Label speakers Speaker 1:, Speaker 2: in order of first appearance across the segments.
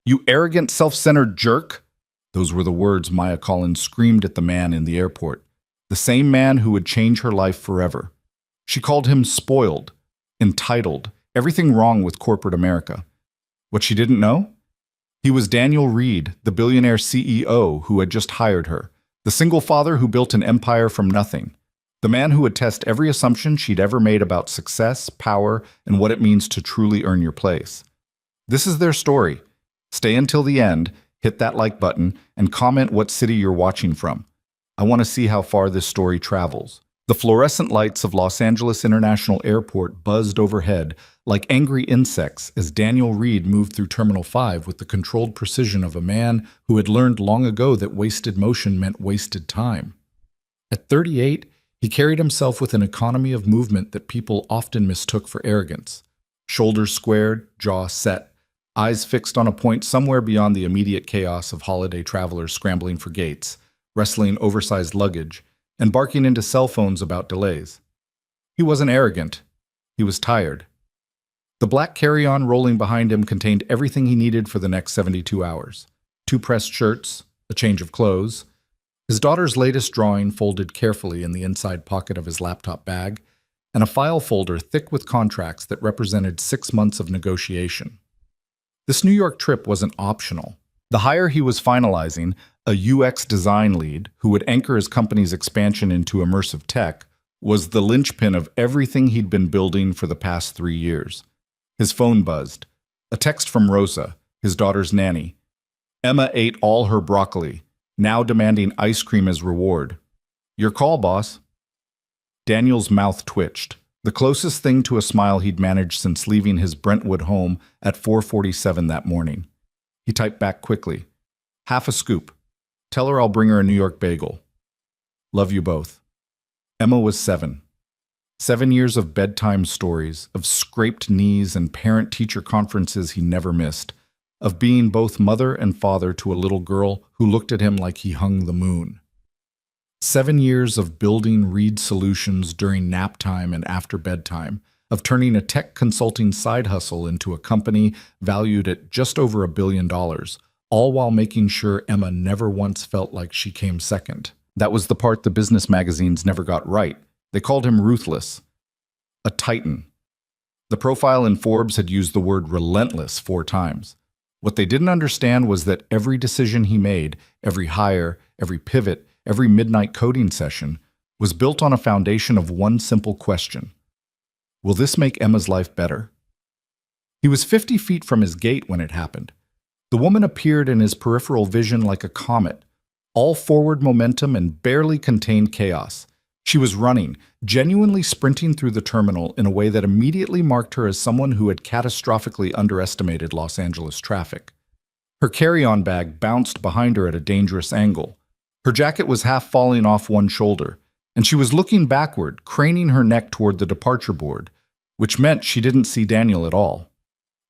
Speaker 1: You arrogant, self-centered jerk! Those were the words Maya Collins screamed at the man in the airport, the same man who would change her life forever. She called him spoiled, entitled, everything wrong with corporate America. What she didn't know? He was Daniel Reed, the billionaire CEO who had just hired her, the single father who built an empire from nothing, the man who would test every assumption she'd ever made about success, power, and what it means to truly earn your place. This is their story. Stay until the end, hit that like button, and comment what city you're watching from. I want to see how far this story travels. The fluorescent lights of Los Angeles International Airport buzzed overhead like angry insects as Daniel Reed moved through Terminal 5 with the controlled precision of a man who had learned long ago that wasted motion meant wasted time. At 38, he carried himself with an economy of movement that people often mistook for arrogance. Shoulders squared, jaw set, eyes fixed on a point somewhere beyond the immediate chaos of holiday travelers scrambling for gates, wrestling oversized luggage, and barking into cell phones about delays. He wasn't arrogant. He was tired. The black carry-on rolling behind him contained everything he needed for the next 72 hours. 2 pressed shirts, a change of clothes, his daughter's latest drawing folded carefully in the inside pocket of his laptop bag, and a file folder thick with contracts that represented 6 months of negotiation. This New York trip wasn't optional. The hire he was finalizing, a UX design lead who would anchor his company's expansion into immersive tech, was the linchpin of everything he'd been building for the past 3 years. His phone buzzed. A text from Rosa, his daughter's nanny. Emma ate all her broccoli, now demanding ice cream as reward. Your call, boss. Daniel's mouth twitched, the closest thing to a smile he'd managed since leaving his Brentwood home at 4:47 that morning. He typed back quickly. Half a scoop. Tell her I'll bring her a New York bagel. Love you both. Emma was 7. 7 years of bedtime stories, of scraped knees and parent-teacher conferences he never missed, of being both mother and father to a little girl who looked at him like he hung the moon. 7 years of building Reed solutions during nap time and after bedtime, of turning a tech consulting side hustle into a company valued at just over $1 billion, all while making sure Emma never once felt like she came second. That was the part the business magazines never got right. They called him ruthless, a titan. The profile in Forbes had used the word relentless 4 times. What they didn't understand was that every decision he made, every hire, every pivot, every midnight coding session, was built on a foundation of one simple question. Will this make Emma's life better? He was 50 feet from his gate when it happened. The woman appeared in his peripheral vision like a comet, all forward momentum and barely contained chaos. She was running, genuinely sprinting through the terminal in a way that immediately marked her as someone who had catastrophically underestimated Los Angeles traffic. Her carry-on bag bounced behind her at a dangerous angle. Her jacket was half falling off one shoulder, and she was looking backward, craning her neck toward the departure board, which meant she didn't see Daniel at all.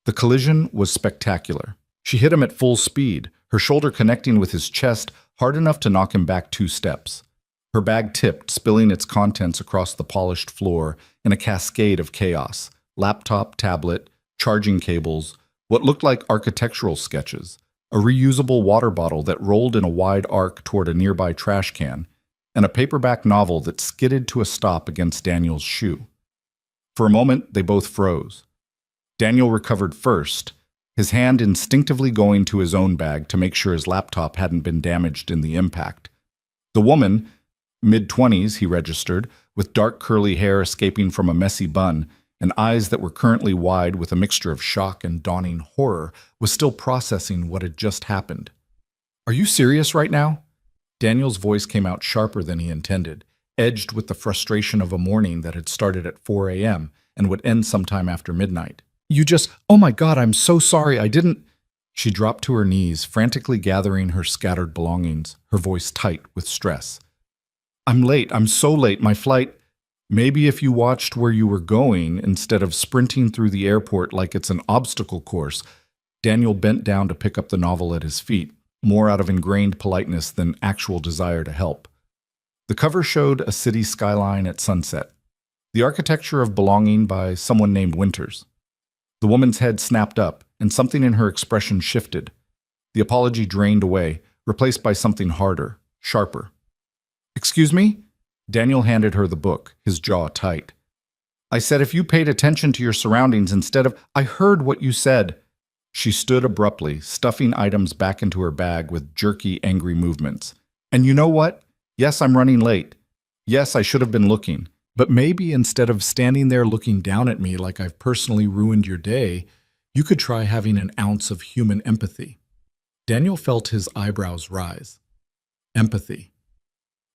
Speaker 1: The collision was spectacular. She hit him at full speed, her shoulder connecting with his chest hard enough to knock him back 2 steps. Her bag tipped, spilling its contents across the polished floor in a cascade of chaos. Laptop, tablet, charging cables, what looked like architectural sketches, a reusable water bottle that rolled in a wide arc toward a nearby trash can, and a paperback novel that skidded to a stop against Daniel's shoe. For a moment, they both froze. Daniel recovered first, his hand instinctively going to his own bag to make sure his laptop hadn't been damaged in the impact. The woman, mid-20s, he registered, with dark curly hair escaping from a messy bun and eyes that were currently wide with a mixture of shock and dawning horror, was still processing what had just happened. Are you serious right now? Daniel's voice came out sharper than he intended, edged with the frustration of a morning that had started at 4 a.m. and would end sometime after midnight. Oh my God, I'm so sorry, I didn't... She dropped to her knees, frantically gathering her scattered belongings, her voice tight with stress. I'm late, I'm so late, my flight... Maybe if you watched where you were going instead of sprinting through the airport like it's an obstacle course. Daniel bent down to pick up the novel at his feet, more out of ingrained politeness than actual desire to help. The cover showed a city skyline at sunset, the architecture of belonging by someone named Winters. The woman's head snapped up, and something in her expression shifted. The apology drained away, replaced by something harder, sharper. "Excuse me?" Daniel handed her the book, his jaw tight. "I said if you paid attention to your surroundings instead of—" "I heard what you said." She stood abruptly, stuffing items back into her bag with jerky, angry movements. "And you know what? Yes, I'm running late. Yes, I should have been looking. But maybe instead of standing there looking down at me like I've personally ruined your day, you could try having an ounce of human empathy." Daniel felt his eyebrows rise. Empathy.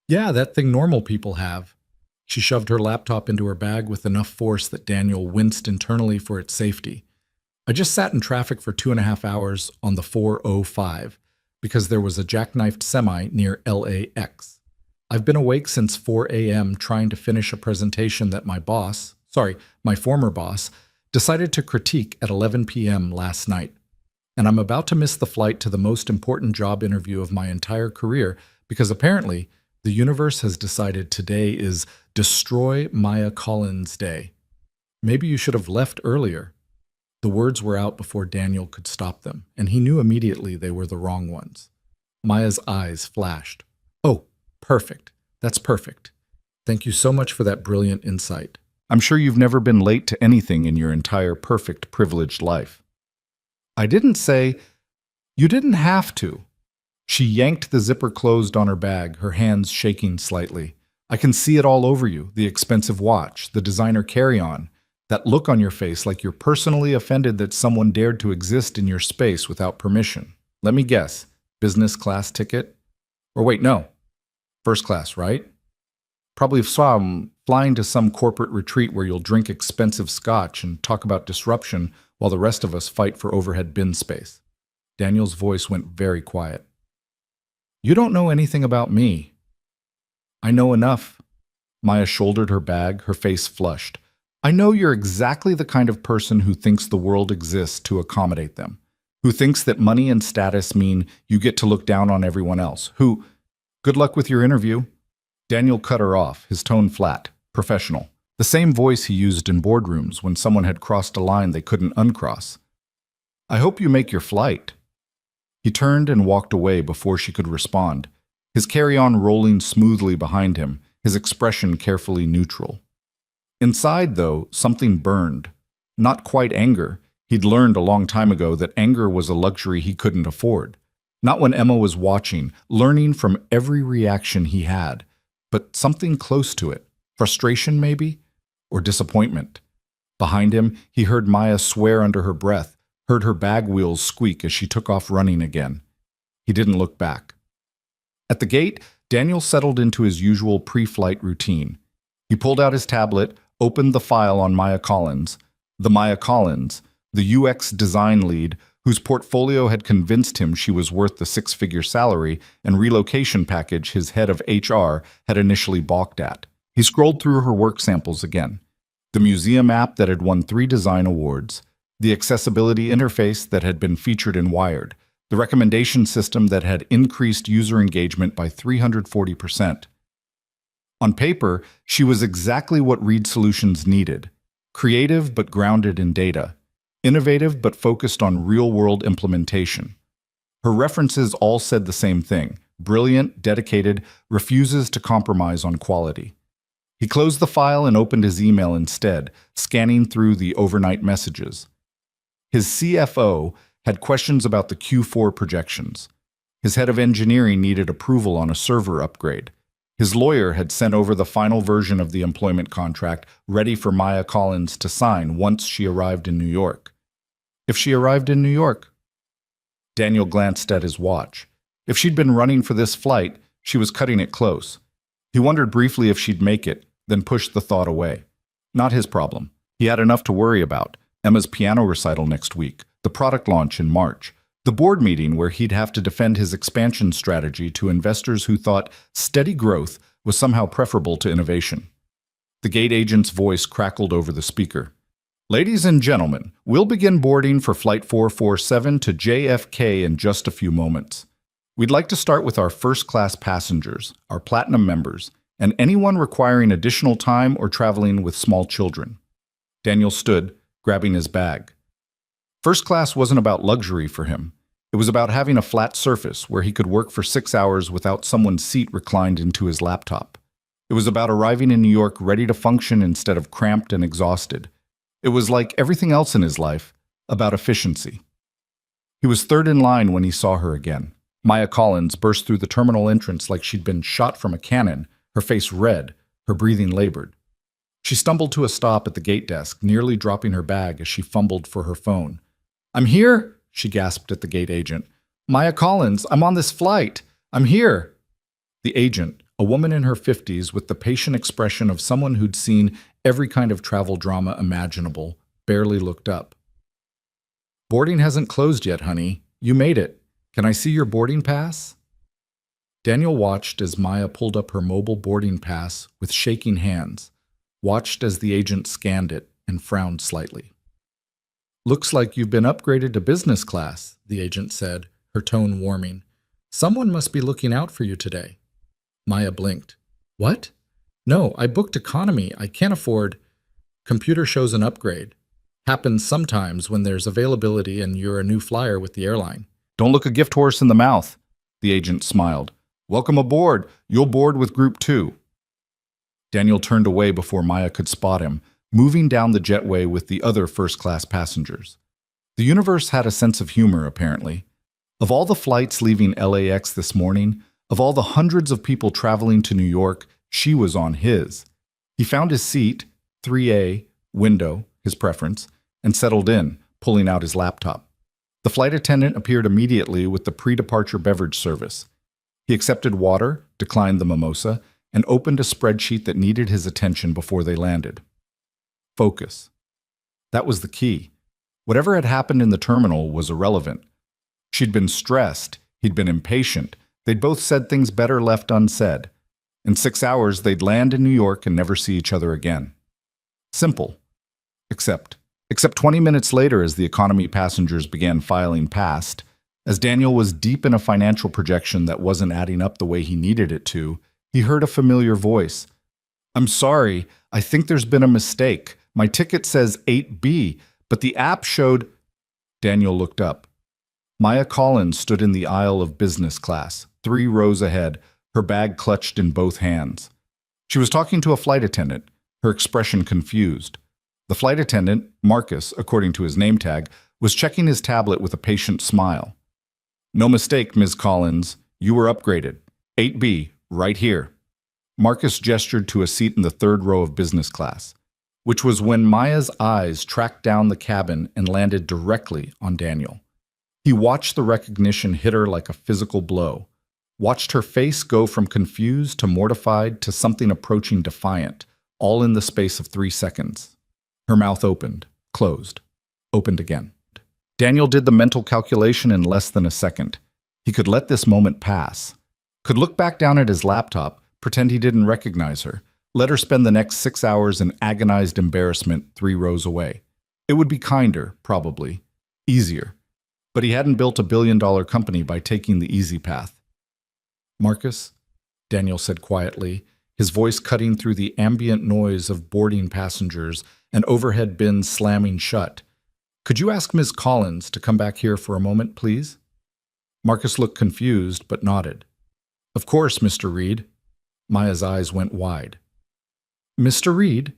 Speaker 1: Yeah, that thing normal people have. She shoved her laptop into her bag with enough force that Daniel winced internally for its safety. "I just sat in traffic for 2.5 hours on the 405 because there was a jackknifed semi near LAX. I've been awake since 4 a.m. trying to finish a presentation that my former boss, decided to critique at 11 p.m. last night. And I'm about to miss the flight to the most important job interview of my entire career because apparently the universe has decided today is Destroy Maya Collins Day. Maybe you should have left earlier." The words were out before Daniel could stop them, and he knew immediately they were the wrong ones. Maya's eyes flashed. "Oh, perfect. That's perfect. Thank you so much for that brilliant insight. I'm sure you've never been late to anything in your entire perfect, privileged life." "I didn't say—" "You didn't have to." She yanked the zipper closed on her bag, her hands shaking slightly. "I can see it all over you, the expensive watch, the designer carry-on, that look on your face like you're personally offended that someone dared to exist in your space without permission. Let me guess, business class ticket? Or wait, no. First class, right? Probably flying to some corporate retreat where you'll drink expensive scotch and talk about disruption while the rest of us fight for overhead bin space." Daniel's voice went very quiet. "You don't know anything about me." "I know enough." Maya shouldered her bag, her face flushed. "I know you're exactly the kind of person who thinks the world exists to accommodate them, who thinks that money and status mean you get to look down on everyone else, who— Good luck with your interview." Daniel cut her off, his tone flat, professional, the same voice he used in boardrooms when someone had crossed a line they couldn't uncross. "I hope you make your flight." He turned and walked away before she could respond, his carry-on rolling smoothly behind him, his expression carefully neutral. Inside, though, something burned. Not quite anger. He'd learned a long time ago that anger was a luxury he couldn't afford. Not when Emma was watching, learning from every reaction he had, but something close to it. Frustration, maybe? Or disappointment. Behind him, he heard Maya swear under her breath, heard her bag wheels squeak as she took off running again. He didn't look back. At the gate, Daniel settled into his usual pre-flight routine. He pulled out his tablet, opened the file on Maya Collins, the UX design lead, whose portfolio had convinced him she was worth the six-figure salary and relocation package his head of HR had initially balked at. He scrolled through her work samples again. The museum app that had won 3 design awards, the accessibility interface that had been featured in Wired, the recommendation system that had increased user engagement by 340%. On paper, she was exactly what Reed Solutions needed. Creative but grounded in data. Innovative but focused on real-world implementation. Her references all said the same thing. Brilliant, dedicated, refuses to compromise on quality. He closed the file and opened his email instead, scanning through the overnight messages. His CFO had questions about the Q4 projections. His head of engineering needed approval on a server upgrade. His lawyer had sent over the final version of the employment contract ready for Maya Collins to sign once she arrived in New York. If she arrived in New York? Daniel glanced at his watch. If she'd been running for this flight, she was cutting it close. He wondered briefly if she'd make it, then pushed the thought away. Not his problem. He had enough to worry about. Emma's piano recital next week, the product launch in March, the board meeting where he'd have to defend his expansion strategy to investors who thought steady growth was somehow preferable to innovation. The gate agent's voice crackled over the speaker. "Ladies and gentlemen, we'll begin boarding for Flight 447 to JFK in just a few moments. We'd like to start with our first-class passengers, our Platinum members, and anyone requiring additional time or traveling with small children." Daniel stood, grabbing his bag. First class wasn't about luxury for him. It was about having a flat surface where he could work for 6 hours without someone's seat reclined into his laptop. It was about arriving in New York ready to function instead of cramped and exhausted. It was like everything else in his life, about efficiency. He was third in line when he saw her again. Maya Collins burst through the terminal entrance like she'd been shot from a cannon, her face red, her breathing labored. She stumbled to a stop at the gate desk, nearly dropping her bag as she fumbled for her phone. "I'm here," she gasped at the gate agent. "Maya Collins, I'm on this flight. I'm here." The agent, a woman in her 50s with the patient expression of someone who'd seen every kind of travel drama imaginable, barely looked up. "Boarding hasn't closed yet, honey. You made it. Can I see your boarding pass?" Daniel watched as Maya pulled up her mobile boarding pass with shaking hands, watched as the agent scanned it and frowned slightly. "Looks like you've been upgraded to business class," the agent said, her tone warming. "Someone must be looking out for you today." Maya blinked. "What? No, I booked economy. I can't afford—" "Computer shows an upgrade. Happens sometimes when there's availability and you're a new flyer with the airline." "Don't look a gift horse in the mouth," the agent smiled. "Welcome aboard. You'll board with Group 2. Daniel turned away before Maya could spot him, moving down the jetway with the other first-class passengers. The universe had a sense of humor, apparently. Of all the flights leaving LAX this morning, of all the hundreds of people traveling to New York, she was on his. He found his seat, 3A, window, his preference, and settled in, pulling out his laptop. The flight attendant appeared immediately with the pre-departure beverage service. He accepted water, declined the mimosa, and opened a spreadsheet that needed his attention before they landed. Focus. That was the key. Whatever had happened in the terminal was irrelevant. She'd been stressed, he'd been impatient, they'd both said things better left unsaid. In 6 hours, they'd land in New York and never see each other again. Simple. Except 20 minutes later, as the economy passengers began filing past, as Daniel was deep in a financial projection that wasn't adding up the way he needed it to, he heard a familiar voice. "I'm sorry, I think there's been a mistake. My ticket says 8B, but the app showed—" Daniel looked up. Maya Collins stood in the aisle of business class, 3 rows ahead, her bag clutched in both hands. She was talking to a flight attendant, her expression confused. The flight attendant, Marcus, according to his name tag, was checking his tablet with a patient smile. "No mistake, Ms. Collins. You were upgraded. 8B, right here." Marcus gestured to a seat in the 3rd row of business class, which was when Maya's eyes tracked down the cabin and landed directly on Daniel. He watched the recognition hit her like a physical blow, watched her face go from confused to mortified to something approaching defiant, all in the space of 3 seconds. Her mouth opened, closed, opened again. Daniel did the mental calculation in less than a second. He could let this moment pass, could look back down at his laptop, pretend he didn't recognize her, let her spend the next 6 hours in agonized embarrassment 3 rows away. It would be kinder, probably, easier. But he hadn't built a billion-dollar company by taking the easy path. "Marcus," Daniel said quietly, his voice cutting through the ambient noise of boarding passengers and overhead bins slamming shut. "Could you ask Ms. Collins to come back here for a moment, please?" Marcus looked confused, but nodded. "Of course, Mr. Reed." Maya's eyes went wide. "Mr. Reed?"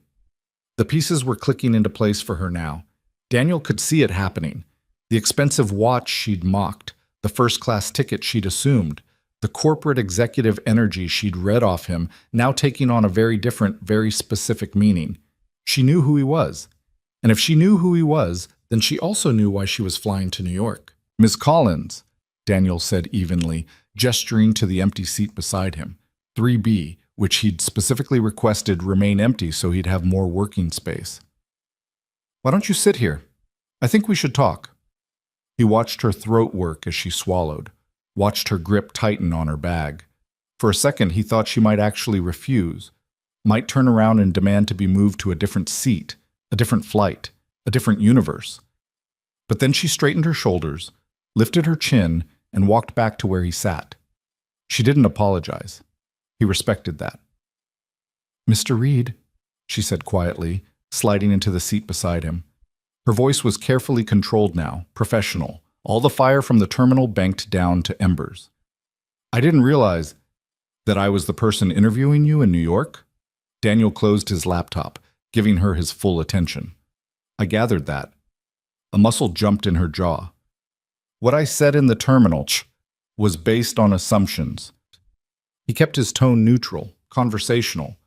Speaker 1: The pieces were clicking into place for her now. Daniel could see it happening. The expensive watch she'd mocked, the first-class ticket she'd assumed, the corporate executive energy she'd read off him, now taking on a very different, very specific meaning. She knew who he was. And if she knew who he was, then she also knew why she was flying to New York. "Miss Collins," Daniel said evenly, gesturing to the empty seat beside him, 3B, which he'd specifically requested remain empty so he'd have more working space. "Why don't you sit here? I think we should talk." He watched her throat work as she swallowed, watched her grip tighten on her bag. For a second, he thought she might actually refuse, might turn around and demand to be moved to a different seat, a different flight, a different universe. But then she straightened her shoulders, lifted her chin, and walked back to where he sat. She didn't apologize. He respected that. "Mr. Reed," she said quietly, sliding into the seat beside him. Her voice was carefully controlled now, professional, all the fire from the terminal banked down to embers. I didn't realize that I was the person interviewing you in New York. Daniel closed his laptop, giving her his full attention. I gathered that. A muscle jumped in her jaw. What I said in the terminal was based on assumptions. He kept his tone neutral, conversational,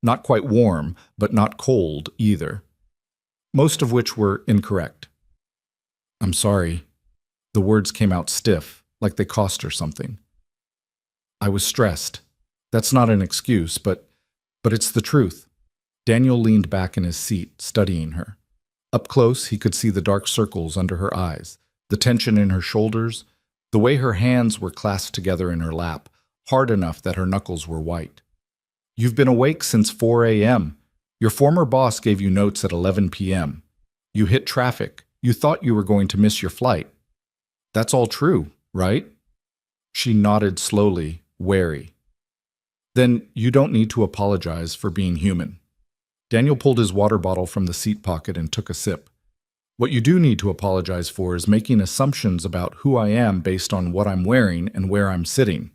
Speaker 1: not quite warm, but not cold either, most of which were incorrect. I'm sorry. The words came out stiff, like they cost her something. I was stressed. That's not an excuse, but it's the truth. Daniel leaned back in his seat, studying her. Up close, he could see the dark circles under her eyes, the tension in her shoulders, the way her hands were clasped together in her lap, hard enough that her knuckles were white. You've been awake since 4 a.m. Your former boss gave you notes at 11 p.m. You hit traffic. You thought you were going to miss your flight. That's all true, right? She nodded slowly, wary. Then you don't need to apologize for being human. Daniel pulled his water bottle from the seat pocket and took a sip. What you do need to apologize for is making assumptions about who I am based on what I'm wearing and where I'm sitting.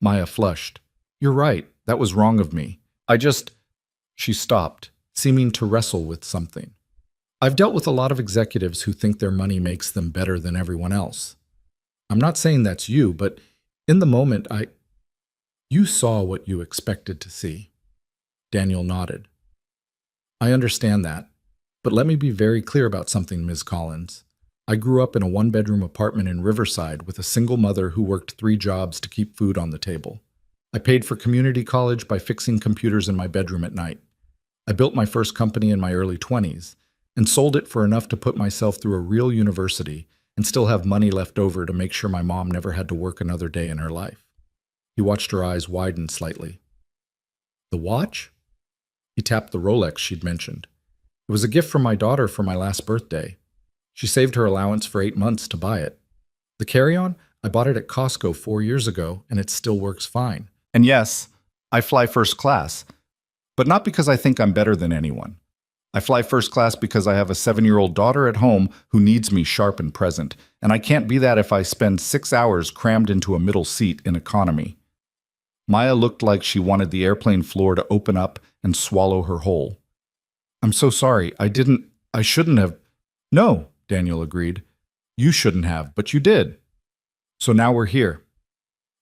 Speaker 1: Maya flushed. You're right. That was wrong of me. She stopped, seeming to wrestle with something. I've dealt with a lot of executives who think their money makes them better than everyone else. I'm not saying that's you, but in the moment, You saw what you expected to see. Daniel nodded. I understand that, but let me be very clear about something, Ms. Collins. I grew up in a one-bedroom apartment in Riverside with a single mother who worked 3 jobs to keep food on the table. I paid for community college by fixing computers in my bedroom at night. I built my first company in my early 20s and sold it for enough to put myself through a real university and still have money left over to make sure my mom never had to work another day in her life. He watched her eyes widen slightly. The watch? He tapped the Rolex she'd mentioned. It was a gift from my daughter for my last birthday. She saved her allowance for 8 months to buy it. The carry-on? I bought it at Costco 4 years ago, and it still works fine. And yes, I fly first class, but not because I think I'm better than anyone. I fly first class because I have a 7-year-old daughter at home who needs me sharp and present, and I can't be that if I spend 6 hours crammed into a middle seat in economy. Maya looked like she wanted the airplane floor to open up and swallow her whole. I'm so sorry. I shouldn't have. No, Daniel agreed. You shouldn't have, but you did. So now we're here.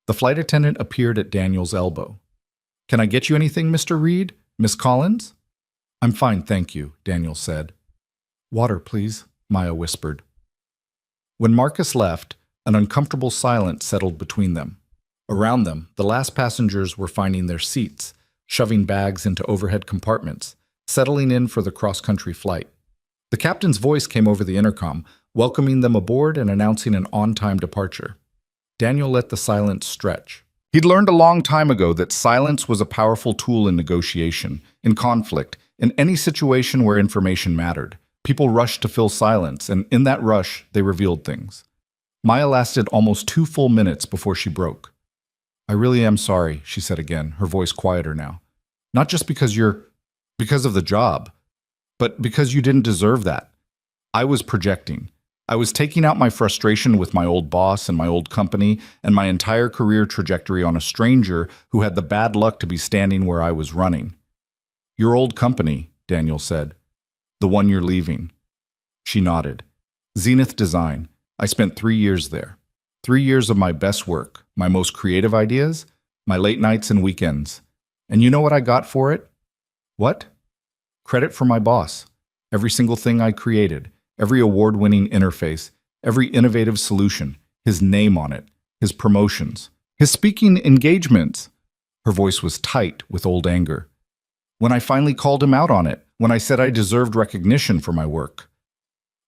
Speaker 1: The flight attendant appeared at Daniel's elbow. Can I get you anything, Mr. Reed? Miss Collins? I'm fine, thank you, Daniel said. Water, please, Maya whispered. When Marcus left, an uncomfortable silence settled between them. Around them, the last passengers were finding their seats, shoving bags into overhead compartments, settling in for the cross-country flight. The captain's voice came over the intercom, welcoming them aboard and announcing an on-time departure. Daniel let the silence stretch. He'd learned a long time ago that silence was a powerful tool in negotiation, in conflict, in any situation where information mattered. People rushed to fill silence, and in that rush, they revealed things. Maya lasted almost 2 full minutes before she broke. I really am sorry, she said again, her voice quieter now. Not just because of the job, but because you didn't deserve that. I was projecting. I was taking out my frustration with my old boss and my old company and my entire career trajectory on a stranger who had the bad luck to be standing where I was running. Your old company, Daniel said. The one you're leaving. She nodded. Zenith Design. I spent 3 years there. 3 years of my best work, my most creative ideas, my late nights and weekends. And you know what I got for it? What? Credit for my boss. Every single thing I created, every award-winning interface, every innovative solution, his name on it, his promotions, his speaking engagements. Her voice was tight with old anger. When I finally called him out on it, when I said I deserved recognition for my work.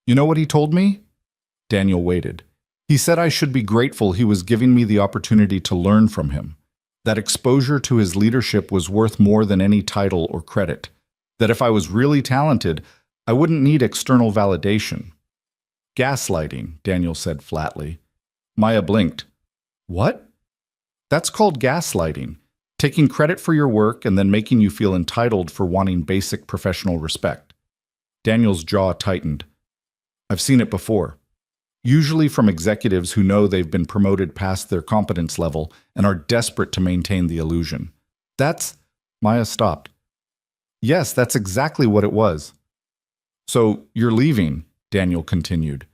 Speaker 1: You know what he told me? Daniel waited. He said I should be grateful he was giving me the opportunity to learn from him, that exposure to his leadership was worth more than any title or credit, that if I was really talented, I wouldn't need external validation. Gaslighting, Daniel said flatly. Maya blinked. What? That's called gaslighting, taking credit for your work and then making you feel entitled for wanting basic professional respect. Daniel's jaw tightened. I've seen it before. usually from executives who know they've been promoted past their competence level and are desperate to maintain the illusion. That's... Maya stopped. Yes, that's exactly what it was. So, you're leaving, Daniel continued.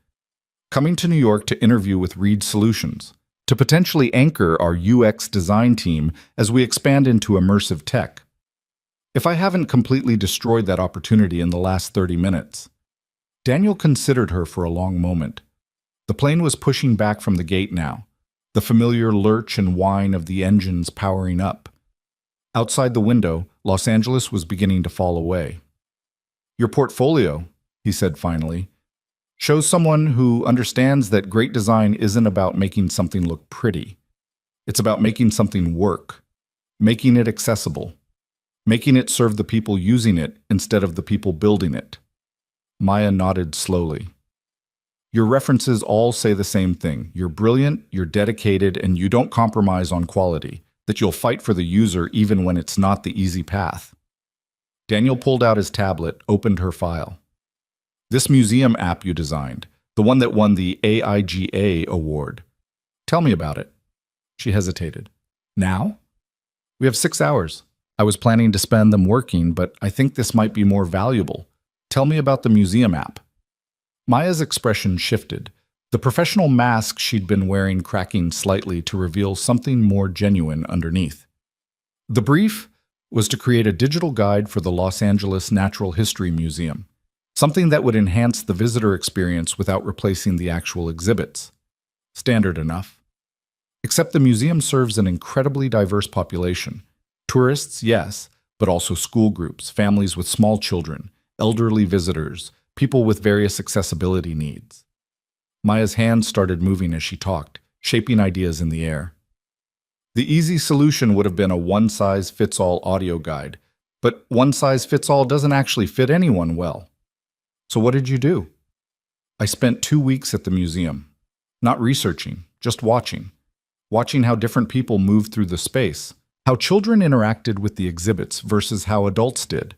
Speaker 1: Coming to New York to interview with Reed Solutions, to potentially anchor our UX design team as we expand into immersive tech. If I haven't completely destroyed that opportunity in the last 30 minutes. Daniel considered her for a long moment. The plane was pushing back from the gate now, the familiar lurch and whine of the engines powering up. Outside the window, Los Angeles was beginning to fall away. Your portfolio, he said finally, shows someone who understands that great design isn't about making something look pretty. It's about making something work, making it accessible, making it serve the people using it instead of the people building it. Maya nodded slowly. Your references all say the same thing. You're brilliant, you're dedicated, and you don't compromise on quality, that you'll fight for the user even when it's not the easy path. Daniel pulled out his tablet, opened her file. This museum app you designed, the one that won the AIGA award. Tell me about it. She hesitated. Now? We have 6 hours. I was planning to spend them working, but I think this might be more valuable. Tell me about the museum app. Maya's expression shifted, the professional mask she'd been wearing cracking slightly to reveal something more genuine underneath. The brief was to create a digital guide for the Los Angeles Natural History Museum, something that would enhance the visitor experience without replacing the actual exhibits. Standard enough. Except the museum serves an incredibly diverse population. Tourists, yes, but also school groups, families with small children, elderly visitors, people with various accessibility needs. Maya's hands started moving as she talked, shaping ideas in the air. The easy solution would have been a one-size-fits-all audio guide, but one-size-fits-all doesn't actually fit anyone well. So what did you do? I spent 2 weeks at the museum, not researching, just watching how different people moved through the space, how children interacted with the exhibits versus how adults did,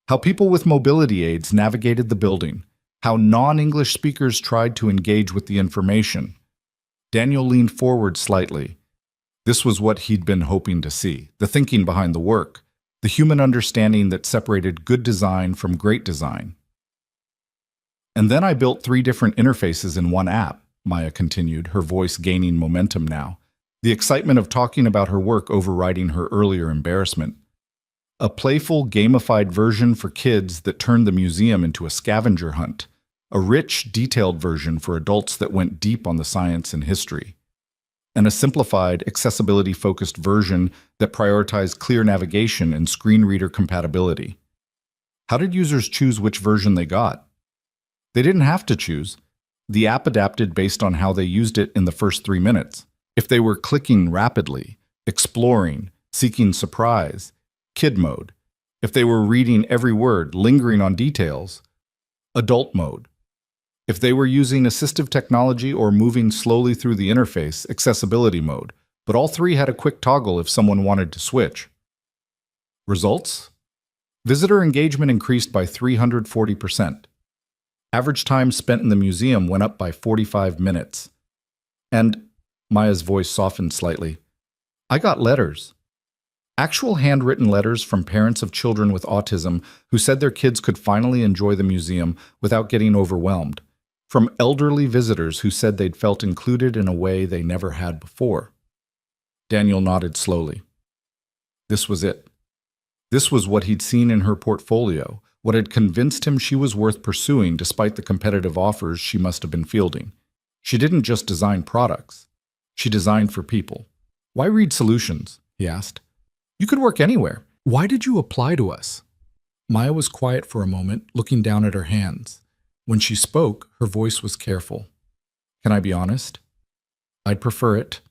Speaker 1: how people with mobility aids navigated the building, how non-English speakers tried to engage with the information. Daniel leaned forward slightly. This was what he'd been hoping to see, the thinking behind the work, the human understanding that separated good design from great design. And then I built 3 different interfaces in one app, Maya continued, her voice gaining momentum now, the excitement of talking about her work overriding her earlier embarrassment. A playful, gamified version for kids that turned the museum into a scavenger hunt, a rich, detailed version for adults that went deep on the science and history, and a simplified, accessibility-focused version that prioritized clear navigation and screen reader compatibility. How did users choose which version they got? They didn't have to choose. The app adapted based on how they used it in the first 3 minutes. If they were clicking rapidly, exploring, seeking surprise, kid mode. If they were reading every word, lingering on details, adult mode. If they were using assistive technology or moving slowly through the interface, accessibility mode. But all 3 had a quick toggle if someone wanted to switch. Results? Visitor engagement increased by 340%. Average time spent in the museum went up by 45 minutes. And, Maya's voice softened slightly, I got letters. Actual handwritten letters from parents of children with autism who said their kids could finally enjoy the museum without getting overwhelmed. From elderly visitors who said they'd felt included in a way they never had before. Daniel nodded slowly. This was it. This was what he'd seen in her portfolio, what had convinced him she was worth pursuing despite the competitive offers she must have been fielding. She didn't just design products. She designed for people. Why Reed Solutions? He asked. You could work anywhere. Why did you apply to us? Maya was quiet for a moment, looking down at her hands. When she spoke, her voice was careful. Can I be honest? I'd prefer it.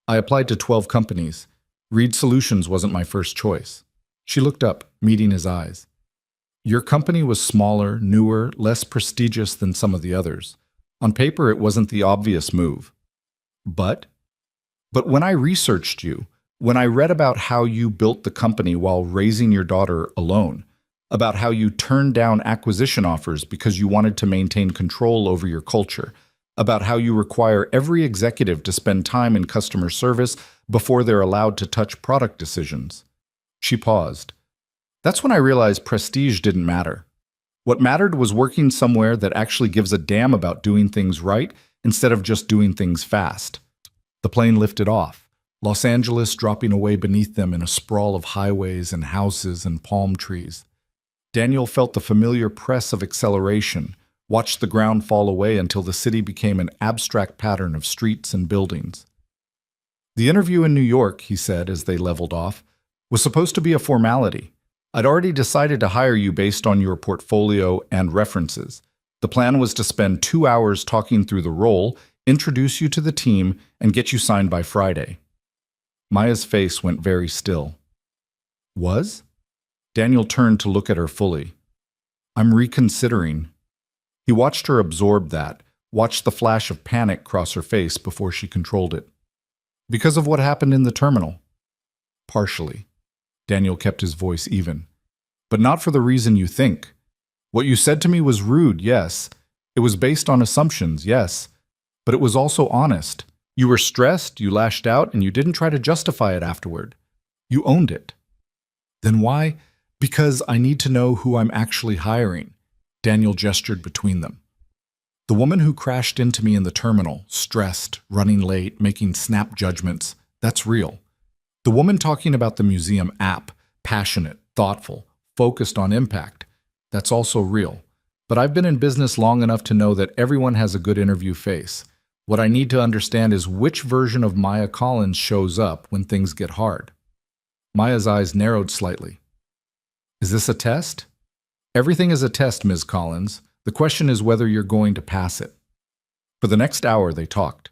Speaker 1: I applied to 12 companies. Reed Solutions wasn't my first choice. She looked up, meeting his eyes. Your company was smaller, newer, less prestigious than some of the others. On paper, it wasn't the obvious move. But when I researched you, when I read about how you built the company while raising your daughter alone, about how you turned down acquisition offers because you wanted to maintain control over your culture, about how you require every executive to spend time in customer service before they're allowed to touch product decisions. She paused. That's when I realized prestige didn't matter. What mattered was working somewhere that actually gives a damn about doing things right instead of just doing things fast. The plane lifted off, Los Angeles dropping away beneath them in a sprawl of highways and houses and palm trees. Daniel felt the familiar press of acceleration, watched the ground fall away until the city became an abstract pattern of streets and buildings. The interview in New York, he said as they leveled off, was supposed to be a formality. I'd already decided to hire you based on your portfolio and references. The plan was to spend 2 hours talking through the role, introduce you to the team, and get you signed by Friday. Maya's face went very still. Was? Daniel turned to look at her fully. I'm reconsidering. He watched her absorb that, watched the flash of panic cross her face before she controlled it. Because of what happened in the terminal? Partially. Daniel kept his voice even. But not for the reason you think. What you said to me was rude, yes. It was based on assumptions, yes. But it was also honest. You were stressed, you lashed out, and you didn't try to justify it afterward. You owned it. Then why? Because I need to know who I'm actually hiring. Daniel gestured between them. The woman who crashed into me in the terminal, stressed, running late, making snap judgments, that's real. The woman talking about the museum app, passionate, thoughtful, focused on impact, that's also real. But I've been in business long enough to know that everyone has a good interview face. What I need to understand is which version of Maya Collins shows up when things get hard. Maya's eyes narrowed slightly. Is this a test? Everything is a test, Ms. Collins. The question is whether you're going to pass it. For the next hour, they talked.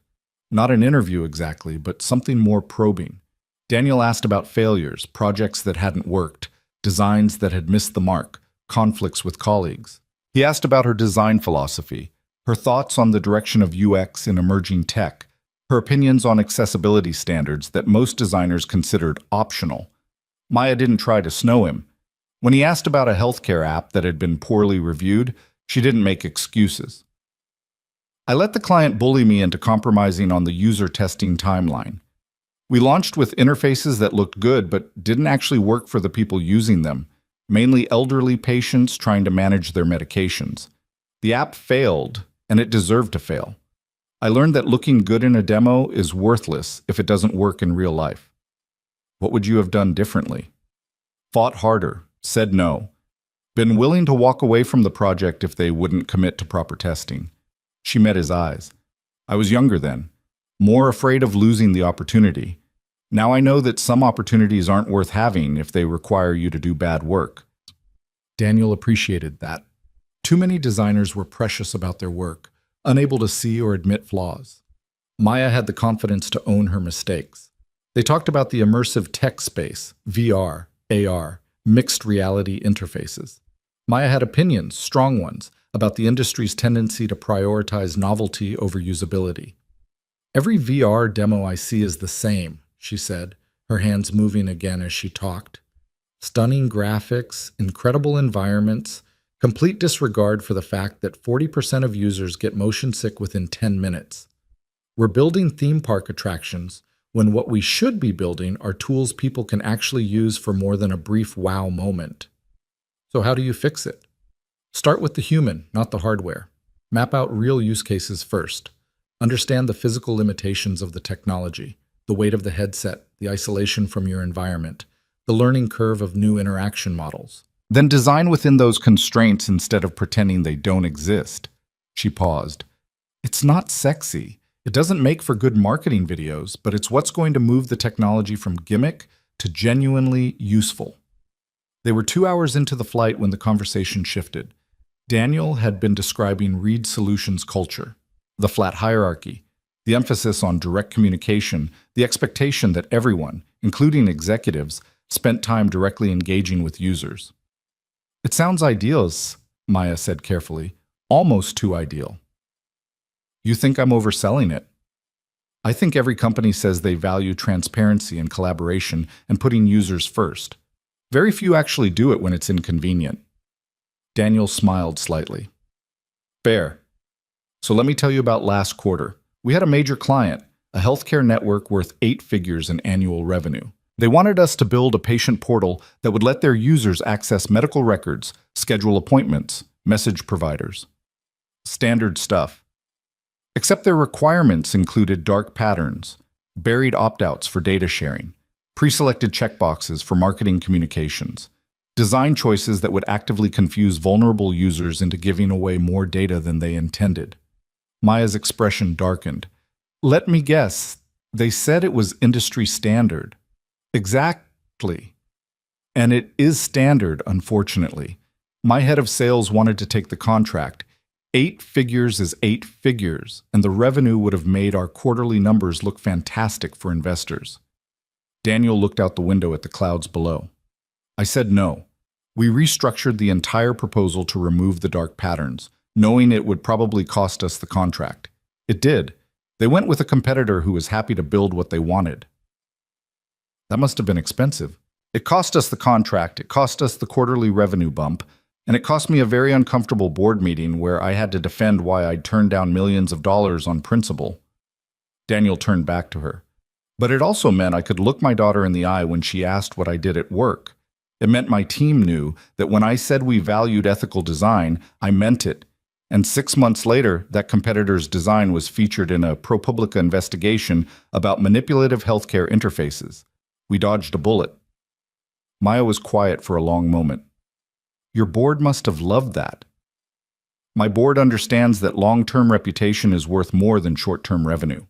Speaker 1: Not an interview exactly, but something more probing. Daniel asked about failures, projects that hadn't worked, designs that had missed the mark, conflicts with colleagues. He asked about her design philosophy, her thoughts on the direction of UX in emerging tech, her opinions on accessibility standards that most designers considered optional. Maya didn't try to snow him. When he asked about a healthcare app that had been poorly reviewed, she didn't make excuses. I let the client bully me into compromising on the user testing timeline. We launched with interfaces that looked good but didn't actually work for the people using them, mainly elderly patients trying to manage their medications. The app failed, and it deserved to fail. I learned that looking good in a demo is worthless if it doesn't work in real life. What would you have done differently? Fought harder. Said no. Been willing to walk away from the project if they wouldn't commit to proper testing. She met his eyes. I was younger then, more afraid of losing the opportunity. Now I know that some opportunities aren't worth having if they require you to do bad work. Daniel appreciated that. Too many designers were precious about their work, unable to see or admit flaws. Maya had the confidence to own her mistakes. They talked about the immersive tech space, VR, AR, mixed reality interfaces. Maya had opinions, strong ones, about the industry's tendency to prioritize novelty over usability. Every VR demo I see is the same, she said, her hands moving again as she talked. Stunning graphics, incredible environments, complete disregard for the fact that 40% of users get motion sick within 10 minutes. We're building theme park attractions when what we should be building are tools people can actually use for more than a brief wow moment. So how do you fix it? Start with the human, not the hardware. Map out real use cases first. Understand the physical limitations of the technology, the weight of the headset, the isolation from your environment, the learning curve of new interaction models. Then design within those constraints instead of pretending they don't exist. She paused. It's not sexy. It doesn't make for good marketing videos, but it's what's going to move the technology from gimmick to genuinely useful. They were 2 hours into the flight when the conversation shifted. Daniel had been describing Reed Solutions' culture, the flat hierarchy, the emphasis on direct communication, the expectation that everyone, including executives, spent time directly engaging with users. It sounds ideal, Maya said carefully, almost too ideal. You think I'm overselling it? I think every company says they value transparency and collaboration and putting users first. Very few actually do it when it's inconvenient. Daniel smiled slightly. Fair. So let me tell you about last quarter. We had a major client, a healthcare network worth 8 figures in annual revenue. They wanted us to build a patient portal that would let their users access medical records, schedule appointments, message providers. Standard stuff. Except their requirements included dark patterns, buried opt-outs for data sharing, pre-selected checkboxes for marketing communications, design choices that would actively confuse vulnerable users into giving away more data than they intended. Maya's expression darkened. Let me guess, they said it was industry standard. Exactly. And it is standard, unfortunately. My head of sales wanted to take the contract. 8 figures is 8 figures, and the revenue would have made our quarterly numbers look fantastic for investors. Daniel looked out the window at the clouds below. I said no. We restructured the entire proposal to remove the dark patterns, knowing it would probably cost us the contract. It did. They went with a competitor who was happy to build what they wanted. That must have been expensive. It cost us the contract, it cost us the quarterly revenue bump, and it cost me a very uncomfortable board meeting where I had to defend why I'd turned down millions of dollars on principle. Daniel turned back to her. But it also meant I could look my daughter in the eye when she asked what I did at work. It meant my team knew that when I said we valued ethical design, I meant it. And 6 months later, that competitor's design was featured in a ProPublica investigation about manipulative healthcare interfaces. We dodged a bullet. Maya was quiet for a long moment. Your board must have loved that. My board understands that long-term reputation is worth more than short-term revenue.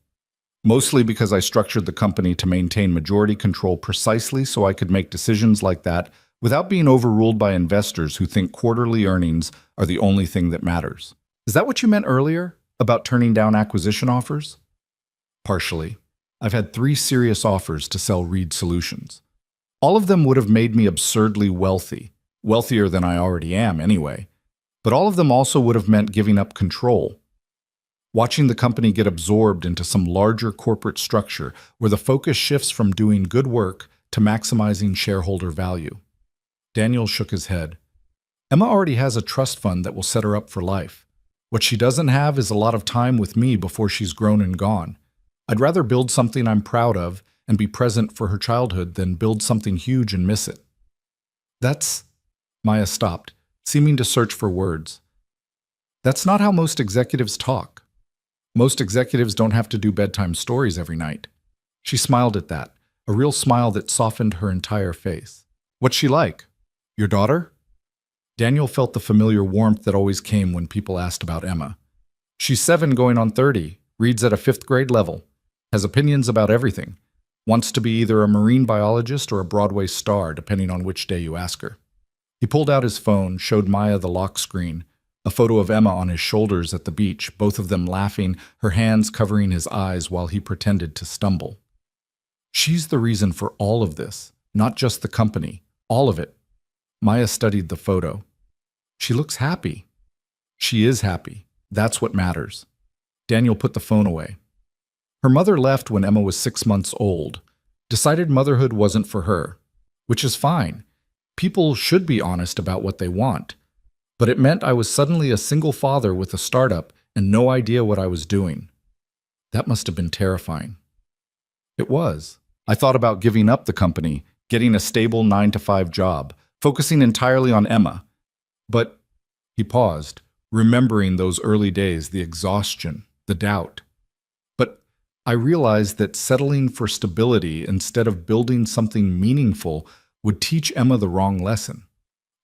Speaker 1: Mostly because I structured the company to maintain majority control precisely so I could make decisions like that without being overruled by investors who think quarterly earnings are the only thing that matters. Is that what you meant earlier, about turning down acquisition offers? Partially. I've had 3 serious offers to sell Reed Solutions. All of them would have made me absurdly wealthy, wealthier than I already am anyway. But all of them also would have meant giving up control. Watching the company get absorbed into some larger corporate structure where the focus shifts from doing good work to maximizing shareholder value. Daniel shook his head. Emma already has a trust fund that will set her up for life. What she doesn't have is a lot of time with me before she's grown and gone. I'd rather build something I'm proud of and be present for her childhood than build something huge and miss it. That's... Maya stopped, seeming to search for words. That's not how most executives talk. Most executives don't have to do bedtime stories every night. She smiled at that, a real smile that softened her entire face. What's she like? Your daughter? Daniel felt the familiar warmth that always came when people asked about Emma. She's 7 going on 30, reads at a 5th grade level, has opinions about everything, wants to be either a marine biologist or a Broadway star, depending on which day you ask her. He pulled out his phone, showed Maya the lock screen, a photo of Emma on his shoulders at the beach, both of them laughing, her hands covering his eyes while he pretended to stumble. She's the reason for all of this, not just the company, all of it. Maya studied the photo. She looks happy. She is happy. That's what matters. Daniel put the phone away. Her mother left when Emma was 6 months old, decided motherhood wasn't for her, which is fine. People should be honest about what they want. But it meant I was suddenly a single father with a startup and no idea what I was doing. That must have been terrifying. It was. I thought about giving up the company, getting a stable 9-to-5 job, focusing entirely on Emma. But he paused, remembering those early days, the exhaustion, the doubt. But I realized that settling for stability instead of building something meaningful would teach Emma the wrong lesson.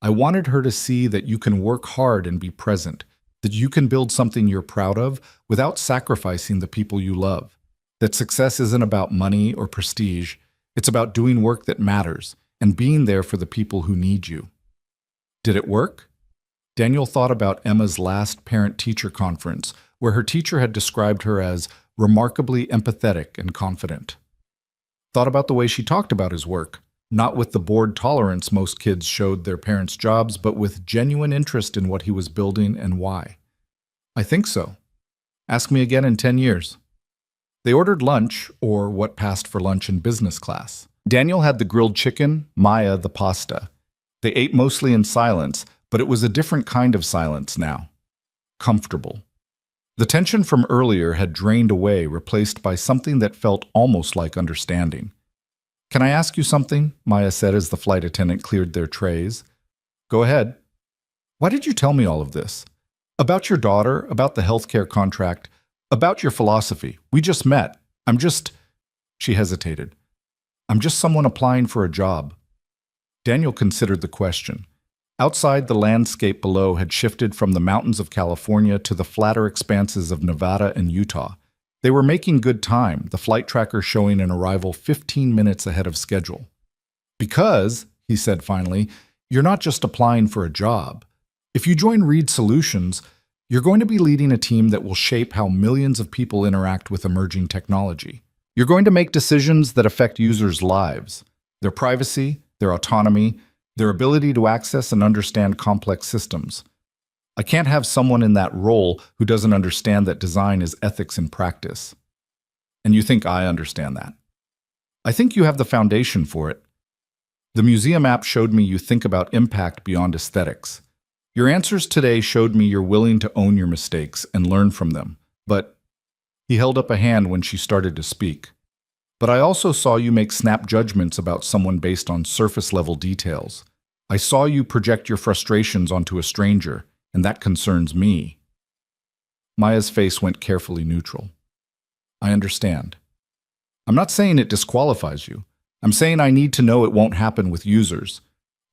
Speaker 1: I wanted her to see that you can work hard and be present, that you can build something you're proud of without sacrificing the people you love, that success isn't about money or prestige, it's about doing work that matters and being there for the people who need you. Did it work? Daniel thought about Emma's last parent-teacher conference, where her teacher had described her as remarkably empathetic and confident. Thought about the way she talked about his work, not with the bored tolerance most kids showed their parents' jobs, but with genuine interest in what he was building and why. I think so. Ask me again in 10 years. They ordered lunch, or what passed for lunch in business class. Daniel had the grilled chicken, Maya the pasta. They ate mostly in silence, but it was a different kind of silence now. Comfortable. The tension from earlier had drained away, replaced by something that felt almost like understanding. "Can I ask you something?" Maya said as the flight attendant cleared their trays. "Go ahead." "Why did you tell me all of this? About your daughter, about the healthcare contract, about your philosophy. We just met. She hesitated. "I'm just someone applying for a job." Daniel considered the question. Outside, the landscape below had shifted from the mountains of California to the flatter expanses of Nevada and Utah. They were making good time, the flight tracker showing an arrival 15 minutes ahead of schedule. "Because," he said finally, "you're not just applying for a job. If you join Reed Solutions, you're going to be leading a team that will shape how millions of people interact with emerging technology. You're going to make decisions that affect users' lives, their privacy, their autonomy, their ability to access and understand complex systems. I can't have someone in that role who doesn't understand that design is ethics in practice." "And you think I understand that?" "I think you have the foundation for it. The museum app showed me you think about impact beyond aesthetics. Your answers today showed me you're willing to own your mistakes and learn from them. But," he held up a hand when she started to speak, "but I also saw you make snap judgments about someone based on surface-level details. I saw you project your frustrations onto a stranger, and that concerns me." Maya's face went carefully neutral. "I understand. I'm not saying it disqualifies you. I'm saying I need to know it won't happen with users.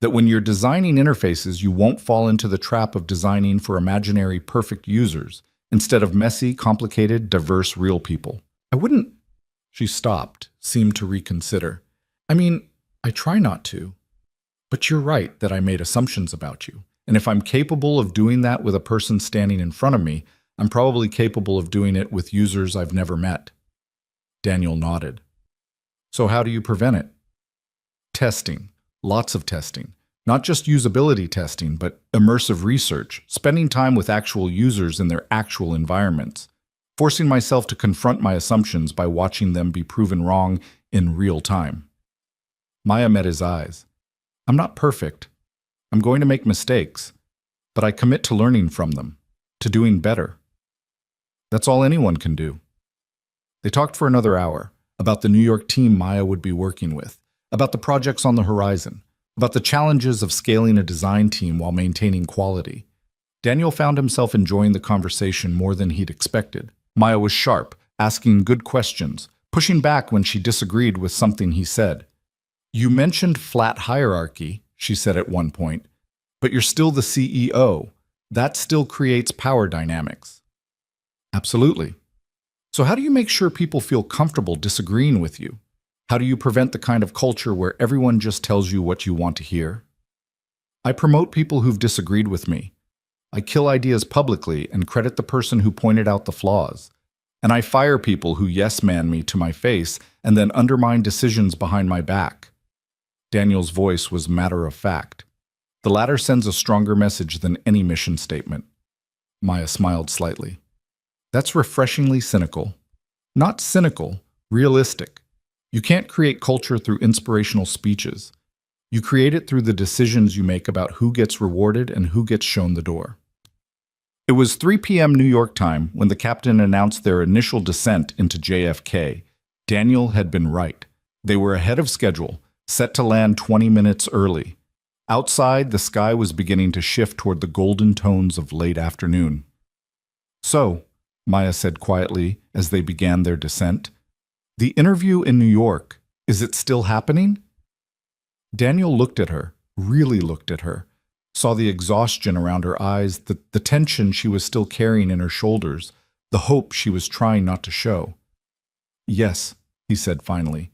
Speaker 1: That when you're designing interfaces, you won't fall into the trap of designing for imaginary perfect users instead of messy, complicated, diverse, real people. I wouldn't—" She stopped, seemed to reconsider. "I mean, I try not to. But you're right that I made assumptions about you. And if I'm capable of doing that with a person standing in front of me, I'm probably capable of doing it with users I've never met." Daniel nodded. "So how do you prevent it?" "Testing. Lots of testing. Not just usability testing, but immersive research, spending time with actual users in their actual environments, forcing myself to confront my assumptions by watching them be proven wrong in real time." Maya met his eyes. "I'm not perfect. I'm going to make mistakes, but I commit to learning from them, to doing better. That's all anyone can do." They talked for another hour, about the New York team Maya would be working with, about the projects on the horizon, about the challenges of scaling a design team while maintaining quality. Daniel found himself enjoying the conversation more than he'd expected. Maya was sharp, asking good questions, pushing back when she disagreed with something he said. "You mentioned flat hierarchy," she said at one point, "but you're still the CEO. That still creates power dynamics." "Absolutely. So how do you make sure people feel comfortable disagreeing with you? How do you prevent the kind of culture where everyone just tells you what you want to hear?" "I promote people who've disagreed with me. I kill ideas publicly and credit the person who pointed out the flaws. And I fire people who yes-man me to my face and then undermine decisions behind my back." Daniel's voice was matter-of-fact. The latter sends a stronger message than any mission statement. Maya smiled slightly. "That's refreshingly cynical." "Not cynical, realistic. You can't create culture through inspirational speeches. You create it through the decisions you make about who gets rewarded and who gets shown the door." It was 3 p.m. New York time when the captain announced their initial descent into JFK. Daniel had been right. They were ahead of schedule, set to land 20 minutes early. Outside, the sky was beginning to shift toward the golden tones of late afternoon. "So," Maya said quietly as they began their descent, "the interview in New York, is it still happening?" Daniel looked at her, really looked at her, saw the exhaustion around her eyes, the tension she was still carrying in her shoulders, the hope she was trying not to show. "Yes," he said finally.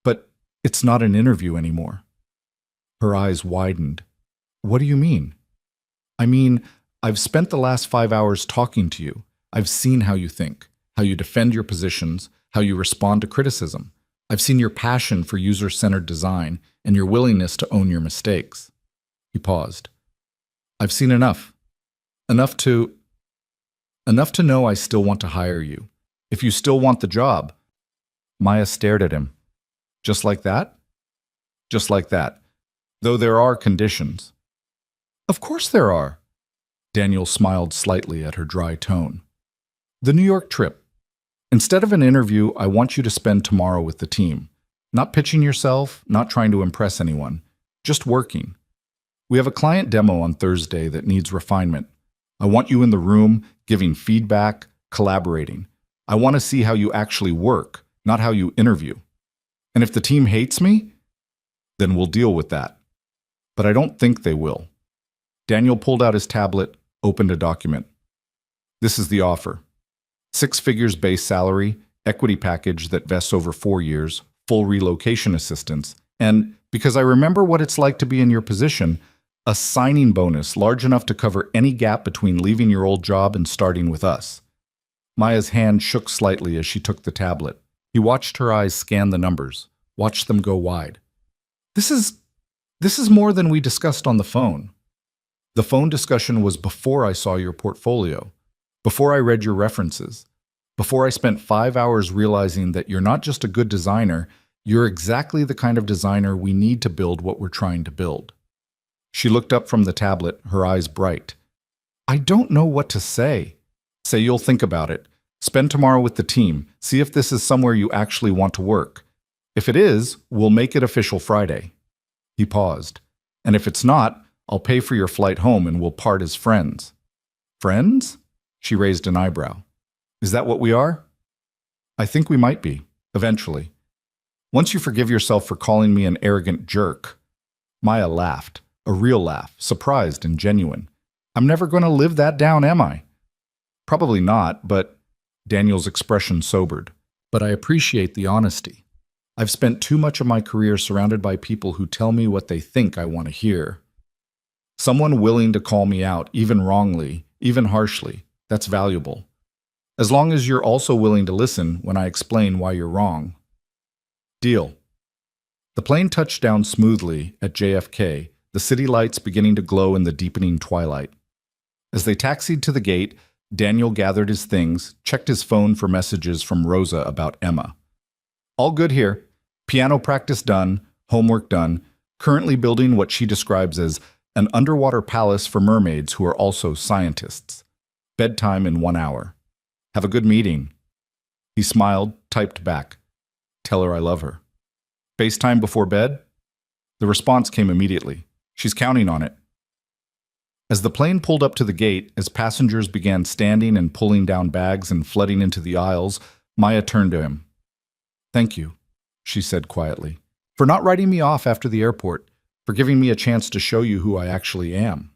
Speaker 1: "But it's not an interview anymore." Her eyes widened. "What do you mean?" "I mean, I've spent the last 5 hours talking to you. I've seen how you think, how you defend your positions, how you respond to criticism. I've seen your passion for user-centered design and your willingness to own your mistakes." He paused. "I've seen enough. Enough to know I still want to hire you. If you still want the job." Maya stared at him. "Just like that?" "Just like that. Though there are conditions." "Of course there are." Daniel smiled slightly at her dry tone. The New York trip. Instead of an interview, I want you to spend tomorrow with the team. Not pitching yourself, not trying to impress anyone, just working. We have a client demo on Thursday that needs refinement. I want you in the room, giving feedback, collaborating. I want to see how you actually work, not how you interview. And if the team hates me, then we'll deal with that. But I don't think they will. Daniel pulled out his tablet, opened a document. This is the offer. 6 figures base salary, equity package that vests over 4 years, full relocation assistance, and, because I remember what it's like to be in your position, a signing bonus large enough to cover any gap between leaving your old job and starting with us. Maya's hand shook slightly as she took the tablet. He watched her eyes scan the numbers, watched them go wide. This is more than we discussed on the phone. The phone discussion was before I saw your portfolio, before I read your references, before I spent 5 hours realizing that you're not just a good designer, you're exactly the kind of designer we need to build what we're trying to build. She looked up from the tablet, her eyes bright. I don't know what to say. Say you'll think about it. Spend tomorrow with the team. See if this is somewhere you actually want to work. If it is, we'll make it official Friday. He paused. And if it's not, I'll pay for your flight home and we'll part as friends. Friends? She raised an eyebrow. Is that what we are? I think we might be, eventually. Once you forgive yourself for calling me an arrogant jerk. Maya laughed, a real laugh, surprised and genuine. I'm never going to live that down, am I? Probably not, but Daniel's expression sobered. But I appreciate the honesty. I've spent too much of my career surrounded by people who tell me what they think I want to hear. Someone willing to call me out, even wrongly, even harshly, that's valuable. As long as you're also willing to listen when I explain why you're wrong. Deal. The plane touched down smoothly at JFK, the city lights beginning to glow in the deepening twilight. As they taxied to the gate, Daniel gathered his things, checked his phone for messages from Rosa about Emma. All good here. Piano practice done, homework done, currently building what she describes as an underwater palace for mermaids who are also scientists. Bedtime in 1 hour. Have a good meeting. He smiled, typed back. Tell her I love her. FaceTime before bed? The response came immediately. She's counting on it. As the plane pulled up to the gate, as passengers began standing and pulling down bags and flooding into the aisles, Maya turned to him. Thank you, she said quietly, for not writing me off after the airport, for giving me a chance to show you who I actually am.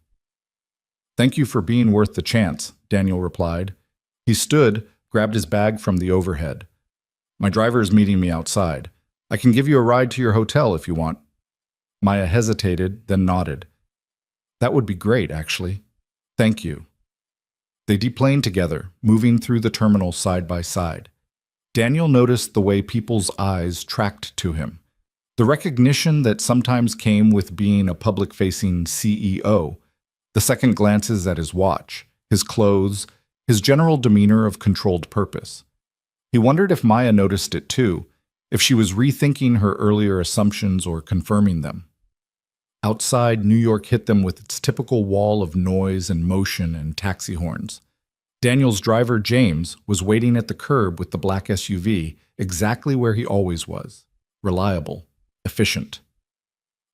Speaker 1: Thank you for being worth the chance, Daniel replied. He stood, grabbed his bag from the overhead. My driver is meeting me outside. I can give you a ride to your hotel if you want. Maya hesitated, then nodded. That would be great, actually. Thank you. They deplaned together, moving through the terminal side by side. Daniel noticed the way people's eyes tracked to him. The recognition that sometimes came with being a public-facing CEO, the second glances at his watch, his clothes, his general demeanor of controlled purpose. He wondered if Maya noticed it too, if she was rethinking her earlier assumptions or confirming them. Outside, New York hit them with its typical wall of noise and motion and taxi horns. Daniel's driver, James, was waiting at the curb with the black SUV, exactly where he always was. Reliable. Efficient.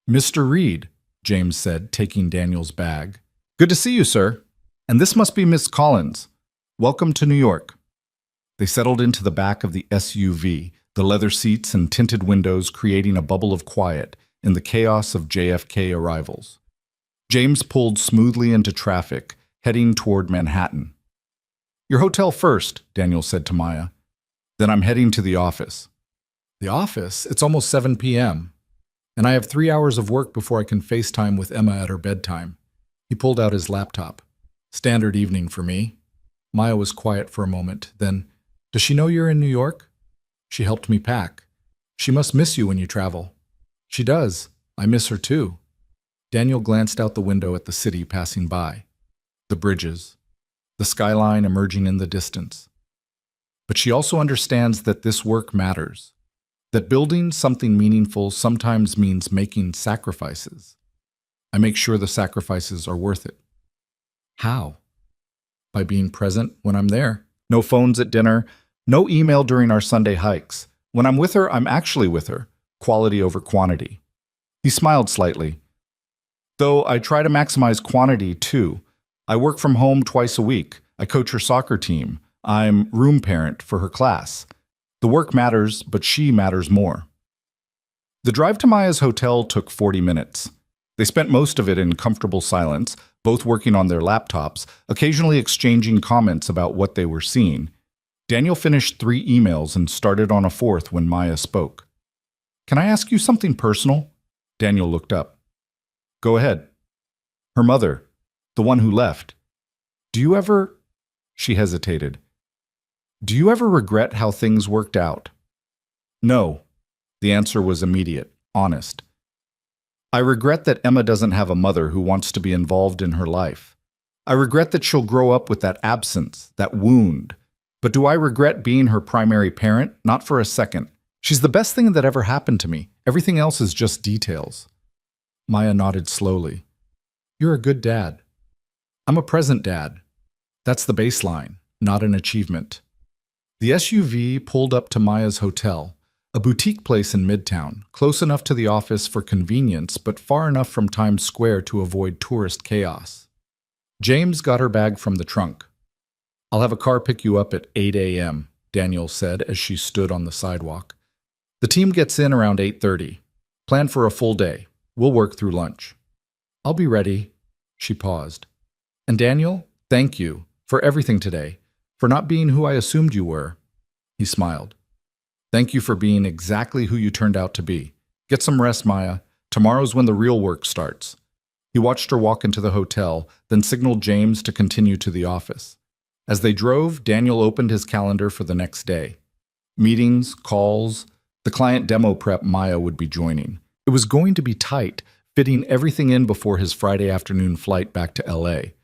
Speaker 1: Mr. Reed, James said, taking Daniel's bag. Good to see you, sir. And this must be Miss Collins. Welcome to New York. They settled into the back of the SUV, the leather seats and tinted windows creating a bubble of quiet in the chaos of JFK arrivals. James pulled smoothly into traffic, heading toward Manhattan. Your hotel first, Daniel said to Maya. Then I'm heading to the office. The office? It's almost 7 p.m. And I have 3 hours of work before I can FaceTime with Emma at her bedtime. He pulled out his laptop. Standard evening for me. Maya was quiet for a moment. Then, does she know you're in New York? She helped me pack. She must miss you when you travel. She does. I miss her too. Daniel glanced out the window at the city passing by. The bridges. The skyline emerging in the distance. But she also understands that this work matters. That building something meaningful sometimes means making sacrifices. I make sure the sacrifices are worth it. How? By being present when I'm there, No phones at dinner, no email during our Sunday hikes. When I'm with her, I'm actually with her. Quality over quantity. He smiled slightly. Though I try to maximize quantity too. I work from home twice a week. I coach her soccer team. I'm room parent for her class. The work matters, but she matters more. The drive to Maya's hotel took 40 minutes. They spent most of it in comfortable silence, both working on their laptops, occasionally exchanging comments about what they were seeing. Daniel finished 3 emails and started on a 4th when Maya spoke. "Can I ask you something personal?" Daniel looked up. "Go ahead." "Her mother, the one who left. Do you ever—" She hesitated. "Do you ever regret how things worked out?" "No." The answer was immediate, honest. "I regret that Emma doesn't have a mother who wants to be involved in her life. I regret that she'll grow up with that absence, that wound. But do I regret being her primary parent? Not for a second. She's the best thing that ever happened to me. Everything else is just details." Maya nodded slowly. "You're a good dad." "I'm a present dad. That's the baseline, not an achievement." The SUV pulled up to Maya's hotel, a boutique place in Midtown, close enough to the office for convenience but far enough from Times Square to avoid tourist chaos. James got her bag from the trunk. "I'll have a car pick you up at 8 a.m., Daniel said as she stood on the sidewalk. "The team gets in around 8:30. Plan for a full day. We'll work through lunch." "I'll be ready." She paused. "And Daniel, thank you for everything today, for not being who I assumed you were." He smiled. "Thank you for being exactly who you turned out to be. Get some rest, Maya. Tomorrow's when the real work starts." He watched her walk into the hotel, then signaled James to continue to the office. As they drove, Daniel opened his calendar for the next day. Meetings, calls, the client demo prep Maya would be joining. It was going to be tight, fitting everything in before his Friday afternoon flight back to LA.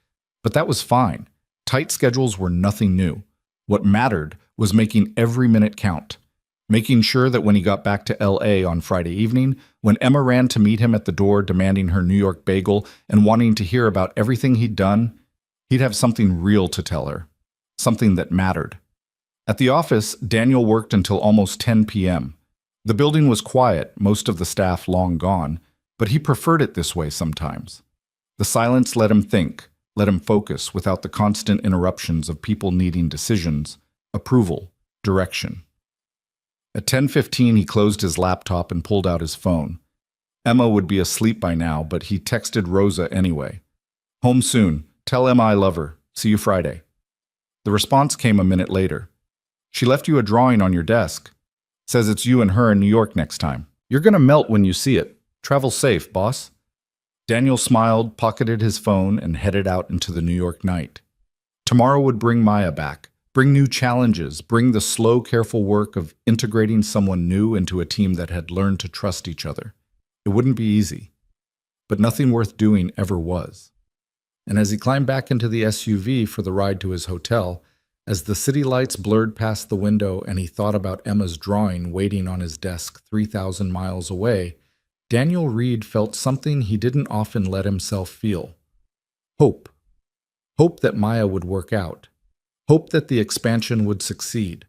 Speaker 1: But that was fine. Tight schedules were nothing new. What mattered was making every minute count. Making sure that when he got back to LA on Friday evening, when Emma ran to meet him at the door demanding her New York bagel and wanting to hear about everything he'd done, he'd have something real to tell her. Something that mattered. At the office, Daniel worked until almost 10 p.m. The building was quiet, most of the staff long gone, but he preferred it this way sometimes. The silence let him think, let him focus without the constant interruptions of people needing decisions, approval, direction. At 10:15, he closed his laptop and pulled out his phone. Emma would be asleep by now, but he texted Rosa anyway. "Home soon. Tell Emma I love her. See you Friday." The response came a minute later. "She left you a drawing on your desk. Says it's you and her in New York next time. You're gonna melt when you see it. Travel safe, boss." Daniel smiled, pocketed his phone, and headed out into the New York night. Tomorrow would bring Maya back. Bring new challenges, bring the slow, careful work of integrating someone new into a team that had learned to trust each other. It wouldn't be easy, but nothing worth doing ever was. And as he climbed back into the SUV for the ride to his hotel, as the city lights blurred past the window and he thought about Emma's drawing waiting on his desk 3,000 miles away, Daniel Reed felt something he didn't often let himself feel. Hope. Hope that Maya would work out. Hope that the expansion would succeed.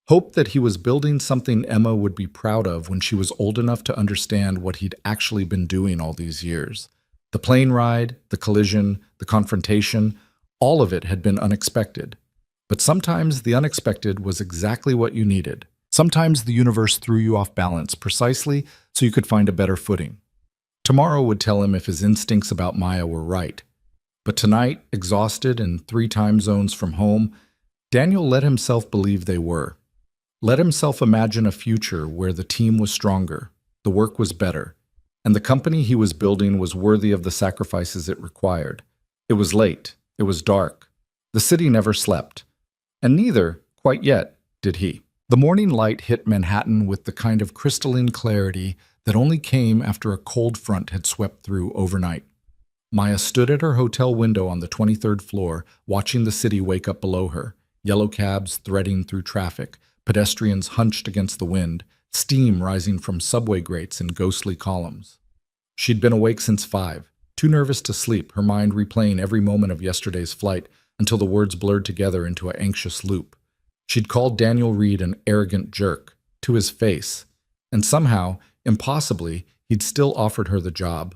Speaker 1: Hope that he was building something Emma would be proud of when she was old enough to understand what he'd actually been doing all these years. The plane ride, the collision, the confrontation, all of it had been unexpected. But sometimes the unexpected was exactly what you needed. Sometimes the universe threw you off balance precisely so you could find a better footing. Tomorrow would tell him if his instincts about Maya were right. But tonight, exhausted and 3 time zones from home, Daniel let himself believe they were. Let himself imagine a future where the team was stronger, the work was better, and the company he was building was worthy of the sacrifices it required. It was late. It was dark. The city never slept. And neither, quite yet, did he. The morning light hit Manhattan with the kind of crystalline clarity that only came after a cold front had swept through overnight. Maya stood at her hotel window on the 23rd floor, watching the city wake up below her, yellow cabs threading through traffic, pedestrians hunched against the wind, steam rising from subway grates in ghostly columns. She'd been awake since 5, too nervous to sleep, her mind replaying every moment of yesterday's flight, until the words blurred together into an anxious loop. She'd called Daniel Reed an arrogant jerk, to his face, and somehow, impossibly, he'd still offered her the job.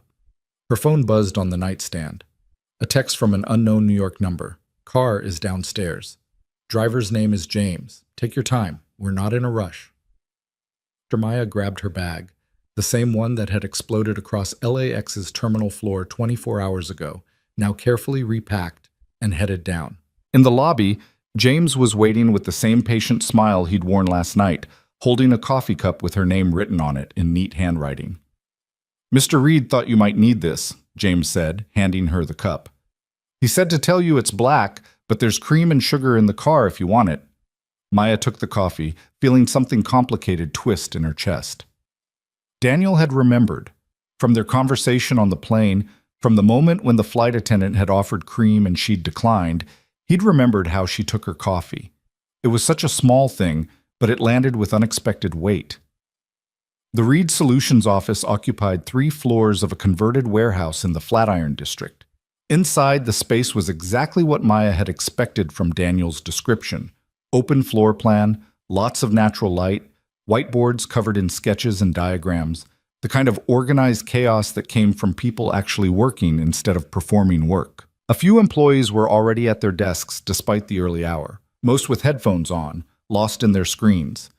Speaker 1: Her phone buzzed on the nightstand. A text from an unknown New York number. Car is downstairs. Driver's name is James. Take your time. We're not in a rush. Maya grabbed her bag, the same one that had exploded across LAX's terminal floor 24 hours ago, now carefully repacked, and headed down. In the lobby, James was waiting with the same patient smile he'd worn last night, holding a coffee cup with her name written on it in neat handwriting. "Mr. Reed thought you might need this," James said, handing her the cup. "He said to tell you it's black, but there's cream and sugar in the car if you want it." Maya took the coffee, feeling something complicated twist in her chest. Daniel had remembered, from their conversation on the plane, from the moment when the flight attendant had offered cream and she'd declined, he'd remembered how she took her coffee. It was such a small thing, but it landed with unexpected weight. The Reed Solutions office occupied 3 floors of a converted warehouse in the Flatiron district. Inside, the space was exactly what Maya had expected from Daniel's description. Open floor plan, lots of natural light, whiteboards covered in sketches and diagrams, the kind of organized chaos that came from people actually working instead of performing work. A few employees were already at their desks despite the early hour, most with headphones on, lost in their screens.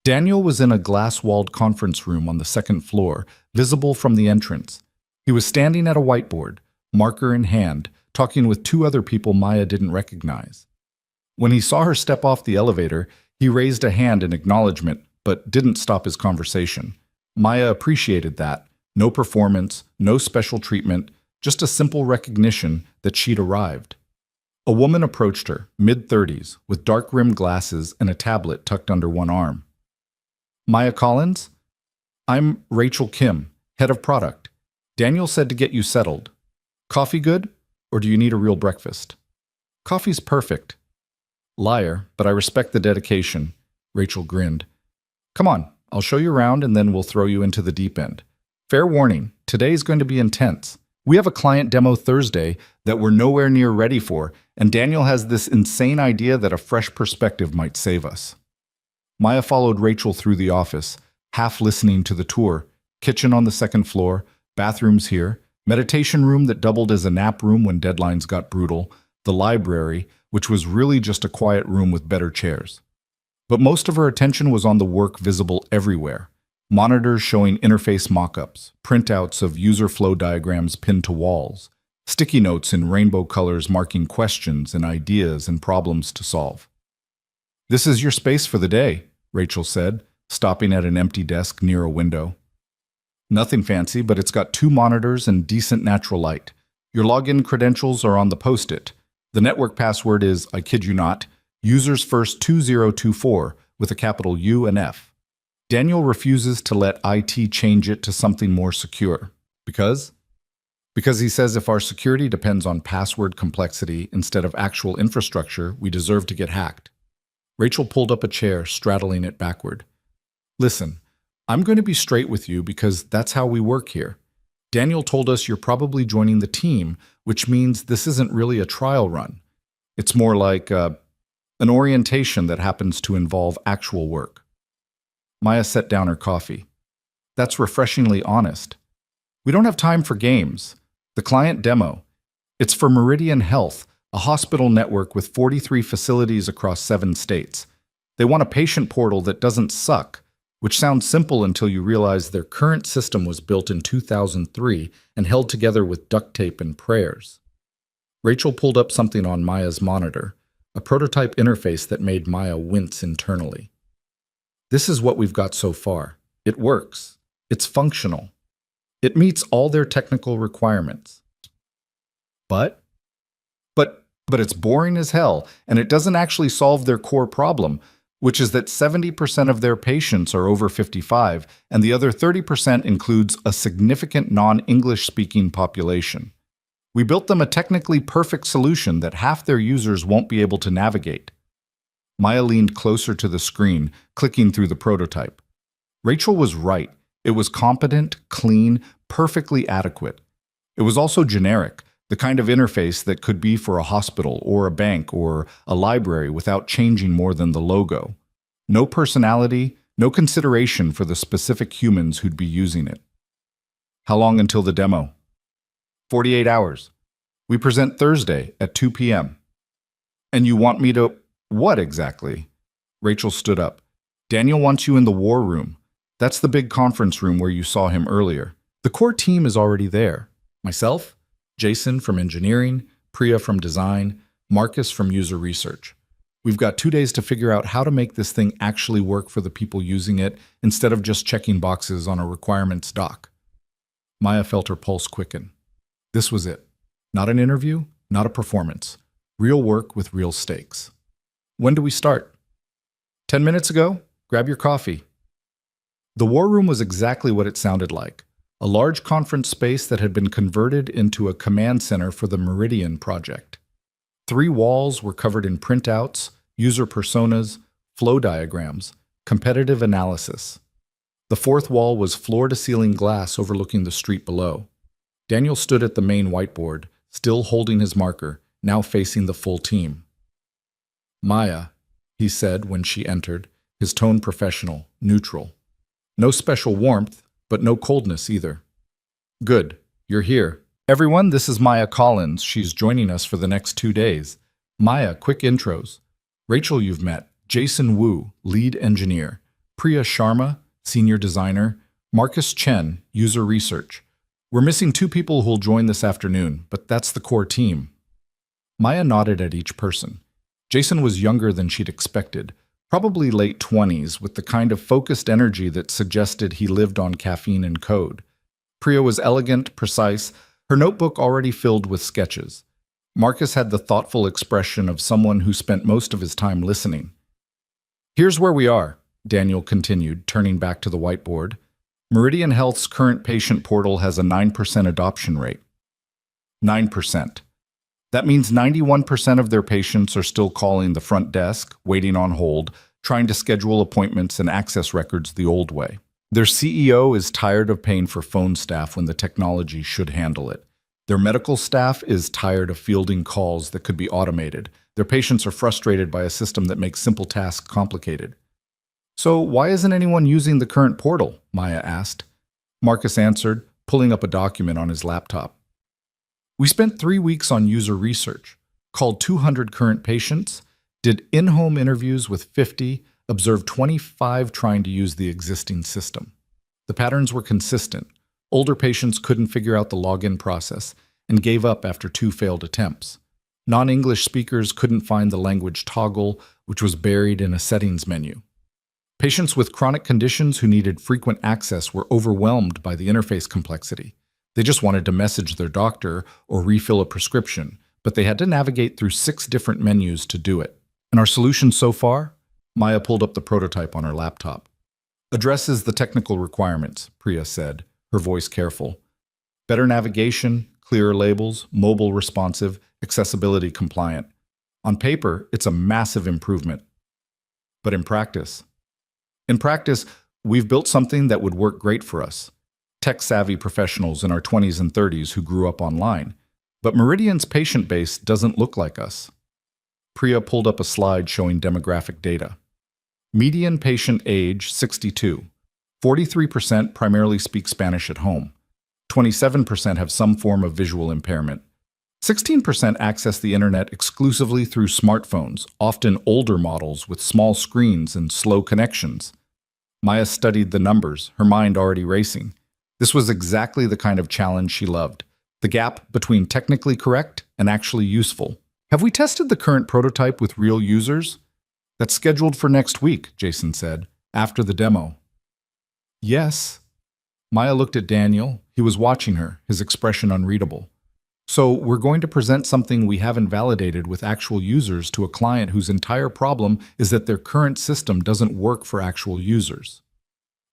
Speaker 1: Daniel was in a glass-walled conference room on the 2nd floor, visible from the entrance. He was standing at a whiteboard, marker in hand, talking with 2 other people Maya didn't recognize. When he saw her step off the elevator, he raised a hand in acknowledgement, but didn't stop his conversation. Maya appreciated that. No performance, no special treatment, just a simple recognition that she'd arrived. A woman approached her, mid-30s, with dark-rimmed glasses and a tablet tucked under one arm. "Maya Collins? I'm Rachel Kim, head of product. Daniel said to get you settled. Coffee good? Or do you need a real breakfast?" "Coffee's perfect." "Liar, but I respect the dedication," Rachel grinned. "Come on, I'll show you around and then we'll throw you into the deep end. Fair warning, today's going to be intense. We have a client demo Thursday that we're nowhere near ready for, and Daniel has this insane idea that a fresh perspective might save us." Maya followed Rachel through the office, half listening to the tour. Kitchen on the 2nd floor, bathrooms here, meditation room that doubled as a nap room when deadlines got brutal, the library, which was really just a quiet room with better chairs. But most of her attention was on the work visible everywhere. Monitors showing interface mock-ups, printouts of user flow diagrams pinned to walls, sticky notes in rainbow colors marking questions and ideas and problems to solve. "This is your space for the day," Rachel said, stopping at an empty desk near a window. "Nothing fancy, but it's got 2 monitors and decent natural light. Your login credentials are on the post-it. The network password is, I kid you not, users first 2024 with a capital U and F. Daniel refuses to let IT change it to something more secure. Because? Because he says if our security depends on password complexity instead of actual infrastructure, we deserve to get hacked." Rachel pulled up a chair, straddling it backward. "Listen, I'm going to be straight with you because that's how we work here. Daniel told us you're probably joining the team, which means this isn't really a trial run. It's more like an orientation that happens to involve actual work." Maya set down her coffee. "That's refreshingly honest. We don't have time for games. The client demo. It's for Meridian Health, a hospital network with 43 facilities across 7 states. They want a patient portal that doesn't suck, which sounds simple until you realize their current system was built in 2003 and held together with duct tape and prayers." Rachel pulled up something on Maya's monitor, a prototype interface that made Maya wince internally. "This is what we've got so far. It works. It's functional. It meets all their technical requirements. But it's boring as hell, and it doesn't actually solve their core problem, which is that 70% of their patients are over 55, and the other 30% includes a significant non-English-speaking population. We built them a technically perfect solution that half their users won't be able to navigate." Maya leaned closer to the screen, clicking through the prototype. Rachel was right. It was competent, clean, perfectly adequate. It was also generic, The kind of interface that could be for a hospital or a bank or a library without changing more than the logo. No personality, no consideration for the specific humans who'd be using it. How long until the demo? 48 hours. We present Thursday at 2 p.m. And you want me to... What exactly? Rachel stood up. Daniel wants you in the war room. That's the big conference room where you saw him earlier. The core team is already there. Myself, Jason from engineering, Priya from design, Marcus from user research. We've got 2 days to figure out how to make this thing actually work for the people using it instead of just checking boxes on a requirements doc. Maya felt her pulse quicken. This was it. Not an interview, not a performance. Real work with real stakes. When do we start? 10 minutes ago? Grab your coffee. The war room was exactly what it sounded like. A large conference space that had been converted into a command center for the Meridian project. 3 walls were covered in printouts, user personas, flow diagrams, competitive analysis. The 4th wall was floor-to-ceiling glass overlooking the street below. Daniel stood at the main whiteboard, still holding his marker, now facing the full team. Maya, he said when she entered, his tone professional, neutral. No special warmth, but no coldness either. Good, you're here. Everyone, this is Maya Collins. She's joining us for the next 2 days. Maya, quick intros. Rachel, you've met. Jason Wu, lead engineer. Priya Sharma, senior designer. Marcus Chen, user research. We're missing 2 people who'll join this afternoon, but that's the core team. Maya nodded at each person. Jason was younger than she'd expected, probably late 20s, with the kind of focused energy that suggested he lived on caffeine and code. Priya was elegant, precise, her notebook already filled with sketches. Marcus had the thoughtful expression of someone who spent most of his time listening. Here's where we are, Daniel continued, turning back to the whiteboard. Meridian Health's current patient portal has a 9% adoption rate. 9%. That means 91% of their patients are still calling the front desk, waiting on hold, trying to schedule appointments and access records the old way. Their CEO is tired of paying for phone staff when the technology should handle it. Their medical staff is tired of fielding calls that could be automated. Their patients are frustrated by a system that makes simple tasks complicated. So why isn't anyone using the current portal? Maya asked. Marcus answered, pulling up a document on his laptop. We spent 3 weeks on user research, called 200 current patients, did in-home interviews with 50, observed 25 trying to use the existing system. The patterns were consistent. Older patients couldn't figure out the login process and gave up after 2 failed attempts. Non-English speakers couldn't find the language toggle, which was buried in a settings menu. Patients with chronic conditions who needed frequent access were overwhelmed by the interface complexity. They just wanted to message their doctor or refill a prescription, but they had to navigate through 6 different menus to do it. And our solution so far? Maya pulled up the prototype on her laptop. Addresses the technical requirements, Priya said, her voice careful. Better navigation, clearer labels, mobile responsive, accessibility compliant. On paper, it's a massive improvement. But in practice? In practice, we've built something that would work great for us. Tech-savvy professionals in our 20s and 30s who grew up online. But Meridian's patient base doesn't look like us. Priya pulled up a slide showing demographic data. Median patient age, 62. 43% primarily speak Spanish at home. 27% have some form of visual impairment. 16% access the internet exclusively through smartphones, often older models with small screens and slow connections. Maya studied the numbers, her mind already racing. This was exactly the kind of challenge she loved, the gap between technically correct and actually useful. Have we tested the current prototype with real users? That's scheduled for next week, Jason said, after the demo. Yes. Maya looked at Daniel. He was watching her, his expression unreadable. So we're going to present something we haven't validated with actual users to a client whose entire problem is that their current system doesn't work for actual users.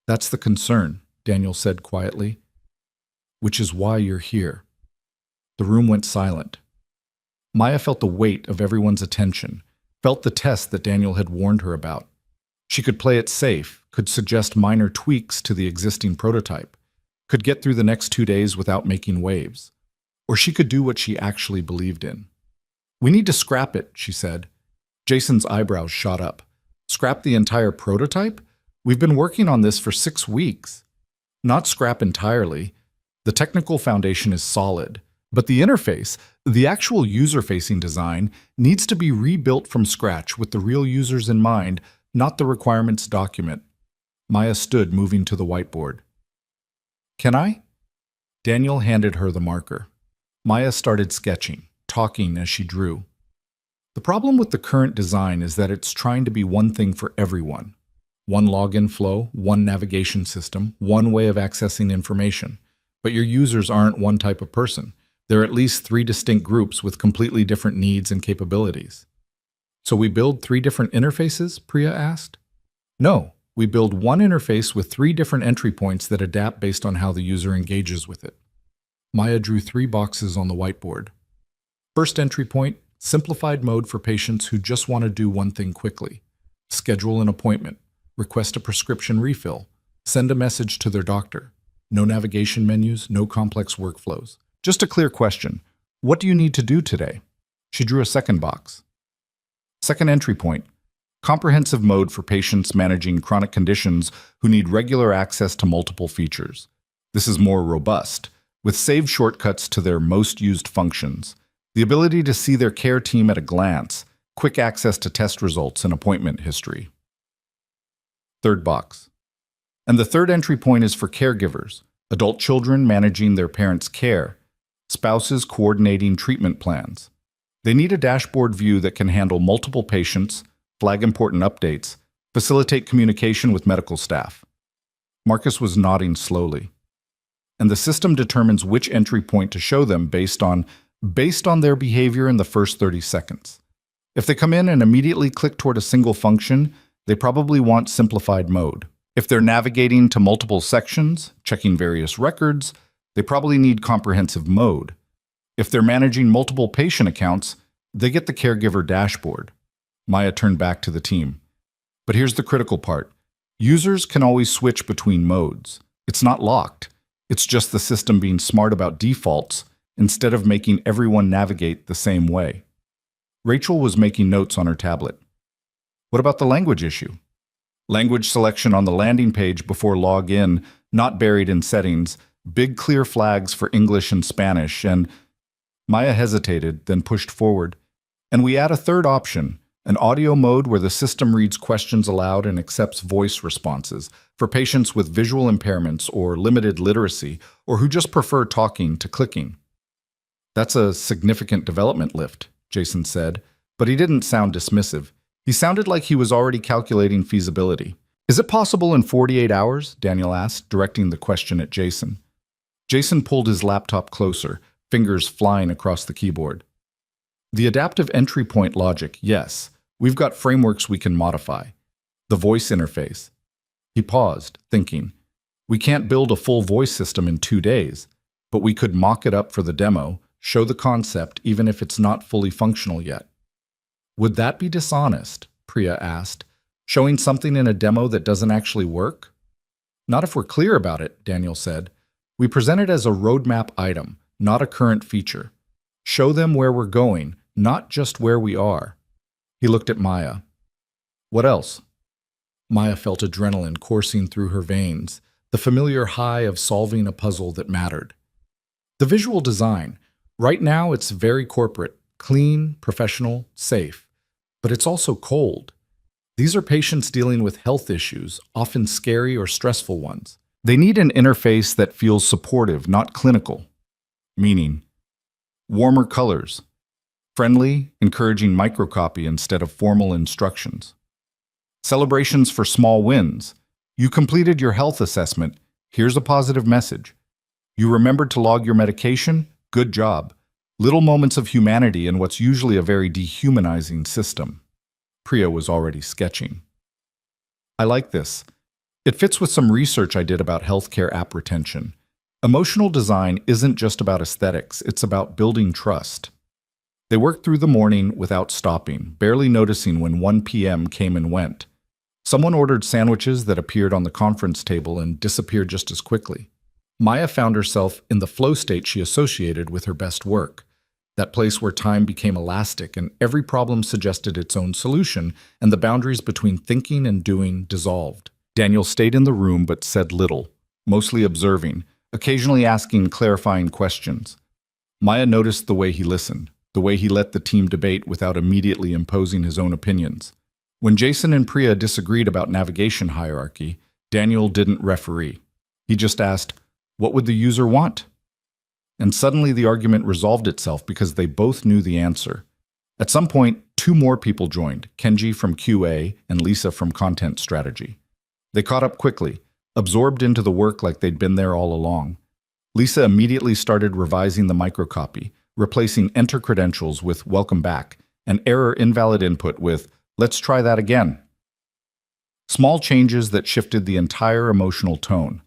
Speaker 1: That's the concern, Daniel said quietly. Which is why you're here. The room went silent. Maya felt the weight of everyone's attention, felt the test that Daniel had warned her about. She could play it safe, could suggest minor tweaks to the existing prototype, could get through the next 2 days without making waves. Or she could do what she actually believed in. "We need to scrap it," she said. Jason's eyebrows shot up. "Scrap the entire prototype? We've been working on this for 6 weeks." "Not scrap entirely. The technical foundation is solid. But the interface, the actual user-facing design, needs to be rebuilt from scratch with the real users in mind, not the requirements document." Maya stood, moving to the whiteboard. "Can I?" Daniel handed her the marker. Maya started sketching, talking as she drew. "The problem with the current design is that it's trying to be one thing for everyone. One login flow, one navigation system, one way of accessing information. But your users aren't one type of person. There are at least 3 distinct groups with completely different needs and capabilities." "So we build 3 different interfaces?" Priya asked. "No, we build one interface with 3 different entry points that adapt based on how the user engages with it." Maya drew 3 boxes on the whiteboard. First entry point, simplified mode for patients who just want to do one thing quickly. Schedule an appointment, request a prescription refill, send a message to their doctor. No navigation menus, no complex workflows. Just a clear question. What do you need to do today? She drew a second box. Second entry point, comprehensive mode for patients managing chronic conditions who need regular access to multiple features. This is more robust, with saved shortcuts to their most used functions, the ability to see their care team at a glance, quick access to test results and appointment history. Third box. And the third entry point is for caregivers, adult children managing their parents' care, spouses coordinating treatment plans. They need a dashboard view that can handle multiple patients, flag important updates, facilitate communication with medical staff. Marcus was nodding slowly. And the system determines which entry point to show them based on their behavior in the first 30 seconds. If they come in and immediately click toward a single function, they probably want simplified mode. If they're navigating to multiple sections, checking various records, they probably need comprehensive mode. If they're managing multiple patient accounts, they get the caregiver dashboard. Maya turned back to the team. But here's the critical part. Users can always switch between modes. It's not locked. It's just the system being smart about defaults instead of making everyone navigate the same way. Rachel was making notes on her tablet. What about the language issue? Language selection on the landing page before login, not buried in settings, big clear flags for English and Spanish, and Maya hesitated, then pushed forward. And we add a third option, an audio mode where the system reads questions aloud and accepts voice responses for patients with visual impairments or limited literacy, or who just prefer talking to clicking. That's a significant development lift, Jason said, but he didn't sound dismissive. He sounded like he was already calculating feasibility. Is it possible in 48 hours? Daniel asked, directing the question at Jason. Jason pulled his laptop closer, fingers flying across the keyboard. The adaptive entry point logic, yes. We've got frameworks we can modify. The voice interface. He paused, thinking. We can't build a full voice system in 2 days, but we could mock it up for the demo, show the concept even if it's not fully functional yet. Would that be dishonest? Priya asked. Showing something in a demo that doesn't actually work? Not if we're clear about it, Daniel said. We present it as a roadmap item, not a current feature. Show them where we're going, not just where we are. He looked at Maya. What else? Maya felt adrenaline coursing through her veins, the familiar high of solving a puzzle that mattered. The visual design. Right now it's very corporate, clean, professional, safe. But it's also cold. These are patients dealing with health issues, often scary or stressful ones. They need an interface that feels supportive, not clinical. Meaning, warmer colors, friendly, encouraging microcopy instead of formal instructions. Celebrations for small wins. You completed your health assessment. Here's a positive message. You remembered to log your medication? Good job. Little moments of humanity in what's usually a very dehumanizing system. Priya was already sketching. I like this. It fits with some research I did about healthcare app retention. Emotional design isn't just about aesthetics, it's about building trust. They worked through the morning without stopping, barely noticing when 1 p.m. came and went. Someone ordered sandwiches that appeared on the conference table and disappeared just as quickly. Maya found herself in the flow state she associated with her best work, that place where time became elastic and every problem suggested its own solution, and the boundaries between thinking and doing dissolved. Daniel stayed in the room but said little, mostly observing, occasionally asking clarifying questions. Maya noticed the way he listened, the way he let the team debate without immediately imposing his own opinions. When Jason and Priya disagreed about navigation hierarchy, Daniel didn't referee. He just asked, "What would the user want?" And suddenly the argument resolved itself because they both knew the answer. At some point, two more people joined, Kenji from QA and Lisa from Content Strategy. They caught up quickly, absorbed into the work like they'd been there all along. Lisa immediately started revising the microcopy, replacing enter credentials with welcome back, and error invalid input with let's try that again. Small changes that shifted the entire emotional tone.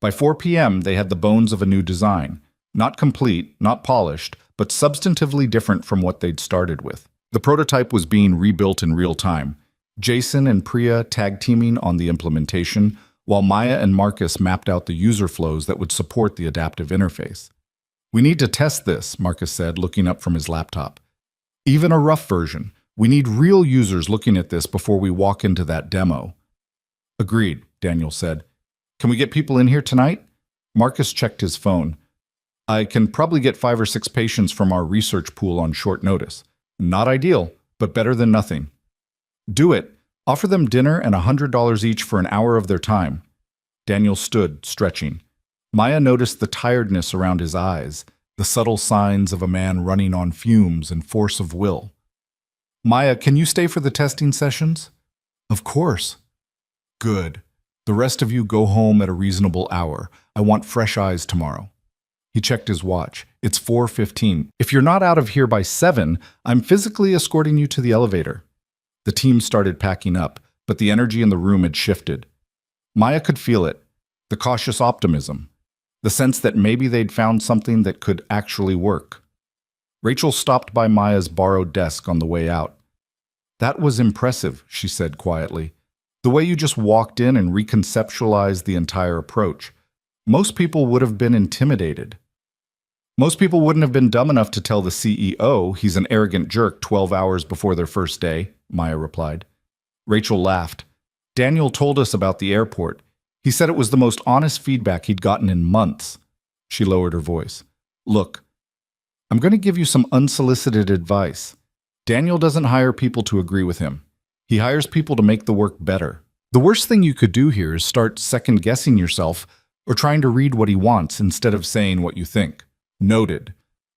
Speaker 1: By 4 p.m., they had the bones of a new design. Not complete, not polished, but substantively different from what they'd started with. The prototype was being rebuilt in real time. Jason and Priya tag-teaming on the implementation, while Maya and Marcus mapped out the user flows that would support the adaptive interface. "We need to test this," Marcus said, looking up from his laptop. "Even a rough version. We need real users looking at this before we walk into that demo." "Agreed," Daniel said. "Can we get people in here tonight?" Marcus checked his phone. "I can probably get 5 or 6 patients from our research pool on short notice. Not ideal, but better than nothing." "Do it. Offer them dinner and $100 each for an hour of their time." Daniel stood, stretching. Maya noticed the tiredness around his eyes, the subtle signs of a man running on fumes and force of will. "Maya, can you stay for the testing sessions?" "Of course." "Good. The rest of you go home at a reasonable hour. I want fresh eyes tomorrow." He checked his watch. "It's 4:15. If you're not out of here by 7, I'm physically escorting you to the elevator." The team started packing up, but the energy in the room had shifted. Maya could feel it, the cautious optimism, the sense that maybe they'd found something that could actually work. Rachel stopped by Maya's borrowed desk on the way out. "That was impressive," she said quietly. "The way you just walked in and reconceptualized the entire approach. Most people would have been intimidated. Most people wouldn't have been dumb enough to tell the CEO he's an arrogant jerk 12 hours before their first day," Maya replied. Rachel laughed. "Daniel told us about the airport. He said it was the most honest feedback he'd gotten in months." She lowered her voice. "Look, I'm going to give you some unsolicited advice. Daniel doesn't hire people to agree with him. He hires people to make the work better. The worst thing you could do here is start second-guessing yourself or trying to read what he wants instead of saying what you think. Noted.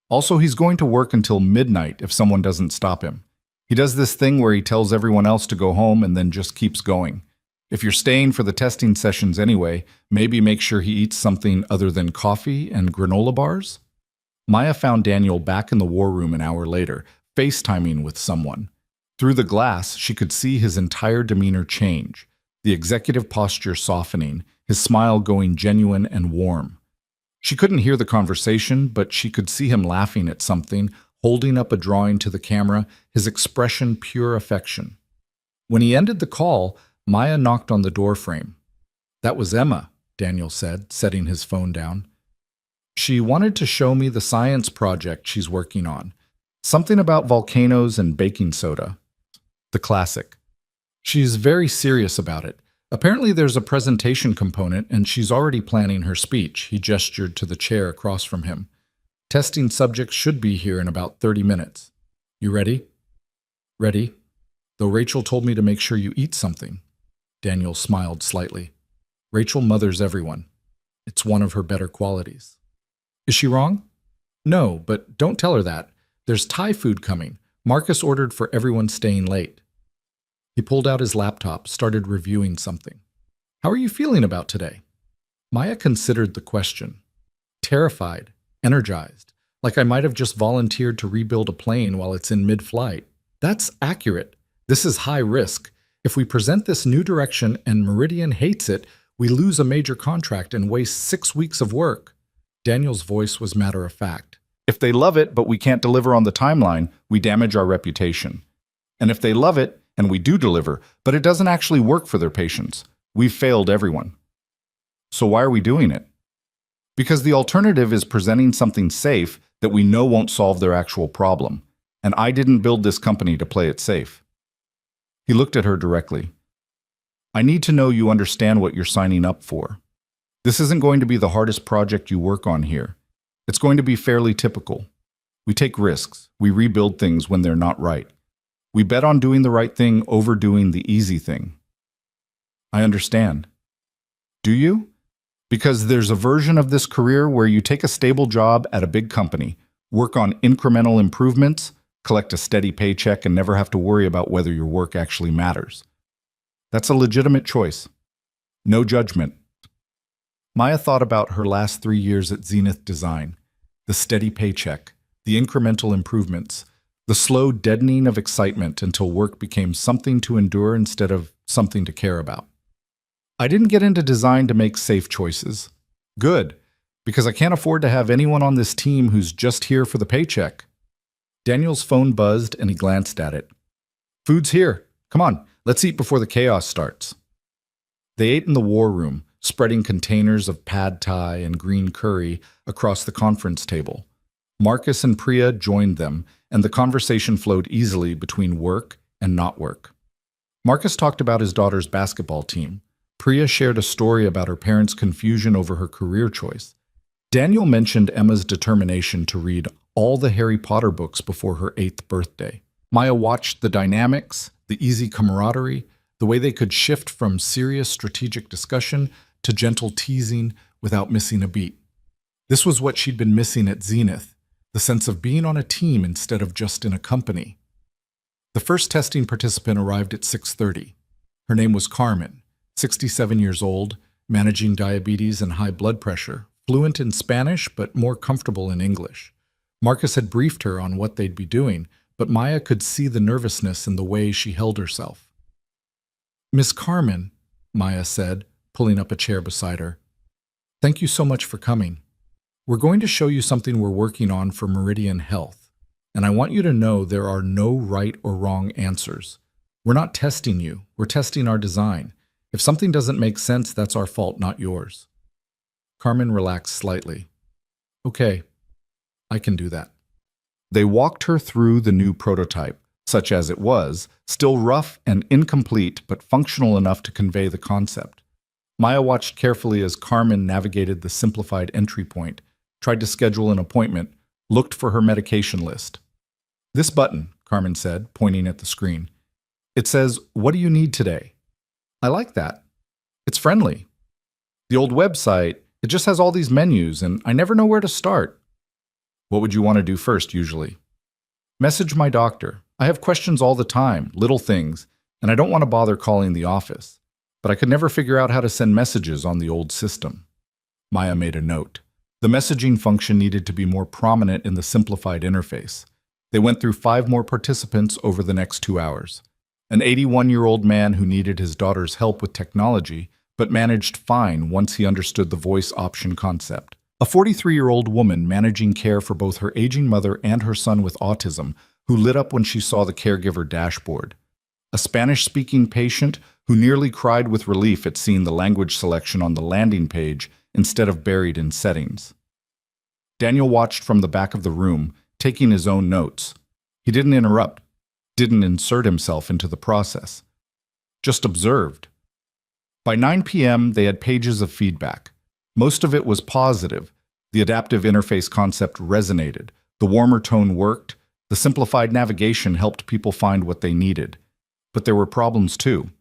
Speaker 1: Also, he's going to work until midnight if someone doesn't stop him. He does this thing where he tells everyone else to go home and then just keeps going. If you're staying for the testing sessions anyway, maybe make sure he eats something other than coffee and granola bars." Maya found Daniel back in the war room an hour later, FaceTiming with someone. Through the glass, she could see his entire demeanor change, the executive posture softening, his smile going genuine and warm. She couldn't hear the conversation, but she could see him laughing at something, holding up a drawing to the camera, his expression pure affection. When he ended the call, Maya knocked on the doorframe. "That was Emma," Daniel said, setting his phone down. "She wanted to show me the science project she's working on. Something about volcanoes and baking soda. The classic. She's very serious about it. Apparently there's a presentation component and she's already planning her speech." He gestured to the chair across from him. "Testing subjects should be here in about 30 minutes. You ready?" "Ready. Though Rachel told me to make sure you eat something." Daniel smiled slightly. "Rachel mothers everyone. It's one of her better qualities." "Is she wrong?" "No, but don't tell her that. There's Thai food coming. Marcus ordered for everyone staying late." He pulled out his laptop, started reviewing something. "How are you feeling about today?" Maya considered the question. "Terrified, energized, like I might have just volunteered to rebuild a plane while it's in mid-flight." "That's accurate. This is high risk. If we present this new direction and Meridian hates it, we lose a major contract and waste 6 weeks of work." Daniel's voice was matter-of-fact. "If they love it, but we can't deliver on the timeline, we damage our reputation. And if they love it, and we do deliver, but it doesn't actually work for their patients, we've failed everyone. So why are we doing it?" Because the alternative is presenting something safe that we know won't solve their actual problem. And I didn't build this company to play it safe. He looked at her directly. I need to know you understand what you're signing up for. This isn't going to be the hardest project you work on here. It's going to be fairly typical. We take risks. We rebuild things when they're not right. We bet on doing the right thing over doing the easy thing. I understand. Do you? Because there's a version of this career where you take a stable job at a big company, work on incremental improvements, collect a steady paycheck, and never have to worry about whether your work actually matters. That's a legitimate choice. No judgment. Maya thought about her last 3 years at Zenith Design, the steady paycheck, the incremental improvements, the slow deadening of excitement until work became something to endure instead of something to care about. I didn't get into design to make safe choices. Good, because I can't afford to have anyone on this team who's just here for the paycheck. Daniel's phone buzzed and he glanced at it. Food's here. Come on, let's eat before the chaos starts. They ate in the war room, spreading containers of pad thai and green curry across the conference table. Marcus and Priya joined them, and the conversation flowed easily between work and not work. Marcus talked about his daughter's basketball team. Priya shared a story about her parents' confusion over her career choice. Daniel mentioned Emma's determination to read all the Harry Potter books before her 8th birthday. Maya watched the dynamics, the easy camaraderie, the way they could shift from serious strategic discussion to gentle teasing without missing a beat. This was what she'd been missing at Zenith, the sense of being on a team instead of just in a company. The first testing participant arrived at 6:30. Her name was Carmen, 67 years old, managing diabetes and high blood pressure, fluent in Spanish but more comfortable in English. Marcus had briefed her on what they'd be doing, but Maya could see the nervousness in the way she held herself. Miss Carmen, Maya said, pulling up a chair beside her. Thank you so much for coming. We're going to show you something we're working on for Meridian Health, and I want you to know there are no right or wrong answers. We're not testing you, we're testing our design. If something doesn't make sense, that's our fault, not yours. Carmen relaxed slightly. Okay, I can do that. They walked her through the new prototype, such as it was, still rough and incomplete, but functional enough to convey the concept. Maya watched carefully as Carmen navigated the simplified entry point, tried to schedule an appointment, looked for her medication list. This button, Carmen said, pointing at the screen. It says, "What do you need today?" I like that. It's friendly. The old website, it just has all these menus, and I never know where to start. What would you want to do first, usually? Message my doctor. I have questions all the time, little things, and I don't want to bother calling the office. But I could never figure out how to send messages on the old system. Maya made a note. The messaging function needed to be more prominent in the simplified interface. They went through 5 more participants over the next 2 hours. An 81-year-old man who needed his daughter's help with technology, but managed fine once he understood the voice option concept. A 43-year-old woman managing care for both her aging mother and her son with autism, who lit up when she saw the caregiver dashboard. A Spanish-speaking patient who nearly cried with relief at seeing the language selection on the landing page instead of buried in settings. Daniel watched from the back of the room, taking his own notes. He didn't interrupt, didn't insert himself into the process. Just observed. By 9 p.m., they had pages of feedback. Most of it was positive. The adaptive interface concept resonated. The warmer tone worked. The simplified navigation helped people find what they needed. But there were problems too.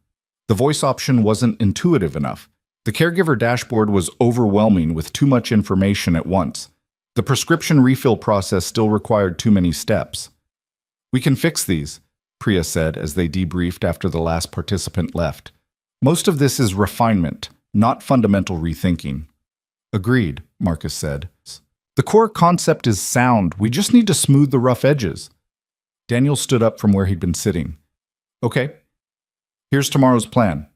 Speaker 1: The voice option wasn't intuitive enough. The caregiver dashboard was overwhelming with too much information at once. The prescription refill process still required too many steps. We can fix these, Priya said as they debriefed after the last participant left. Most of this is refinement, not fundamental rethinking. Agreed, Marcus said. The core concept is sound. We just need to smooth the rough edges. Daniel stood up from where he'd been sitting. Okay, here's tomorrow's plan.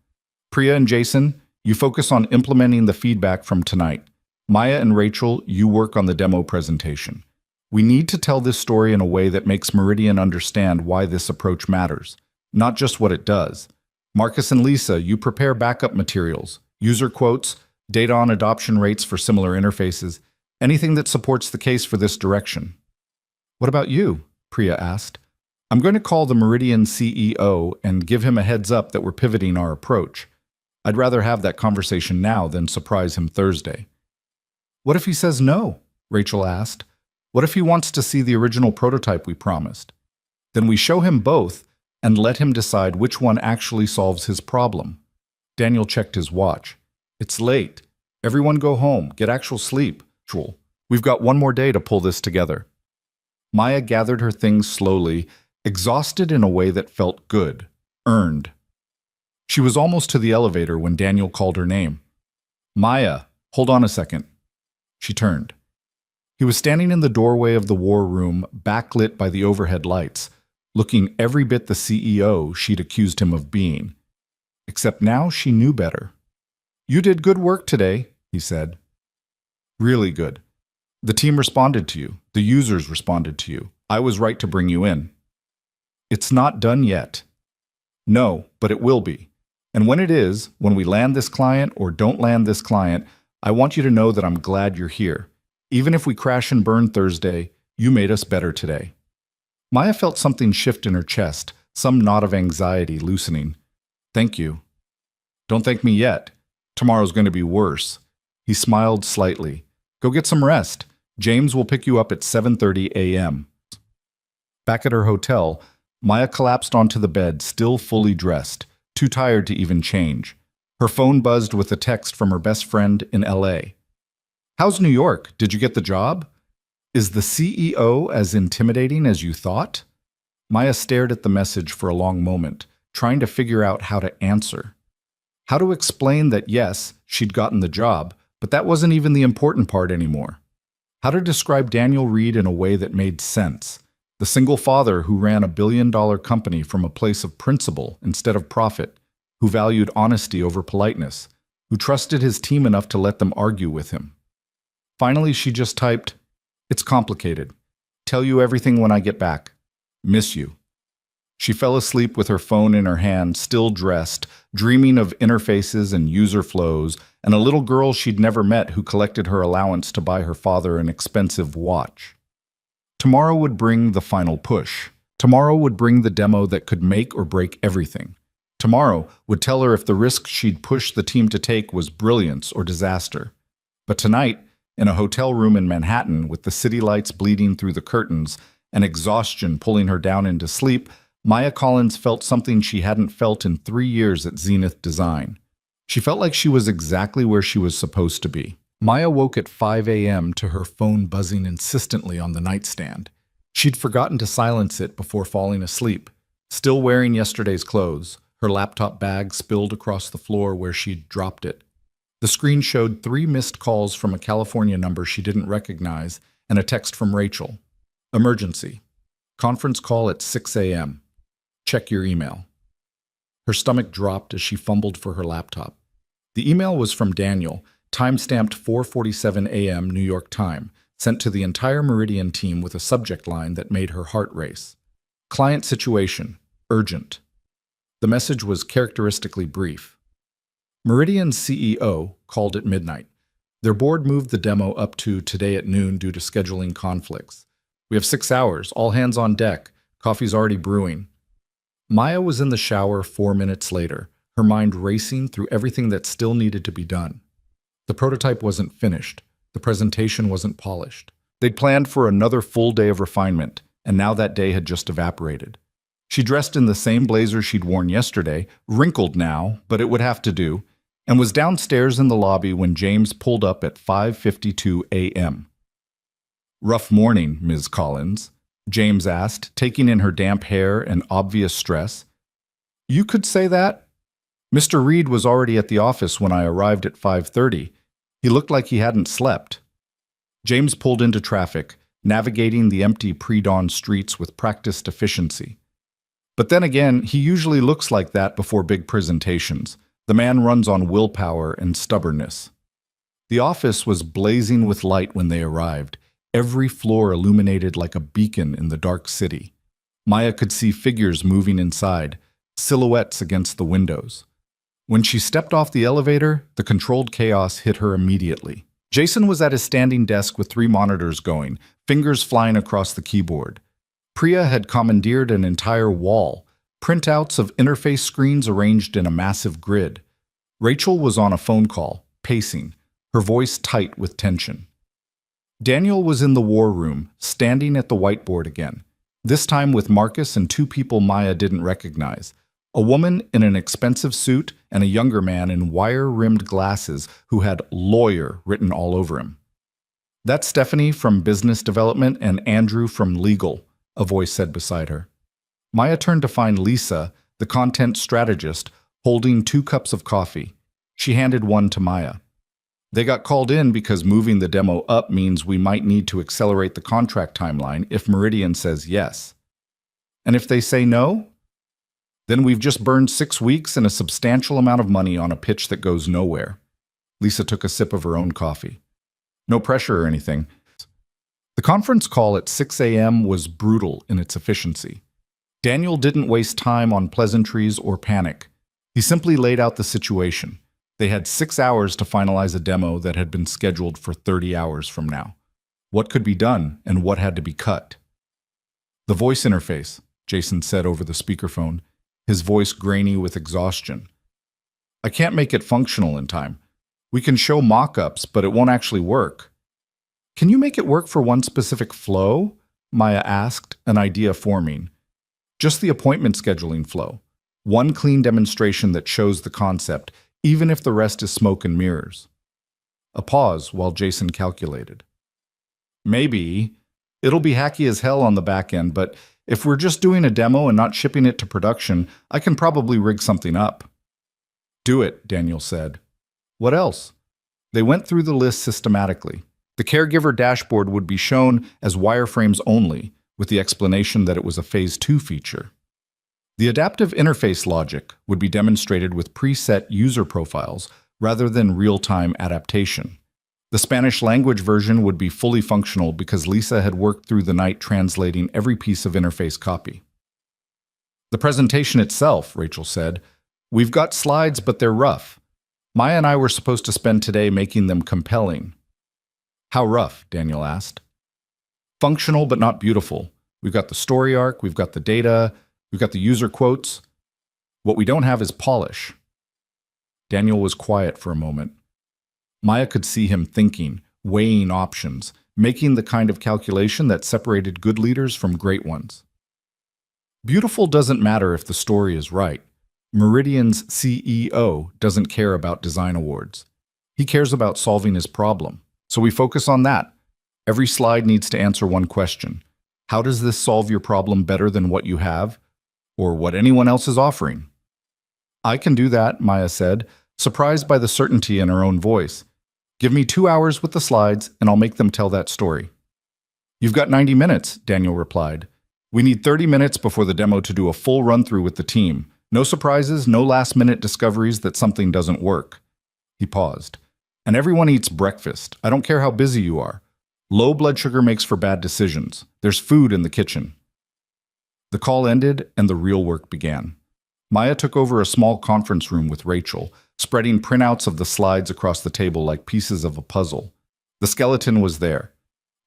Speaker 1: Priya and Jason, you focus on implementing the feedback from tonight. Maya and Rachel, you work on the demo presentation. We need to tell this story in a way that makes Meridian understand why this approach matters, not just what it does. Marcus and Lisa, you prepare backup materials, user quotes, data on adoption rates for similar interfaces, anything that supports the case for this direction. What about you? Priya asked. I'm going to call the Meridian CEO and give him a heads up that we're pivoting our approach. I'd rather have that conversation now than surprise him Thursday. What if he says no? Rachel asked. What if he wants to see the original prototype we promised? Then we show him both and let him decide which one actually solves his problem. Daniel checked his watch. It's late. Everyone go home. Get actual sleep. We've got one more day to pull this together. Maya gathered her things slowly, exhausted in a way that felt good, earned. She was almost to the elevator when Daniel called her name. Maya, hold on a second. She turned. He was standing in the doorway of the war room, backlit by the overhead lights, looking every bit the CEO she'd accused him of being. Except now she knew better. You did good work today, he said. Really good. The team responded to you. The users responded to you. I was right to bring you in. It's not done yet. No, but it will be. And when it is, when we land this client or don't land this client, I want you to know that I'm glad you're here. Even if we crash and burn Thursday, you made us better today. Maya felt something shift in her chest, some knot of anxiety loosening. Thank you. Don't thank me yet. Tomorrow's going to be worse. He smiled slightly. Go get some rest. James will pick you up at 7:30 a.m. Back at her hotel, Maya collapsed onto the bed, still fully dressed, too tired to even change. Her phone buzzed with a text from her best friend in L.A. How's New York? Did you get the job? Is the CEO as intimidating as you thought? Maya stared at the message for a long moment, trying to figure out how to answer. How to explain that yes, she'd gotten the job, but that wasn't even the important part anymore. How to describe Daniel Reed in a way that made sense. The single father who ran a billion-dollar company from a place of principle instead of profit, who valued honesty over politeness, who trusted his team enough to let them argue with him. Finally, she just typed, "It's complicated. Tell you everything when I get back. Miss you." She fell asleep with her phone in her hand, still dressed, dreaming of interfaces and user flows, and a little girl she'd never met who collected her allowance to buy her father an expensive watch. Tomorrow would bring the final push. Tomorrow would bring the demo that could make or break everything. Tomorrow would tell her if the risk she'd pushed the team to take was brilliance or disaster. But tonight, in a hotel room in Manhattan with the city lights bleeding through the curtains and exhaustion pulling her down into sleep, Maya Collins felt something she hadn't felt in 3 years at Zenith Design. She felt like she was exactly where she was supposed to be. Maya woke at 5 a.m. to her phone buzzing insistently on the nightstand. She'd forgotten to silence it before falling asleep. Still wearing yesterday's clothes, her laptop bag spilled across the floor where she'd dropped it. The screen showed 3 missed calls from a California number she didn't recognize and a text from Rachel. Emergency. Conference call at 6 a.m. Check your email. Her stomach dropped as she fumbled for her laptop. The email was from Daniel, time-stamped 4:47 a.m. New York time, sent to the entire Meridian team with a subject line that made her heart race. Client situation. Urgent. The message was characteristically brief. Meridian's CEO called at midnight. Their board moved the demo up to today at noon due to scheduling conflicts. We have 6 hours, all hands on deck. Coffee's already brewing. Maya was in the shower 4 minutes later, her mind racing through everything that still needed to be done. The prototype wasn't finished. The presentation wasn't polished. They'd planned for another full day of refinement, and now that day had just evaporated. She dressed in the same blazer she'd worn yesterday, wrinkled now, but it would have to do, and was downstairs in the lobby when James pulled up at 5:52 a.m. Rough morning, Ms. Collins, James asked, taking in her damp hair and obvious stress. You could say that. Mr. Reed was already at the office when I arrived at 5:30. He looked like he hadn't slept. James pulled into traffic, navigating the empty pre-dawn streets with practiced efficiency. But then again, he usually looks like that before big presentations. The man runs on willpower and stubbornness. The office was blazing with light when they arrived, every floor illuminated like a beacon in the dark city. Maya could see figures moving inside, silhouettes against the windows. When she stepped off the elevator, the controlled chaos hit her immediately. Jason was at his standing desk with 3 monitors going, fingers flying across the keyboard. Priya had commandeered an entire wall, printouts of interface screens arranged in a massive grid. Rachel was on a phone call, pacing, her voice tight with tension. Daniel was in the war room, standing at the whiteboard again, this time with Marcus and 2 people Maya didn't recognize, a woman in an expensive suit and a younger man in wire-rimmed glasses who had lawyer written all over him. That's Stephanie from business development and Andrew from legal, a voice said beside her. Maya turned to find Lisa, the content strategist, holding 2 cups of coffee. She handed one to Maya. They got called in because moving the demo up means we might need to accelerate the contract timeline if Meridian says yes. And if they say no? Then we've just burned 6 weeks and a substantial amount of money on a pitch that goes nowhere. Lisa took a sip of her own coffee. No pressure or anything. The conference call at 6 a.m. was brutal in its efficiency. Daniel didn't waste time on pleasantries or panic. He simply laid out the situation. They had 6 hours to finalize a demo that had been scheduled for 30 hours from now. What could be done and what had to be cut? The voice interface, Jason said over the speakerphone, his voice grainy with exhaustion. I can't make it functional in time. We can show mock-ups, but it won't actually work. Can you make it work for one specific flow? Maya asked, an idea forming. Just the appointment scheduling flow. One clean demonstration that shows the concept, even if the rest is smoke and mirrors. A pause while Jason calculated. Maybe. It'll be hacky as hell on the back end, but if we're just doing a demo and not shipping it to production, I can probably rig something up. Do it, Daniel said. What else? They went through the list systematically. The caregiver dashboard would be shown as wireframes only, with the explanation that it was a Phase 2 feature. The adaptive interface logic would be demonstrated with preset user profiles rather than real-time adaptation. The Spanish language version would be fully functional because Lisa had worked through the night translating every piece of interface copy. The presentation itself, Rachel said, we've got slides, but they're rough. Maya and I were supposed to spend today making them compelling. How rough? Daniel asked. Functional, but not beautiful. We've got the story arc, we've got the data, we've got the user quotes. What we don't have is polish. Daniel was quiet for a moment. Maya could see him thinking, weighing options, making the kind of calculation that separated good leaders from great ones. Beautiful doesn't matter if the story is right. Meridian's CEO doesn't care about design awards. He cares about solving his problem. So we focus on that. Every slide needs to answer one question. How does this solve your problem better than what you have, or what anyone else is offering? I can do that, Maya said, surprised by the certainty in her own voice. Give me 2 hours with the slides, and I'll make them tell that story. You've got 90 minutes, Daniel replied. We need 30 minutes before the demo to do a full run-through with the team. No surprises, no last-minute discoveries that something doesn't work. He paused. And everyone eats breakfast. I don't care how busy you are. Low blood sugar makes for bad decisions. There's food in the kitchen. The call ended, and the real work began. Maya took over a small conference room with Rachel, spreading printouts of the slides across the table like pieces of a puzzle. The skeleton was there.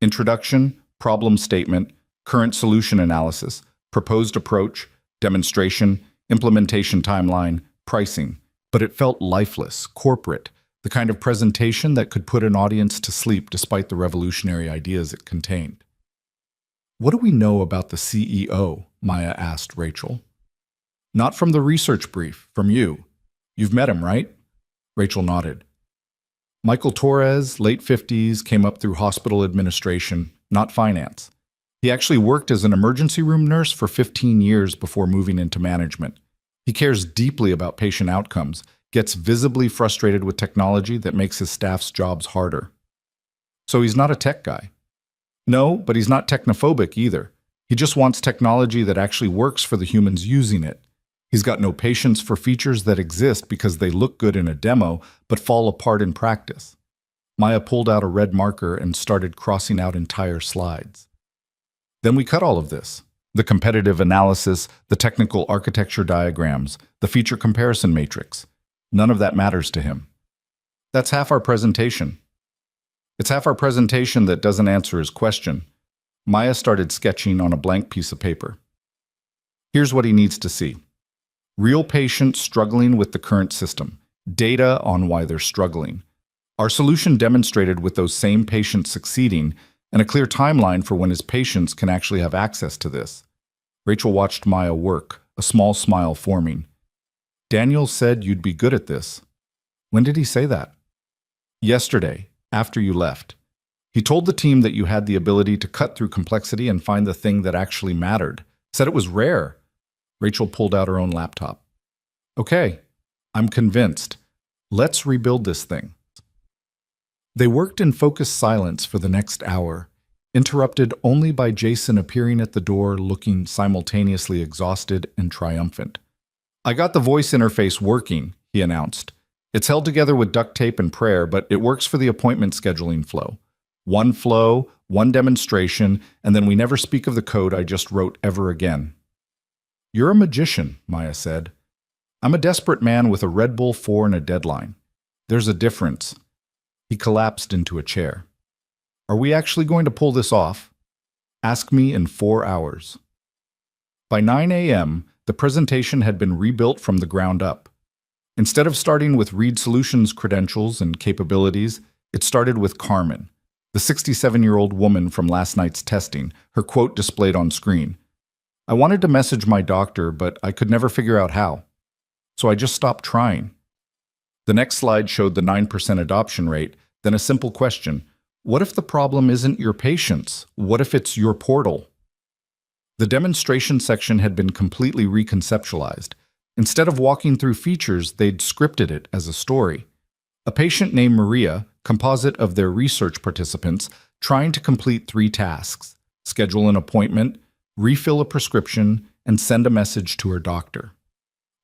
Speaker 1: Introduction, problem statement, current solution analysis, proposed approach, demonstration, implementation timeline, pricing. But it felt lifeless, corporate, the kind of presentation that could put an audience to sleep despite the revolutionary ideas it contained. What do we know about the CEO? Maya asked Rachel. Not from the research brief, from you. You've met him, right? Rachel nodded. Michael Torres, late 50s, came up through hospital administration, not finance. He actually worked as an emergency room nurse for 15 years before moving into management. He cares deeply about patient outcomes, gets visibly frustrated with technology that makes his staff's jobs harder. So he's not a tech guy. No, but he's not technophobic either. He just wants technology that actually works for the humans using it. He's got no patience for features that exist because they look good in a demo but fall apart in practice. Maya pulled out a red marker and started crossing out entire slides. Then we cut all of this. The competitive analysis, the technical architecture diagrams, the feature comparison matrix. None of that matters to him. That's half our presentation. It's half our presentation that doesn't answer his question. Maya started sketching on a blank piece of paper. Here's what he needs to see. Real patients struggling with the current system. Data on why they're struggling. Our solution demonstrated with those same patients succeeding, and a clear timeline for when his patients can actually have access to this. Rachel watched Maya work, a small smile forming. Daniel said you'd be good at this. When did he say that? Yesterday, after you left. He told the team that you had the ability to cut through complexity and find the thing that actually mattered. Said it was rare. Rachel pulled out her own laptop. Okay, I'm convinced. Let's rebuild this thing. They worked in focused silence for the next hour, interrupted only by Jason appearing at the door looking simultaneously exhausted and triumphant. I got the voice interface working, he announced. It's held together with duct tape and prayer, but it works for the appointment scheduling flow. One flow, one demonstration, and then we never speak of the code I just wrote ever again. You're a magician, Maya said. I'm a desperate man with a Red Bull 4 and a deadline. There's a difference. He collapsed into a chair. Are we actually going to pull this off? Ask me in 4 hours. By 9 a.m., the presentation had been rebuilt from the ground up. Instead of starting with Reed Solutions' credentials and capabilities, it started with Carmen, the 67-year-old woman from last night's testing, her quote displayed on screen. I wanted to message my doctor, but I could never figure out how. So I just stopped trying. The next slide showed the 9% adoption rate, then a simple question. What if the problem isn't your patients? What if it's your portal? The demonstration section had been completely reconceptualized. Instead of walking through features, they'd scripted it as a story. A patient named Maria, composite of their research participants, trying to complete 3 tasks: schedule an appointment, refill a prescription, and send a message to her doctor.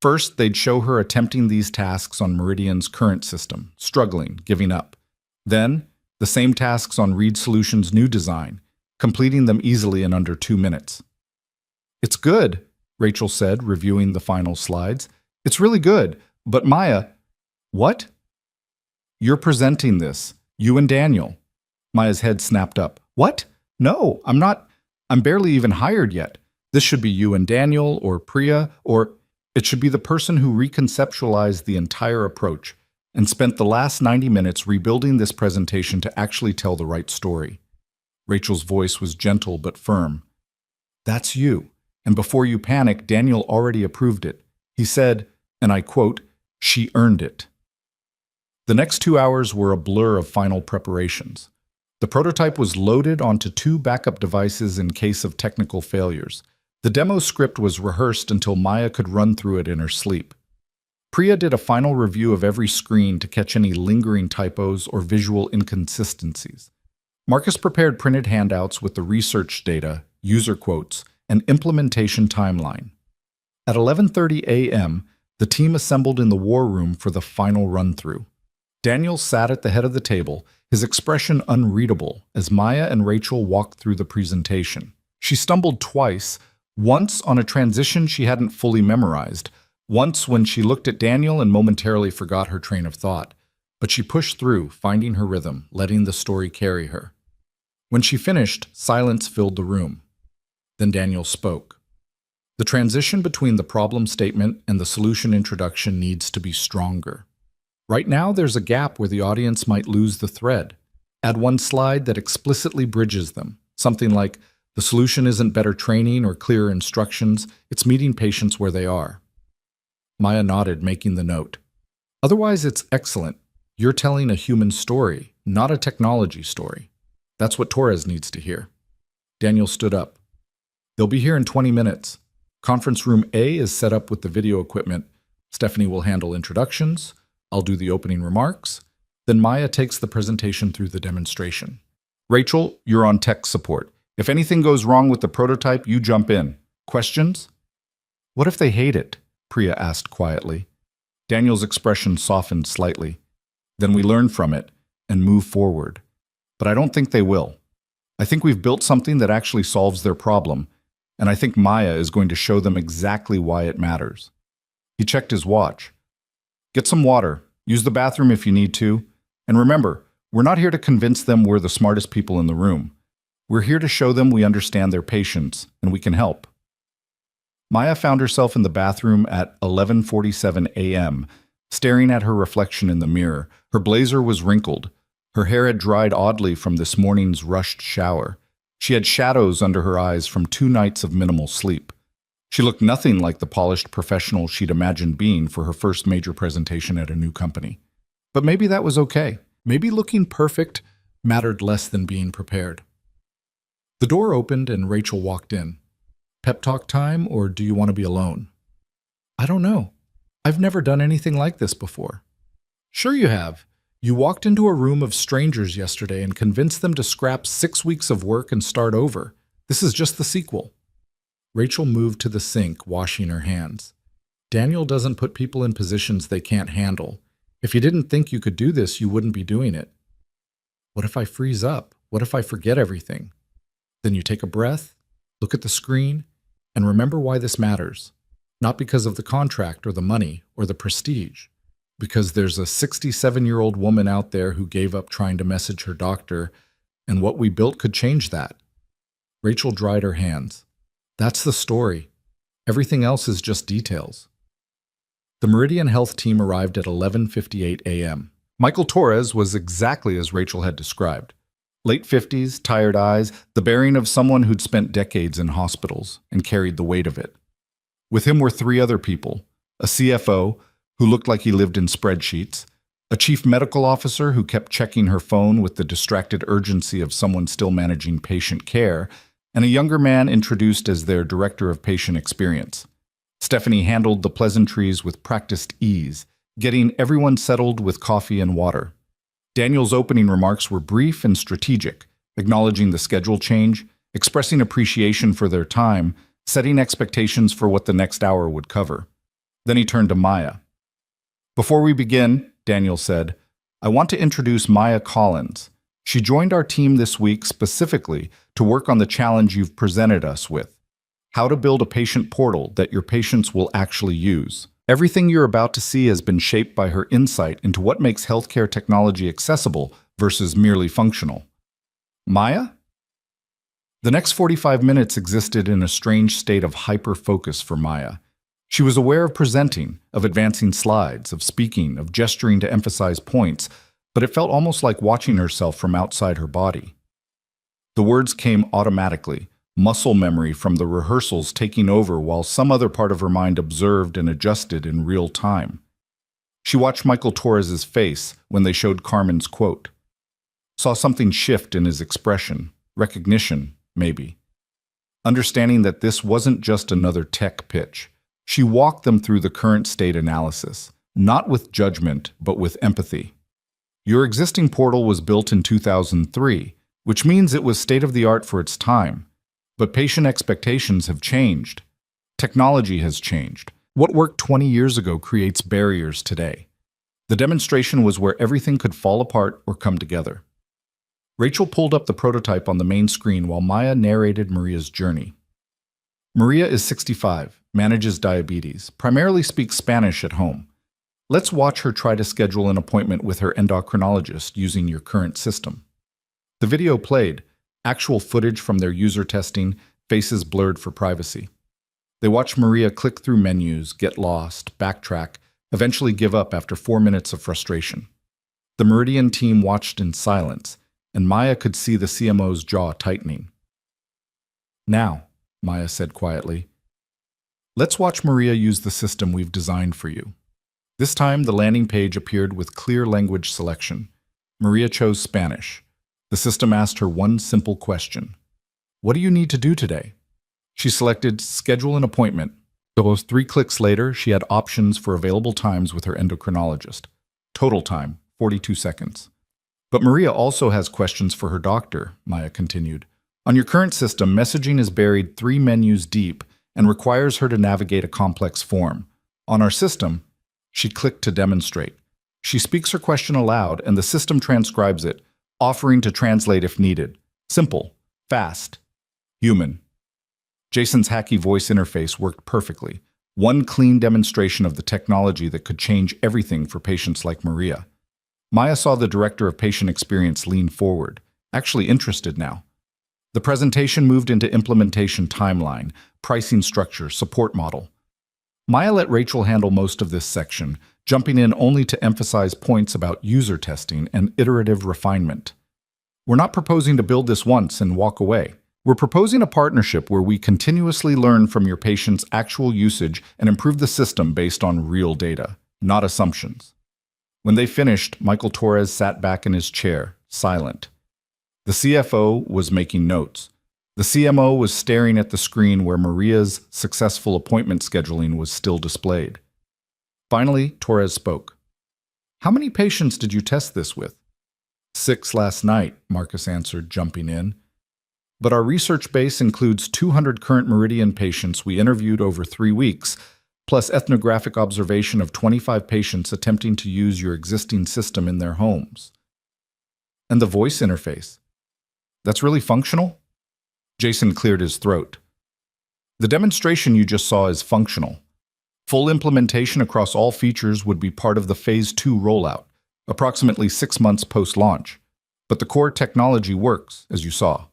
Speaker 1: First, they'd show her attempting these tasks on Meridian's current system, struggling, giving up. Then, the same tasks on Reed Solutions' new design, completing them easily in under 2 minutes. It's good, Rachel said, reviewing the final slides. It's really good, but Maya… What? You're presenting this, you and Daniel. Maya's head snapped up. What? No, I'm not. I'm barely even hired yet. This should be you and Daniel, or Priya, or… It should be the person who reconceptualized the entire approach and spent the last 90 minutes rebuilding this presentation to actually tell the right story. Rachel's voice was gentle but firm. That's you. And before you panic, Daniel already approved it. He said, and I quote, "She earned it." The next 2 hours were a blur of final preparations. The prototype was loaded onto 2 backup devices in case of technical failures. The demo script was rehearsed until Maya could run through it in her sleep. Priya did a final review of every screen to catch any lingering typos or visual inconsistencies. Marcus prepared printed handouts with the research data, user quotes, and implementation timeline. At 11:30 a.m., the team assembled in the war room for the final run-through. Daniel sat at the head of the table, his expression unreadable as Maya and Rachel walked through the presentation. She stumbled twice, once on a transition she hadn't fully memorized, once when she looked at Daniel and momentarily forgot her train of thought. But she pushed through, finding her rhythm, letting the story carry her. When she finished, silence filled the room. Then Daniel spoke. The transition between the problem statement and the solution introduction needs to be stronger. Right now, there's a gap where the audience might lose the thread. Add one slide that explicitly bridges them, something like, the solution isn't better training or clearer instructions, it's meeting patients where they are. Maya nodded, making the note. Otherwise, it's excellent. You're telling a human story, not a technology story. That's what Torres needs to hear. Daniel stood up. They'll be here in 20 minutes. Conference room A is set up with the video equipment. Stephanie will handle introductions. I'll do the opening remarks. Then Maya takes the presentation through the demonstration. Rachel, you're on tech support. If anything goes wrong with the prototype, you jump in. Questions? What if they hate it? Priya asked quietly. Daniel's expression softened slightly. Then we learn from it and move forward. But I don't think they will. I think we've built something that actually solves their problem, and I think Maya is going to show them exactly why it matters. He checked his watch. Get some water. Use the bathroom if you need to. And remember, we're not here to convince them we're the smartest people in the room. We're here to show them we understand their patients and we can help. Maya found herself in the bathroom at 11:47 a.m., staring at her reflection in the mirror. Her blazer was wrinkled. Her hair had dried oddly from this morning's rushed shower. She had shadows under her eyes from 2 nights of minimal sleep. She looked nothing like the polished professional she'd imagined being for her first major presentation at a new company. But maybe that was okay. Maybe looking perfect mattered less than being prepared. The door opened and Rachel walked in. Pep talk time, or do you want to be alone? I don't know. I've never done anything like this before. Sure you have. You walked into a room of strangers yesterday and convinced them to scrap 6 weeks of work and start over. This is just the sequel. Rachel moved to the sink, washing her hands. Daniel doesn't put people in positions they can't handle. If you didn't think you could do this, you wouldn't be doing it. What if I freeze up? What if I forget everything? Then you take a breath, look at the screen, and remember why this matters. Not because of the contract or the money or the prestige. Because there's a 67-year-old woman out there who gave up trying to message her doctor, and what we built could change that. Rachel dried her hands. That's the story. Everything else is just details. The Meridian Health team arrived at 11:58 a.m. Michael Torres was exactly as Rachel had described. Late 50s, tired eyes, the bearing of someone who'd spent decades in hospitals and carried the weight of it. With him were 3 other people, a CFO, who looked like he lived in spreadsheets, a chief medical officer who kept checking her phone with the distracted urgency of someone still managing patient care, and a younger man introduced as their director of patient experience. Stephanie handled the pleasantries with practiced ease, getting everyone settled with coffee and water. Daniel's opening remarks were brief and strategic, acknowledging the schedule change, expressing appreciation for their time, setting expectations for what the next hour would cover. Then he turned to Maya. Before we begin, Daniel said, I want to introduce Maya Collins. She joined our team this week specifically to work on the challenge you've presented us with, how to build a patient portal that your patients will actually use. Everything you're about to see has been shaped by her insight into what makes healthcare technology accessible versus merely functional. Maya? The next 45 minutes existed in a strange state of hyper-focus for Maya. She was aware of presenting, of advancing slides, of speaking, of gesturing to emphasize points, but it felt almost like watching herself from outside her body. The words came automatically, muscle memory from the rehearsals taking over while some other part of her mind observed and adjusted in real time. She watched Michael Torres's face when they showed Carmen's quote. Saw something shift in his expression, recognition, maybe. Understanding that this wasn't just another tech pitch. She walked them through the current state analysis, not with judgment, but with empathy. Your existing portal was built in 2003, which means it was state-of-the-art for its time. But patient expectations have changed. Technology has changed. What worked 20 years ago creates barriers today. The demonstration was where everything could fall apart or come together. Rachel pulled up the prototype on the main screen while Maya narrated Maria's journey. Maria is 65, manages diabetes, primarily speaks Spanish at home. Let's watch her try to schedule an appointment with her endocrinologist using your current system. The video played, actual footage from their user testing, faces blurred for privacy. They watched Maria click through menus, get lost, backtrack, eventually give up after 4 minutes of frustration. The Meridian team watched in silence, and Maya could see the CMO's jaw tightening. Now, Maya said quietly, let's watch Maria use the system we've designed for you. This time, the landing page appeared with clear language selection. Maria chose Spanish. The system asked her one simple question. What do you need to do today? She selected Schedule an appointment. Those 3 clicks later, she had options for available times with her endocrinologist. Total time, 42 seconds. But Maria also has questions for her doctor, Maya continued. On your current system, messaging is buried 3 menus deep and requires her to navigate a complex form. On our system, she clicked to demonstrate. She speaks her question aloud and the system transcribes it, offering to translate if needed. Simple, fast, human. Jason's hacky voice interface worked perfectly. One clean demonstration of the technology that could change everything for patients like Maria. Maya saw the director of patient experience lean forward, actually interested now. The presentation moved into implementation timeline, pricing structure, support model. Maya let Rachel handle most of this section, jumping in only to emphasize points about user testing and iterative refinement. We're not proposing to build this once and walk away. We're proposing a partnership where we continuously learn from your patient's actual usage and improve the system based on real data, not assumptions. When they finished, Michael Torres sat back in his chair, silent. The CFO was making notes. The CMO was staring at the screen where Maria's successful appointment scheduling was still displayed. Finally, Torres spoke. "How many patients did you test this with?" 6 last night, Marcus answered, jumping in. "But our research base includes 200 current Meridian patients we interviewed over 3 weeks, plus ethnographic observation of 25 patients attempting to use your existing system in their homes." "And the voice interface? That's really functional?" Jason cleared his throat. "The demonstration you just saw is functional. Full implementation across all features would be part of the Phase 2 rollout, approximately 6 months post-launch. But the core technology works, as you saw."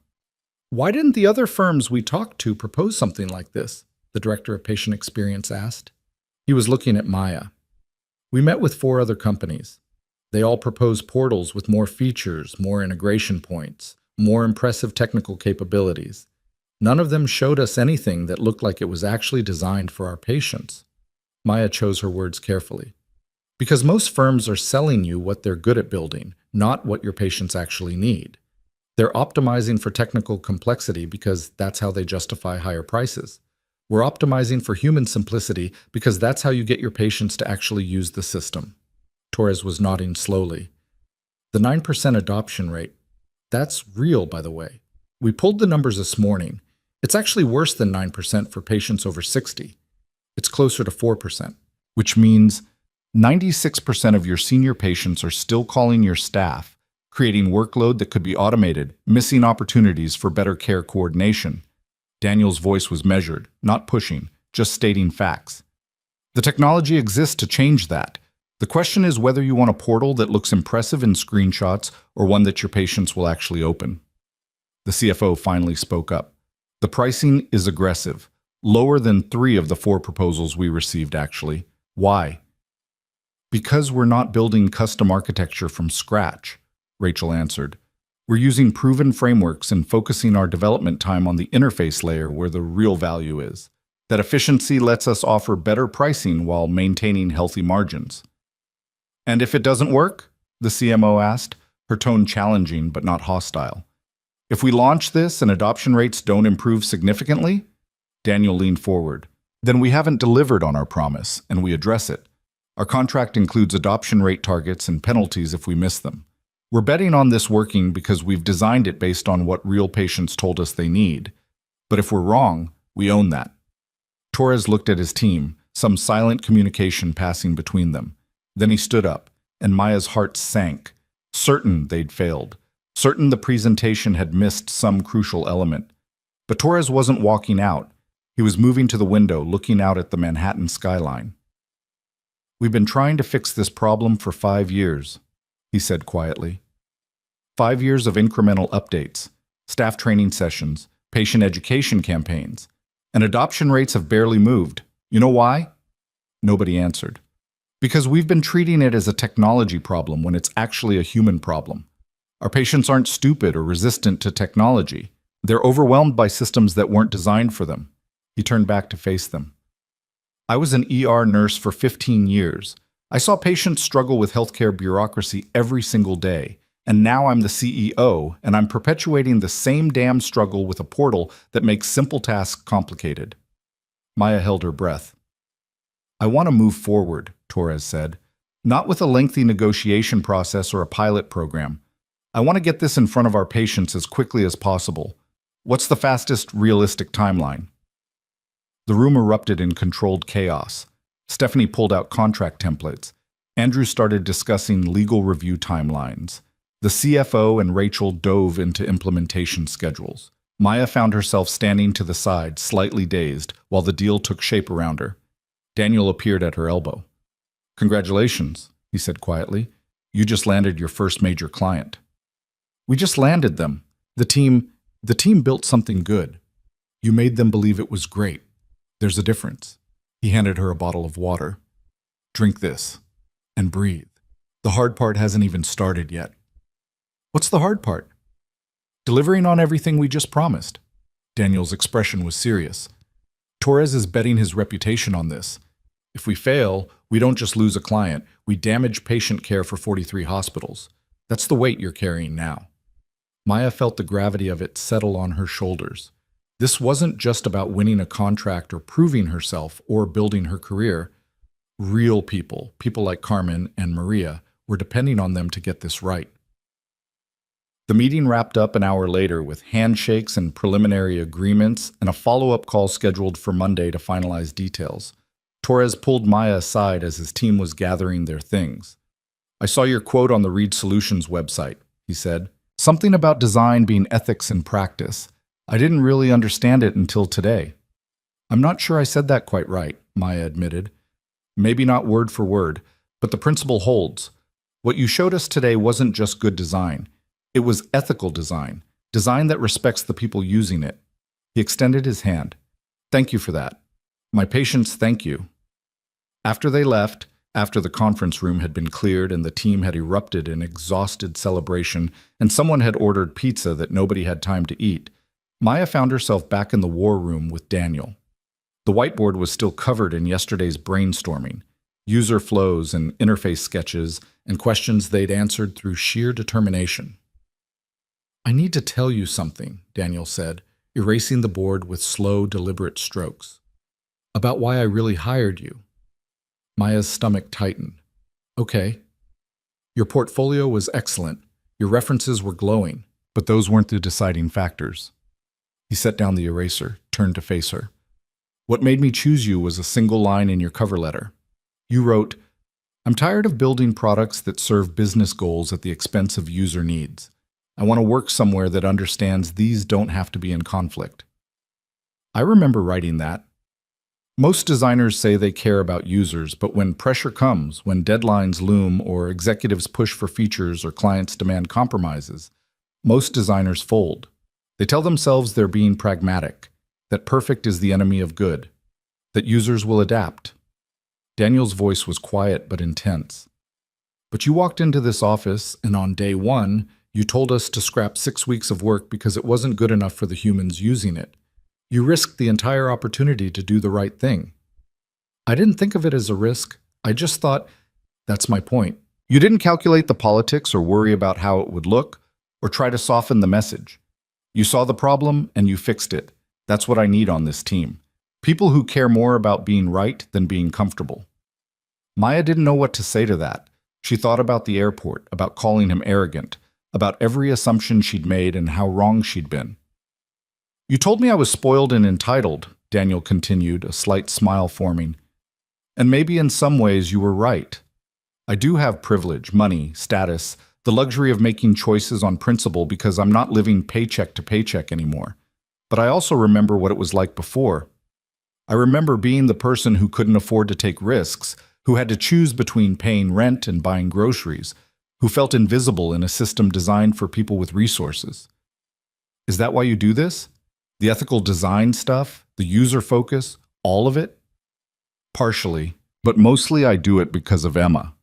Speaker 1: "Why didn't the other firms we talked to propose something like this?" the director of patient experience asked. He was looking at Maya. "We met with 4 other companies. They all proposed portals with more features, more integration points, more impressive technical capabilities. None of them showed us anything that looked like it was actually designed for our patients." Maya chose her words carefully. "Because most firms are selling you what they're good at building, not what your patients actually need. They're optimizing for technical complexity because that's how they justify higher prices. We're optimizing for human simplicity because that's how you get your patients to actually use the system." Torres was nodding slowly. "The 9% adoption rate, that's real, by the way. We pulled the numbers this morning. It's actually worse than 9% for patients over 60. It's closer to 4%, which means 96% of your senior patients are still calling your staff, creating workload that could be automated, missing opportunities for better care coordination." Daniel's voice was measured, not pushing, just stating facts. "The technology exists to change that. The question is whether you want a portal that looks impressive in screenshots or one that your patients will actually open." The CFO finally spoke up. "The pricing is aggressive, lower than 3 of the 4 proposals we received, actually. Why?" "Because we're not building custom architecture from scratch," Rachel answered. "We're using proven frameworks and focusing our development time on the interface layer where the real value is. That efficiency lets us offer better pricing while maintaining healthy margins." "And if it doesn't work?" the CMO asked, her tone challenging but not hostile. "If we launch this and adoption rates don't improve significantly?" Daniel leaned forward. "Then we haven't delivered on our promise, and we address it. Our contract includes adoption rate targets and penalties if we miss them. We're betting on this working because we've designed it based on what real patients told us they need. But if we're wrong, we own that." Torres looked at his team, some silent communication passing between them. Then he stood up, and Maya's heart sank, certain they'd failed, certain the presentation had missed some crucial element. But Torres wasn't walking out. He was moving to the window, looking out at the Manhattan skyline. "We've been trying to fix this problem for 5 years, he said quietly. 5 years of incremental updates, staff training sessions, patient education campaigns, and adoption rates have barely moved. You know why?" Nobody answered. "Because we've been treating it as a technology problem when it's actually a human problem. Our patients aren't stupid or resistant to technology. They're overwhelmed by systems that weren't designed for them." He turned back to face them. "I was an ER nurse for 15 years. I saw patients struggle with healthcare bureaucracy every single day. And now I'm the CEO, and I'm perpetuating the same damn struggle with a portal that makes simple tasks complicated." Maya held her breath. "I want to move forward," Torres said. "Not with a lengthy negotiation process or a pilot program. I want to get this in front of our patients as quickly as possible. What's the fastest, realistic timeline?" The room erupted in controlled chaos. Stephanie pulled out contract templates. Andrew started discussing legal review timelines. The CFO and Rachel dove into implementation schedules. Maya found herself standing to the side, slightly dazed, while the deal took shape around her. Daniel appeared at her elbow. "Congratulations," he said quietly. "You just landed your first major client." "We just landed them. The team built something good. You made them believe it was great. There's a difference." He handed her a bottle of water. "Drink this and breathe. The hard part hasn't even started yet." "What's the hard part?" "Delivering on everything we just promised." Daniel's expression was serious. "Torres is betting his reputation on this. If we fail, we don't just lose a client, we damage patient care for 43 hospitals. That's the weight you're carrying now." Maya felt the gravity of it settle on her shoulders. This wasn't just about winning a contract or proving herself or building her career. Real people, people like Carmen and Maria, were depending on them to get this right. The meeting wrapped up an hour later with handshakes and preliminary agreements and a follow-up call scheduled for Monday to finalize details. Torres pulled Maya aside as his team was gathering their things. "I saw your quote on the Reed Solutions website," he said. "Something about design being ethics in practice. I didn't really understand it until today." "I'm not sure I said that quite right," Maya admitted. "Maybe not word for word, but the principle holds. What you showed us today wasn't just good design. It was ethical design, design that respects the people using it." He extended his hand. "Thank you for that. My patients thank you." After they left, after the conference room had been cleared and the team had erupted in exhausted celebration and someone had ordered pizza that nobody had time to eat, Maya found herself back in the war room with Daniel. The whiteboard was still covered in yesterday's brainstorming, user flows and interface sketches and questions they'd answered through sheer determination. "I need to tell you something," Daniel said, erasing the board with slow, deliberate strokes. "About why I really hired you." Maya's stomach tightened. "Okay." "Your portfolio was excellent. Your references were glowing, but those weren't the deciding factors." He set down the eraser, turned to face her. "What made me choose you was a single line in your cover letter. You wrote, 'I'm tired of building products that serve business goals at the expense of user needs. I want to work somewhere that understands these don't have to be in conflict.'" I remember writing that. Most designers say they care about users, but when pressure comes, when deadlines loom or executives push for features or clients demand compromises, most designers fold. They tell themselves they're being pragmatic, that perfect is the enemy of good, that users will adapt. Daniel's voice was quiet but intense. "But you walked into this office, and on day one, you told us to scrap 6 weeks of work because it wasn't good enough for the humans using it. You risked the entire opportunity to do the right thing." "I didn't think of it as a risk. I just thought, that's my point. You didn't calculate the politics or worry about how it would look or try to soften the message. You saw the problem and you fixed it. That's what I need on this team. People who care more about being right than being comfortable." Maya didn't know what to say to that. She thought about the airport, about calling him arrogant, about every assumption she'd made and how wrong she'd been. "You told me I was spoiled and entitled," Daniel continued, a slight smile forming. "And maybe in some ways you were right. I do have privilege, money, status, the luxury of making choices on principle because I'm not living paycheck to paycheck anymore. But I also remember what it was like before. I remember being the person who couldn't afford to take risks, who had to choose between paying rent and buying groceries, who felt invisible in a system designed for people with resources. Is that why you do this? The ethical design stuff, the user focus, all of it?" "Partially, but mostly I do it because of Emma."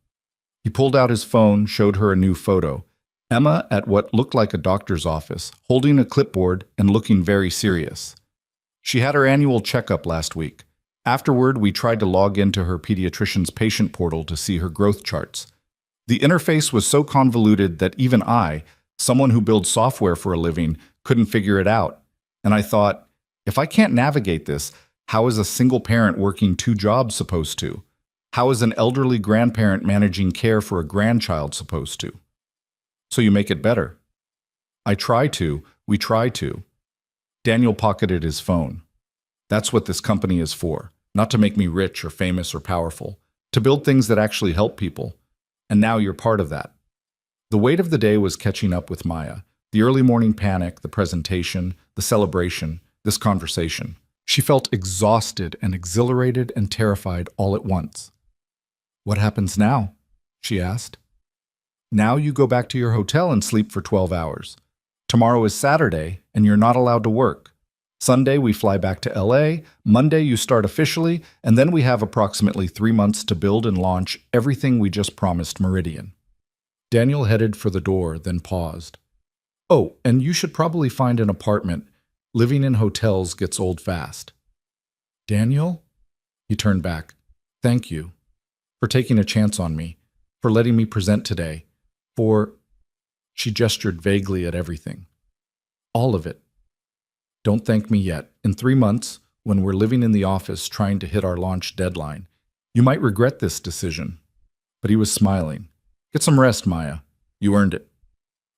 Speaker 1: He pulled out his phone, showed her a new photo. Emma at what looked like a doctor's office, holding a clipboard and looking very serious. She had her annual checkup last week. Afterward, we tried to log into her pediatrician's patient portal to see her growth charts. The interface was so convoluted that even I, someone who builds software for a living, couldn't figure it out. And I thought, if I can't navigate this, how is a single parent working 2 jobs supposed to? How is an elderly grandparent managing care for a grandchild supposed to? "So you make it better." "I try to. We try to." Daniel pocketed his phone. "That's what this company is for. Not to make me rich or famous or powerful. To build things that actually help people. And now you're part of that." The weight of the day was catching up with Maya. The early morning panic, the presentation, the celebration, this conversation. She felt exhausted and exhilarated and terrified all at once. "What happens now?" she asked. "Now you go back to your hotel and sleep for 12 hours. Tomorrow is Saturday, and you're not allowed to work. Sunday, we fly back to LA. Monday, you start officially, and then we have approximately 3 months to build and launch everything we just promised Meridian." Daniel headed for the door, then paused. "Oh, and you should probably find an apartment. Living in hotels gets old fast." "Daniel?" He turned back. "Thank you for taking a chance on me, for letting me present today, for—" She gestured vaguely at everything. "All of it. Don't thank me yet. In 3 months, when we're living in the office trying to hit our launch deadline, you might regret this decision." But he was smiling. "Get some rest, Maya. You earned it."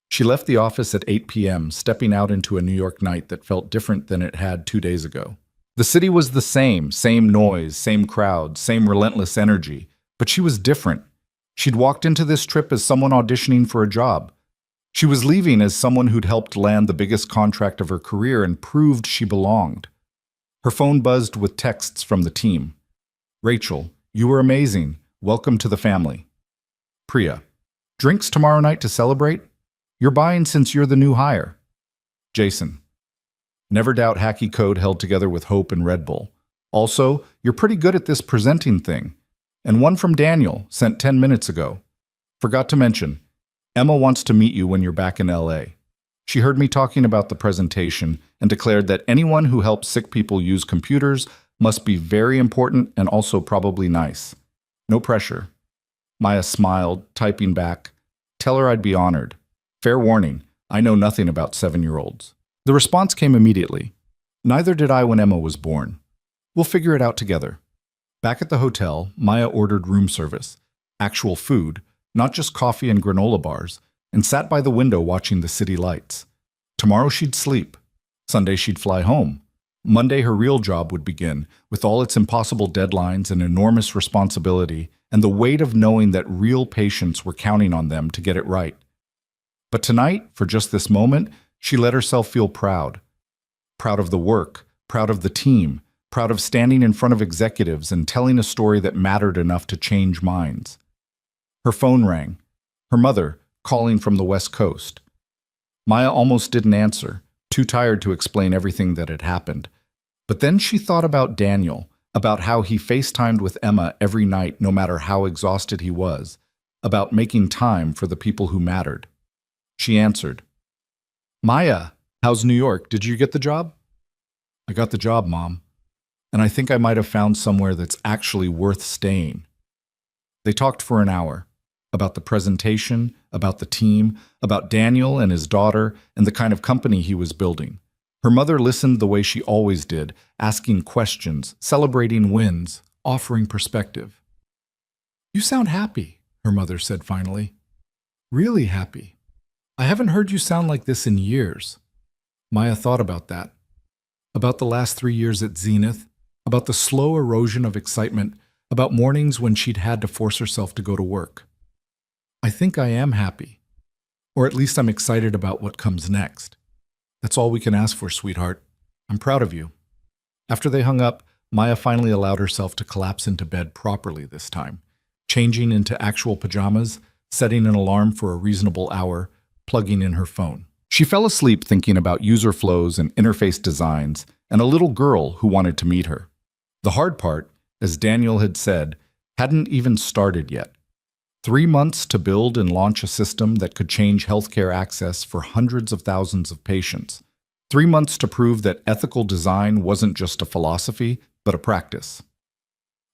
Speaker 1: She left the office at 8 p.m., stepping out into a New York night that felt different than it had 2 days ago. The city was the same noise, same crowd, same relentless energy, but she was different. She'd walked into this trip as someone auditioning for a job. She was leaving as someone who'd helped land the biggest contract of her career and proved she belonged. Her phone buzzed with texts from the team. "Rachel, you were amazing. Welcome to the family." Priya, "Drinks tomorrow night to celebrate? You're buying since you're the new hire." Jason, "Never doubt hacky code held together with hope and Red Bull. Also, you're pretty good at this presenting thing." And one from Daniel, sent 10 minutes ago. "Forgot to mention, Emma wants to meet you when you're back in LA. She heard me talking about the presentation and declared that anyone who helps sick people use computers must be very important and also probably nice. No pressure." Maya smiled, typing back, "Tell her I'd be honored. Fair warning, I know nothing about 7-year-olds. The response came immediately. "Neither did I when Emma was born. We'll figure it out together." Back at the hotel, Maya ordered room service, actual food, not just coffee and granola bars, and sat by the window watching the city lights. Tomorrow she'd sleep. Sunday she'd fly home. Monday her real job would begin, with all its impossible deadlines and enormous responsibility, and the weight of knowing that real patients were counting on them to get it right. But tonight, for just this moment, she let herself feel proud. Proud of the work, proud of the team, proud of standing in front of executives and telling a story that mattered enough to change minds. Her phone rang. Her mother, calling from the West Coast. Maya almost didn't answer, too tired to explain everything that had happened. But then she thought about Daniel, about how he FaceTimed with Emma every night no matter how exhausted he was, about making time for the people who mattered. She answered, "Maya, how's New York? Did you get the job?" "I got the job, Mom. And I think I might have found somewhere that's actually worth staying." They talked for an hour, about the presentation, about the team, about Daniel and his daughter, and the kind of company he was building. Her mother listened the way she always did, asking questions, celebrating wins, offering perspective. "You sound happy," her mother said finally. "Really happy. I haven't heard you sound like this in years." Maya thought about that. About the last 3 years at Zenith, about the slow erosion of excitement, about mornings when she'd had to force herself to go to work. "I think I am happy. Or at least I'm excited about what comes next. That's all we can ask for, sweetheart. I'm proud of you." After they hung up, Maya finally allowed herself to collapse into bed properly this time, changing into actual pajamas, setting an alarm for a reasonable hour, plugging in her phone. She fell asleep thinking about user flows and interface designs and a little girl who wanted to meet her. The hard part, as Daniel had said, hadn't even started yet. 3 months to build and launch a system that could change healthcare access for hundreds of thousands of patients. 3 months to prove that ethical design wasn't just a philosophy, but a practice.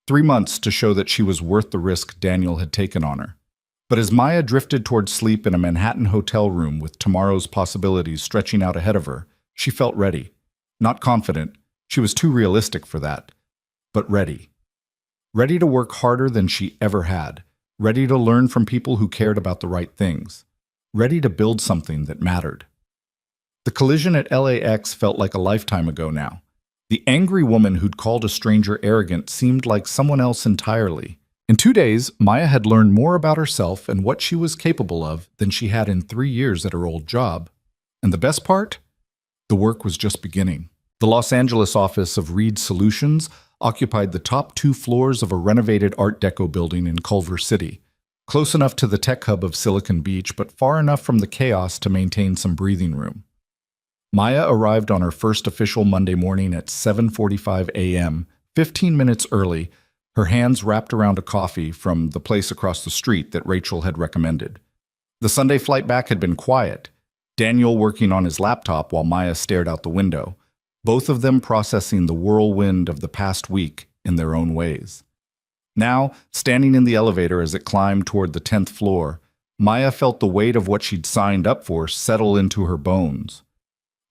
Speaker 1: 3 months to show that she was worth the risk Daniel had taken on her. But as Maya drifted toward sleep in a Manhattan hotel room with tomorrow's possibilities stretching out ahead of her, she felt ready. Not confident, she was too realistic for that, but ready. Ready to work harder than she ever had. Ready to learn from people who cared about the right things. Ready to build something that mattered. The collision at LAX felt like a lifetime ago now. The angry woman who'd called a stranger arrogant seemed like someone else entirely. In 2 days, Maya had learned more about herself and what she was capable of than she had in 3 years at her old job. And the best part? The work was just beginning. The Los Angeles office of Reed Solutions occupied the top 2 floors of a renovated Art Deco building in Culver City, close enough to the tech hub of Silicon Beach, but far enough from the chaos to maintain some breathing room. Maya arrived on her first official Monday morning at 7:45 a.m., 15 minutes early, her hands wrapped around a coffee from the place across the street that Rachel had recommended. The Sunday flight back had been quiet, Daniel working on his laptop while Maya stared out the window, both of them processing the whirlwind of the past week in their own ways. Now, standing in the elevator as it climbed toward the 10th floor, Maya felt the weight of what she'd signed up for settle into her bones.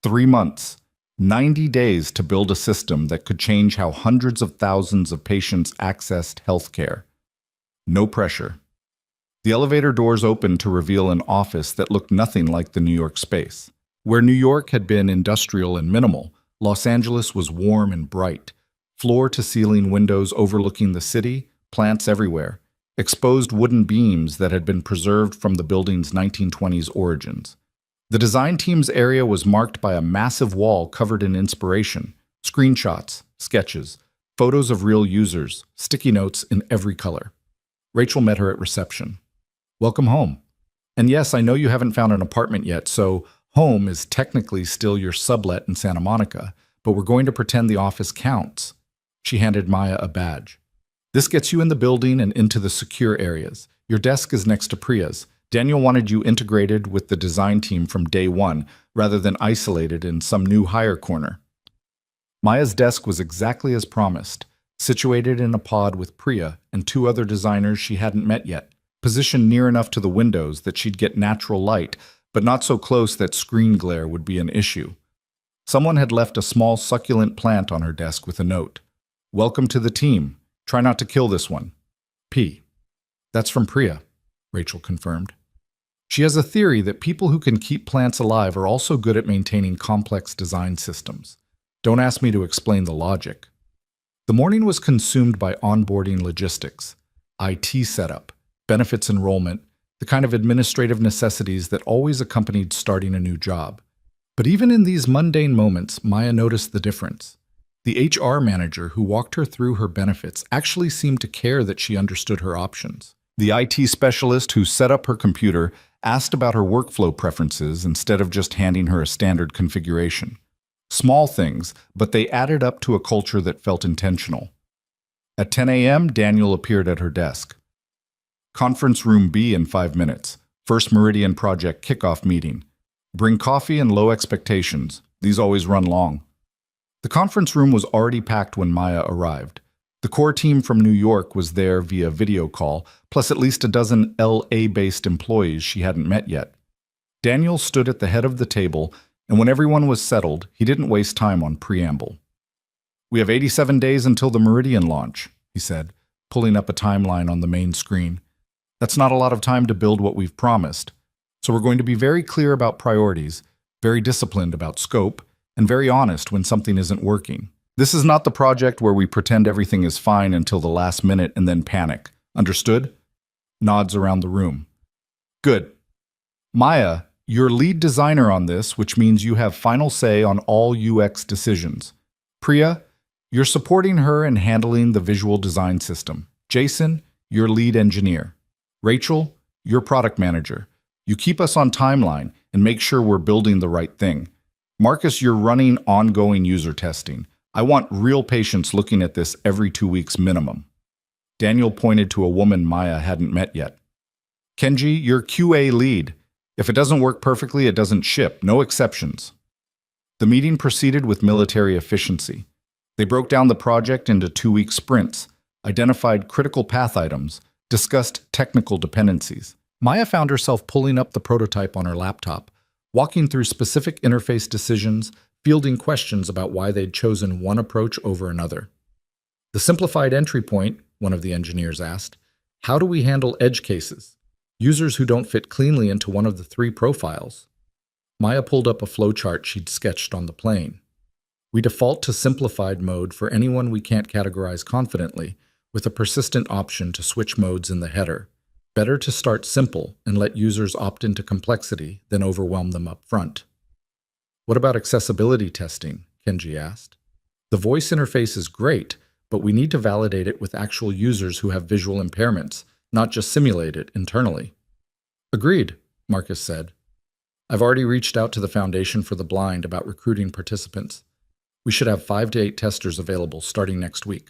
Speaker 1: 3 months, 90 days to build a system that could change how hundreds of thousands of patients accessed healthcare. No pressure. The elevator doors opened to reveal an office that looked nothing like the New York space. Where New York had been industrial and minimal, Los Angeles was warm and bright. Floor-to-ceiling windows overlooking the city, plants everywhere, exposed wooden beams that had been preserved from the building's 1920s origins. The design team's area was marked by a massive wall covered in inspiration, screenshots, sketches, photos of real users, sticky notes in every color. Rachel met her at reception. "Welcome home. And yes, I know you haven't found an apartment yet, so home is technically still your sublet in Santa Monica, but we're going to pretend the office counts." She handed Maya a badge. "This gets you in the building and into the secure areas. Your desk is next to Priya's. Daniel wanted you integrated with the design team from day one, rather than isolated in some new hire corner." Maya's desk was exactly as promised, situated in a pod with Priya and 2 other designers she hadn't met yet, positioned near enough to the windows that she'd get natural light, but not so close that screen glare would be an issue. Someone had left a small succulent plant on her desk with a note. "Welcome to the team. Try not to kill this one. P." "That's from Priya," Rachel confirmed. She has a theory that people who can keep plants alive are also good at maintaining complex design systems. Don't ask me to explain the logic. The morning was consumed by onboarding logistics, IT setup, benefits enrollment, the kind of administrative necessities that always accompanied starting a new job. But even in these mundane moments, Maya noticed the difference. The HR manager who walked her through her benefits actually seemed to care that she understood her options. The IT specialist who set up her computer asked about her workflow preferences instead of just handing her a standard configuration. Small things, but they added up to a culture that felt intentional. At 10 a.m., Daniel appeared at her desk. "Conference room B in 5 minutes. First Meridian project kickoff meeting. Bring coffee and low expectations. These always run long." The conference room was already packed when Maya arrived. The core team from New York was there via video call, plus at least a dozen LA-based employees she hadn't met yet. Daniel stood at the head of the table, and when everyone was settled, he didn't waste time on preamble. "We have 87 days until the Meridian launch," he said, pulling up a timeline on the main screen. "That's not a lot of time to build what we've promised, so we're going to be very clear about priorities, very disciplined about scope, and very honest when something isn't working. This is not the project where we pretend everything is fine until the last minute and then panic. Understood?" Nods around the room. "Good. Maya, you're lead designer on this, which means you have final say on all UX decisions. Priya, you're supporting her and handling the visual design system. Jason, you're lead engineer. Rachel, you're product manager. You keep us on timeline and make sure we're building the right thing. Marcus, you're running ongoing user testing. I want real patients looking at this every 2 weeks minimum." Daniel pointed to a woman Maya hadn't met yet. "Kenji, you're QA lead. If it doesn't work perfectly, it doesn't ship. No exceptions." The meeting proceeded with military efficiency. They broke down the project into 2-week sprints, identified critical path items, discussed technical dependencies. Maya found herself pulling up the prototype on her laptop, walking through specific interface decisions, fielding questions about why they'd chosen one approach over another. "The simplified entry point," one of the engineers asked, "how do we handle edge cases? Users who don't fit cleanly into one of the 3 profiles?" Maya pulled up a flowchart she'd sketched on the plane. "We default to simplified mode for anyone we can't categorize confidently, with a persistent option to switch modes in the header. Better to start simple and let users opt into complexity than overwhelm them up front." "What about accessibility testing? Kenji asked. The voice interface is great, but we need to validate it with actual users who have visual impairments, not just simulate it internally. Agreed, Marcus said. I've already reached out to the Foundation for the Blind about recruiting participants. We should have 5 to 8 testers available starting next week.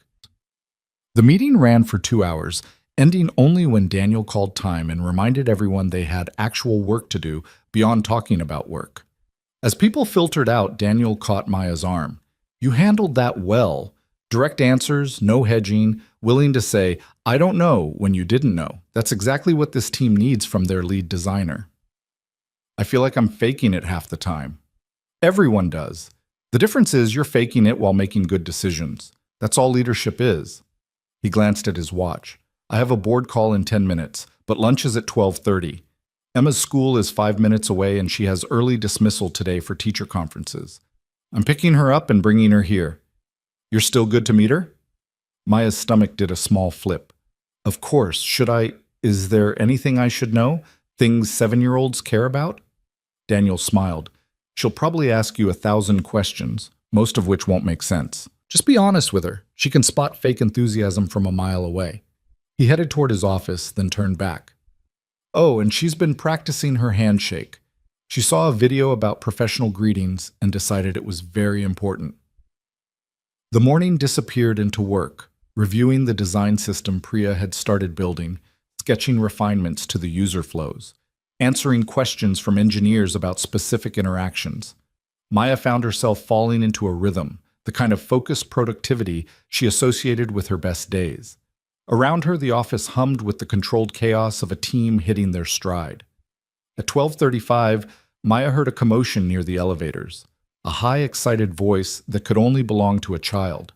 Speaker 1: The meeting ran for 2 hours, ending only when Daniel called time and reminded everyone they had actual work to do beyond talking about work. As people filtered out, Daniel caught Maya's arm. You handled that well. Direct answers, no hedging, willing to say, I don't know when you didn't know. That's exactly what this team needs from their lead designer. I feel like I'm faking it half the time. Everyone does. The difference is you're faking it while making good decisions. That's all leadership is. He glanced at his watch. I have a board call in 10 minutes, but lunch is at 12:30. Emma's school is 5 minutes away and she has early dismissal today for teacher conferences. I'm picking her up and bringing her here. You're still good to meet her? Maya's stomach did a small flip. Of course, is there anything I should know? Things 7-year-olds care about? Daniel smiled. She'll probably ask you 1,000 questions, most of which won't make sense. Just be honest with her. She can spot fake enthusiasm from a mile away. He headed toward his office, then turned back. Oh, and she's been practicing her handshake. She saw a video about professional greetings and decided it was very important. The morning disappeared into work, reviewing the design system Priya had started building, sketching refinements to the user flows, answering questions from engineers about specific interactions. Maya found herself falling into a rhythm, the kind of focused productivity she associated with her best days. Around her, the office hummed with the controlled chaos of a team hitting their stride. At 12:35, Maya heard a commotion near the elevators, a high, excited voice that could only belong to a child.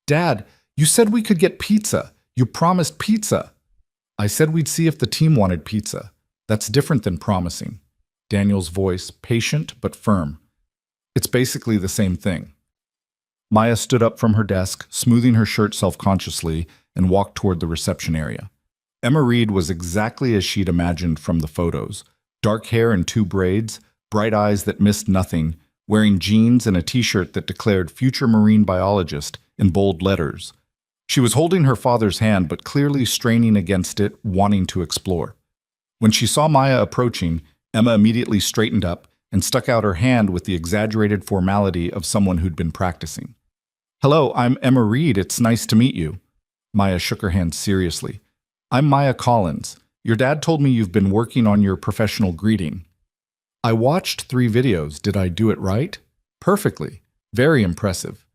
Speaker 1: Dad, you said we could get pizza. You promised pizza. I said we'd see if the team wanted pizza. That's different than promising. Daniel's voice, patient but firm. It's basically the same thing. Maya stood up from her desk, smoothing her shirt self-consciously, and walked toward the reception area. Emma Reed was exactly as she'd imagined from the photos. Dark hair and 2 braids, bright eyes that missed nothing, wearing jeans and a t-shirt that declared future marine biologist in bold letters. She was holding her father's hand but clearly straining against it, wanting to explore. When she saw Maya approaching, Emma immediately straightened up and stuck out her hand with the exaggerated formality of someone who'd been practicing. Hello, I'm Emma Reed. It's nice to meet you. Maya shook her hand seriously. I'm Maya Collins. Your dad told me you've been working on your professional greeting. I watched 3 videos. Did I do it right? Perfectly. Very impressive.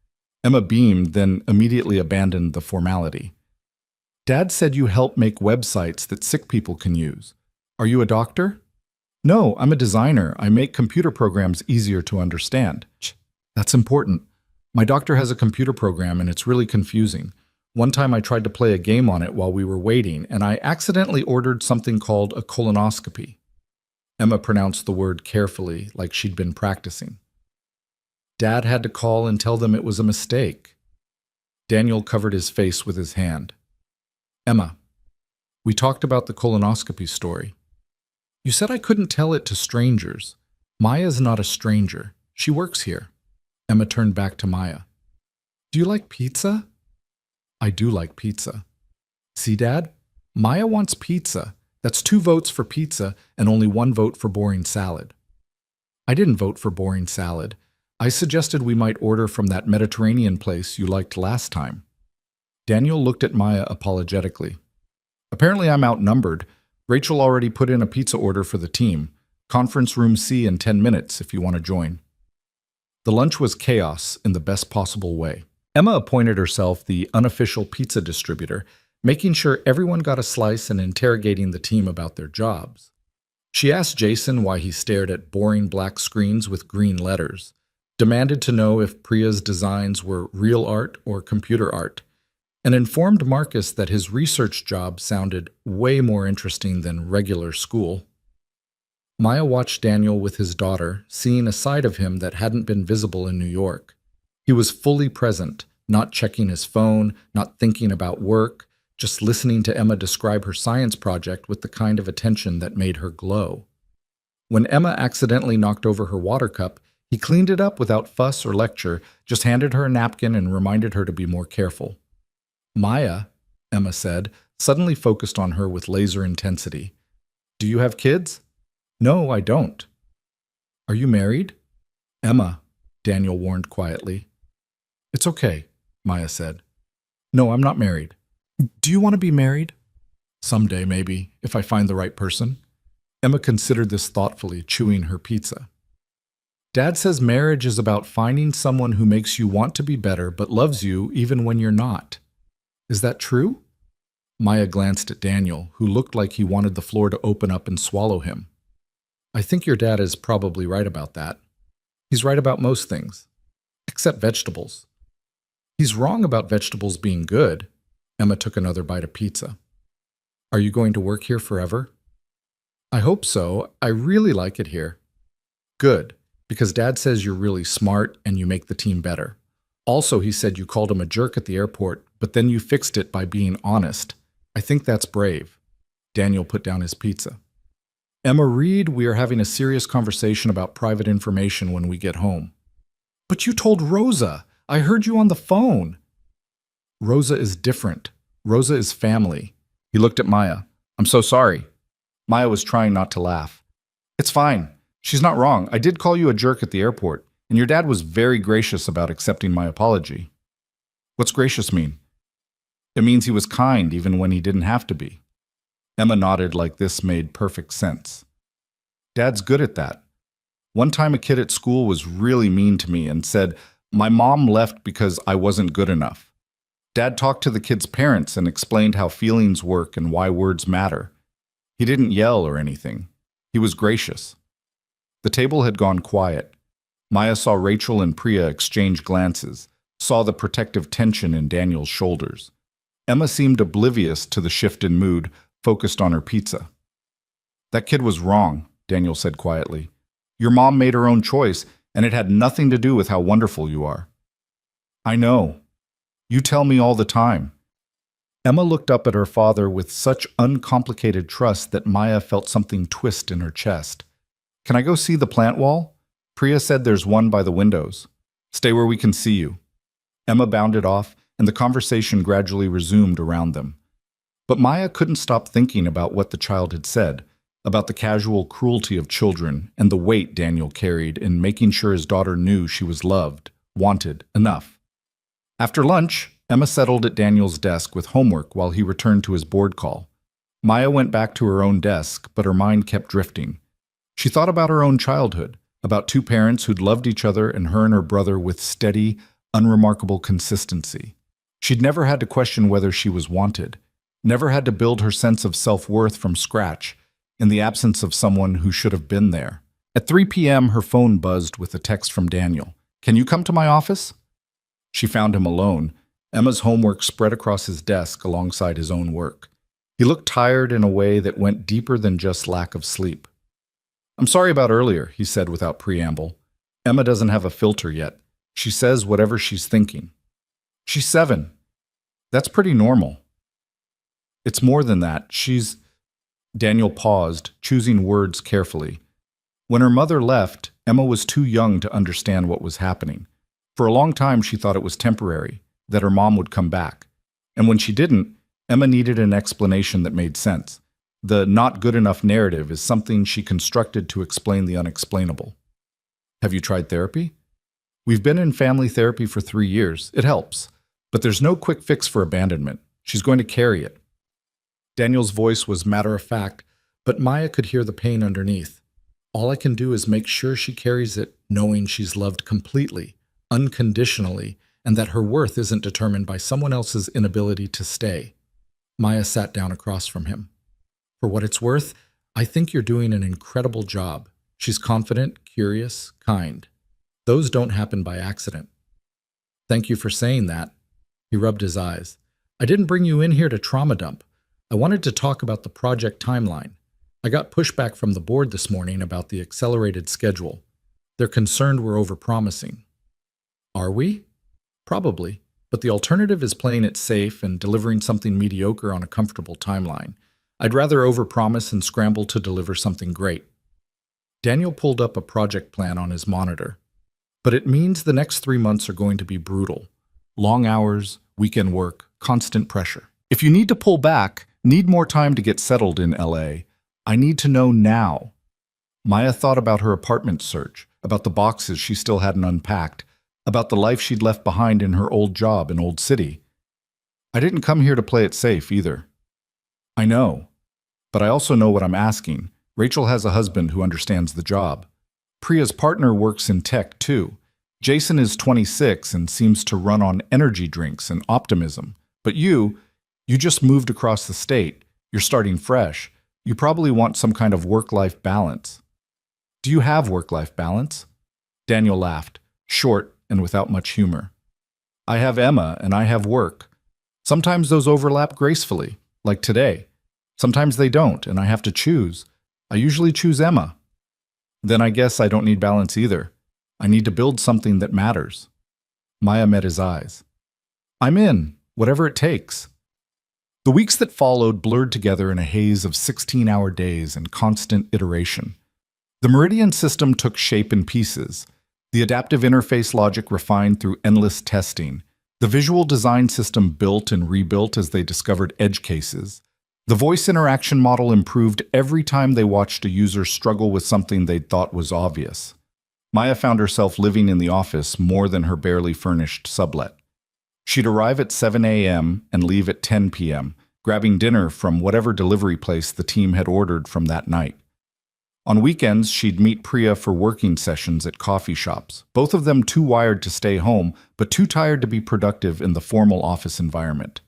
Speaker 1: Emma beamed, then immediately abandoned the formality. Dad said you help make websites that sick people can use. Are you a doctor? No, I'm a designer. I make computer programs easier to understand. That's important. My doctor has a computer program and it's really confusing. One time I tried to play a game on it while we were waiting, and I accidentally ordered something called a colonoscopy. Emma pronounced the word carefully, like she'd been practicing. Dad had to call and tell them it was a mistake. Daniel covered his face with his hand. Emma, we talked about the colonoscopy story. You said I couldn't tell it to strangers. Maya's not a stranger. She works here. Emma turned back to Maya. Do you like pizza? I do like pizza. See, Dad? Maya wants pizza. That's 2 votes for pizza and only 1 vote for boring salad. I didn't vote for boring salad. I suggested we might order from that Mediterranean place you liked last time. Daniel looked at Maya apologetically. Apparently I'm outnumbered. Rachel already put in a pizza order for the team. Conference room C in 10 minutes if you want to join. The lunch was chaos in the best possible way. Emma appointed herself the unofficial pizza distributor, making sure everyone got a slice and interrogating the team about their jobs. She asked Jason why he stared at boring black screens with green letters, demanded to know if Priya's designs were real art or computer art, and informed Marcus that his research job sounded way more interesting than regular school. Maya watched Daniel with his daughter, seeing a side of him that hadn't been visible in New York. He was fully present, not checking his phone, not thinking about work, just listening to Emma describe her science project with the kind of attention that made her glow. When Emma accidentally knocked over her water cup, He cleaned it up without fuss or lecture, just handed her a napkin and reminded her to be more careful. Maya, Emma said, suddenly focused on her with laser intensity. Do you have kids? No, I don't. Are you married? Emma, Daniel warned quietly. It's okay, Maya said. No, I'm not married. Do you want to be married? Someday, maybe, if I find the right person. Emma considered this thoughtfully, chewing her pizza. Dad says marriage is about finding someone who makes you want to be better but loves you even when you're not. Is that true? Maya glanced at Daniel, who looked like he wanted the floor to open up and swallow him. I think your dad is probably right about that. He's right about most things, except vegetables. He's wrong about vegetables being good. Emma took another bite of pizza. Are you going to work here forever? I hope so. I really like it here. Good, because Dad says you're really smart and you make the team better. Also, he said you called him a jerk at the airport, but then you fixed it by being honest. I think that's brave. Daniel put down his pizza. Emma, Reed, we are having a serious conversation about private information when we get home. But you told Rosa. I heard you on the phone. Rosa is different. Rosa is family. He looked at Maya. I'm so sorry. Maya was trying not to laugh. It's fine. She's not wrong. I did call you a jerk at the airport, and your dad was very gracious about accepting my apology. What's gracious mean? It means he was kind even when he didn't have to be. Emma nodded like this made perfect sense. Dad's good at that. One time a kid at school was really mean to me and said, my mom left because I wasn't good enough. Dad talked to the kid's parents and explained how feelings work and why words matter. He didn't yell or anything. He was gracious. The table had gone quiet. Maya saw Rachel and Priya exchange glances, saw the protective tension in Daniel's shoulders. Emma seemed oblivious to the shift in mood, focused on her pizza. That kid was wrong, Daniel said quietly. Your mom made her own choice, and it had nothing to do with how wonderful you are. I know. You tell me all the time. Emma looked up at her father with such uncomplicated trust that Maya felt something twist in her chest. Can I go see the plant wall? Priya said there's one by the windows. Stay where we can see you. Emma bounded off, and the conversation gradually resumed around them. But Maya couldn't stop thinking about what the child had said, about the casual cruelty of children and the weight Daniel carried in making sure his daughter knew she was loved, wanted, enough. After lunch, Emma settled at Daniel's desk with homework while he returned to his board call. Maya went back to her own desk, but her mind kept drifting. She thought about her own childhood, about two parents who'd loved each other and her brother with steady, unremarkable consistency. She'd never had to question whether she was wanted, never had to build her sense of self-worth from scratch, in the absence of someone who should have been there. At 3 p.m., her phone buzzed with a text from Daniel. Can you come to my office? She found him alone. Emma's homework spread across his desk alongside his own work. He looked tired in a way that went deeper than just lack of sleep. I'm sorry about earlier, he said without preamble. Emma doesn't have a filter yet. She says whatever she's thinking. She's 7. That's pretty normal. It's more than that. Daniel paused, choosing words carefully. When her mother left, Emma was too young to understand what was happening. For a long time, she thought it was temporary, that her mom would come back. And when she didn't, Emma needed an explanation that made sense. The not good enough narrative is something she constructed to explain the unexplainable. Have you tried therapy? We've been in family therapy for 3 years. It helps. But there's no quick fix for abandonment. She's going to carry it. Daniel's voice was matter-of-fact, but Maya could hear the pain underneath. All I can do is make sure she carries it, knowing she's loved completely, unconditionally, and that her worth isn't determined by someone else's inability to stay. Maya sat down across from him. For what it's worth, I think you're doing an incredible job. She's confident, curious, kind. Those don't happen by accident. Thank you for saying that. He rubbed his eyes. I didn't bring you in here to trauma dump. I wanted to talk about the project timeline. I got pushback from the board this morning about the accelerated schedule. They're concerned we're overpromising. Are we? Probably, but the alternative is playing it safe and delivering something mediocre on a comfortable timeline. I'd rather overpromise and scramble to deliver something great. Daniel pulled up a project plan on his monitor. But it means the next 3 months are going to be brutal. Long hours, weekend work, constant pressure. If you need to pull back, need more time to get settled in LA, I need to know now. Maya thought about her apartment search, about the boxes she still hadn't unpacked, about the life she'd left behind in her old job in Old City. I didn't come here to play it safe either. I know. But I also know what I'm asking. Rachel has a husband who understands the job. Priya's partner works in tech too. Jason is 26 and seems to run on energy drinks and optimism. But you just moved across the state. You're starting fresh. You probably want some kind of work-life balance. Do you have work-life balance? Daniel laughed, short and without much humor. I have Emma and I have work. Sometimes those overlap gracefully, like today. Sometimes they don't, and I have to choose. I usually choose Emma. Then I guess I don't need balance either. I need to build something that matters. Maya met his eyes. I'm in, whatever it takes. The weeks that followed blurred together in a haze of 16-hour days and constant iteration. The Meridian system took shape in pieces. The adaptive interface logic refined through endless testing. The visual design system built and rebuilt as they discovered edge cases. The voice interaction model improved every time they watched a user struggle with something they'd thought was obvious. Maya found herself living in the office more than her barely furnished sublet. She'd arrive at 7 a.m. and leave at 10 p.m., grabbing dinner from whatever delivery place the team had ordered from that night. On weekends, she'd meet Priya for working sessions at coffee shops, both of them too wired to stay home, but too tired to be productive in the formal office environment.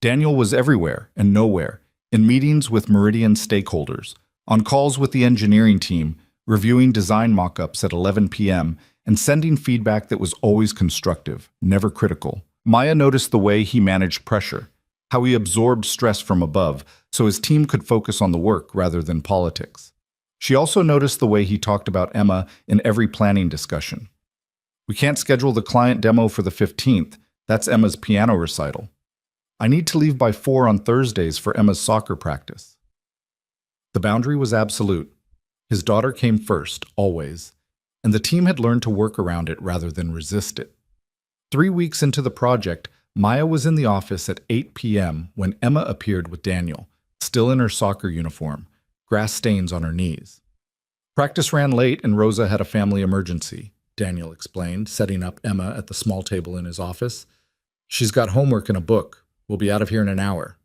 Speaker 1: Daniel was everywhere and nowhere, in meetings with Meridian stakeholders, on calls with the engineering team, reviewing design mock-ups at 11 p.m., and sending feedback that was always constructive, never critical. Maya noticed the way he managed pressure, how he absorbed stress from above so his team could focus on the work rather than politics. She also noticed the way he talked about Emma in every planning discussion. We can't schedule the client demo for the 15th. That's Emma's piano recital. I need to leave by 4 on Thursdays for Emma's soccer practice. The boundary was absolute. His daughter came first, always, and the team had learned to work around it rather than resist it. 3 weeks into the project, Maya was in the office at 8 p.m. when Emma appeared with Daniel, still in her soccer uniform, grass stains on her knees. Practice ran late and Rosa had a family emergency, Daniel explained, setting up Emma at the small table in his office. She's got homework and a book. We'll be out of here in an hour.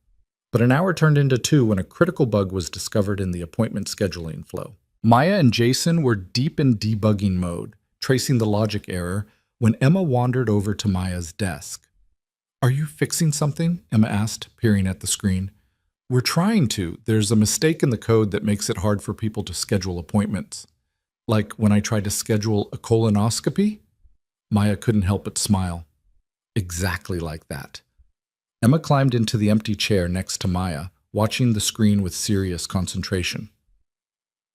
Speaker 1: But an hour turned into 2 when a critical bug was discovered in the appointment scheduling flow. Maya and Jason were deep in debugging mode, tracing the logic error, when Emma wandered over to Maya's desk. Are you fixing something? Emma asked, peering at the screen. We're trying to. There's a mistake in the code that makes it hard for people to schedule appointments. Like when I tried to schedule a colonoscopy? Maya couldn't help but smile. Exactly like that. Emma climbed into the empty chair next to Maya, watching the screen with serious concentration.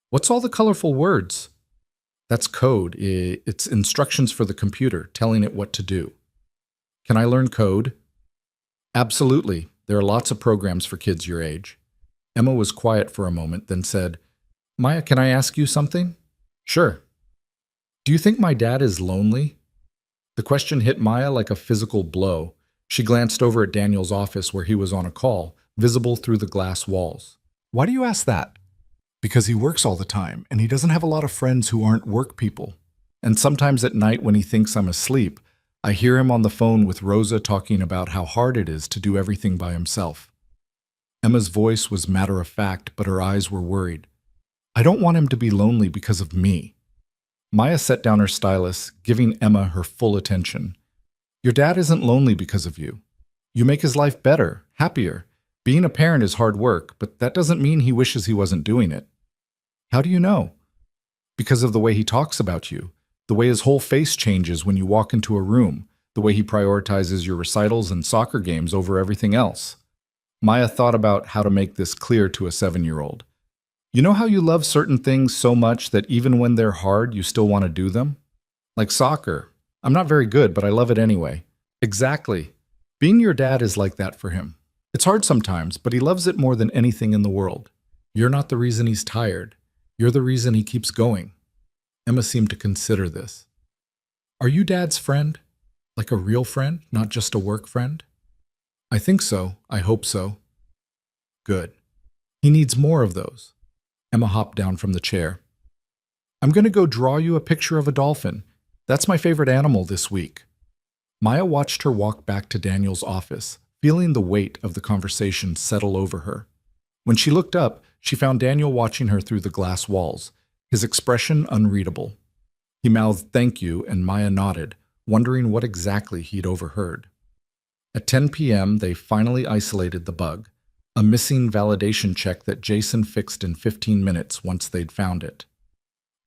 Speaker 1: What's all the colorful words? That's code. It's instructions for the computer, telling it what to do. Can I learn code? Absolutely. There are lots of programs for kids your age. Emma was quiet for a moment, then said, Maya, can I ask you something? Sure. Do you think my dad is lonely? The question hit Maya like a physical blow. She glanced over at Daniel's office where he was on a call, visible through the glass walls. Why do you ask that? Because he works all the time, and he doesn't have a lot of friends who aren't work people. And sometimes at night when he thinks I'm asleep, I hear him on the phone with Rosa talking about how hard it is to do everything by himself. Emma's voice was matter-of-fact, but her eyes were worried. I don't want him to be lonely because of me. Maya set down her stylus, giving Emma her full attention. Your dad isn't lonely because of you. You make his life better, happier. Being a parent is hard work, but that doesn't mean he wishes he wasn't doing it. How do you know? Because of the way he talks about you, the way his whole face changes when you walk into a room, the way he prioritizes your recitals and soccer games over everything else. Maya thought about how to make this clear to a 7-year-old. You know how you love certain things so much that even when they're hard, you still want to do them? Like soccer. I'm not very good, but I love it anyway. Exactly. Being your dad is like that for him. It's hard sometimes, but he loves it more than anything in the world. You're not the reason he's tired. You're the reason he keeps going. Emma seemed to consider this. Are you Dad's friend? Like a real friend, not just a work friend? I think so. I hope so. Good. He needs more of those. Emma hopped down from the chair. I'm going to go draw you a picture of a dolphin. That's my favorite animal this week. Maya watched her walk back to Daniel's office, feeling the weight of the conversation settle over her. When she looked up, she found Daniel watching her through the glass walls, his expression unreadable. He mouthed thank you, and Maya nodded, wondering what exactly he'd overheard. At 10 p.m., they finally isolated the bug, a missing validation check that Jason fixed in 15 minutes once they'd found it.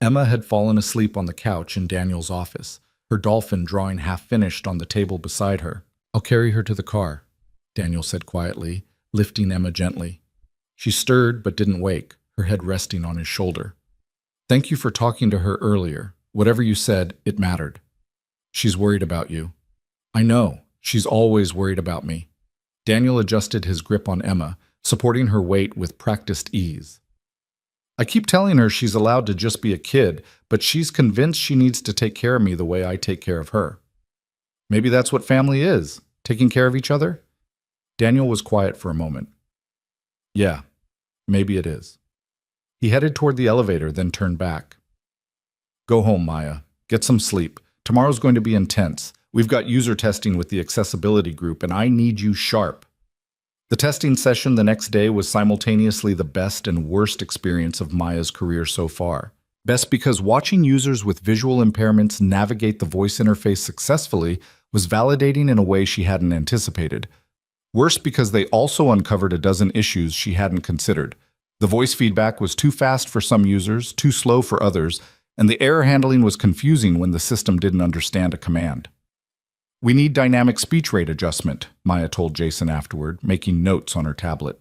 Speaker 1: Emma had fallen asleep on the couch in Daniel's office, her dolphin drawing half-finished on the table beside her. I'll carry her to the car, Daniel said quietly, lifting Emma gently. She stirred but didn't wake, her head resting on his shoulder. Thank you for talking to her earlier. Whatever you said, it mattered. She's worried about you. I know. She's always worried about me. Daniel adjusted his grip on Emma, supporting her weight with practiced ease. I keep telling her she's allowed to just be a kid, but she's convinced she needs to take care of me the way I take care of her. Maybe that's what family is, taking care of each other? Daniel was quiet for a moment. Yeah, maybe it is. He headed toward the elevator, then turned back. Go home, Maya. Get some sleep. Tomorrow's going to be intense. We've got user testing with the accessibility group, and I need you sharp. The testing session the next day was simultaneously the best and worst experience of Maya's career so far. Best because watching users with visual impairments navigate the voice interface successfully was validating in a way she hadn't anticipated. Worst because they also uncovered a dozen issues she hadn't considered. The voice feedback was too fast for some users, too slow for others, and the error handling was confusing when the system didn't understand a command. We need dynamic speech rate adjustment, Maya told Jason afterward, making notes on her tablet.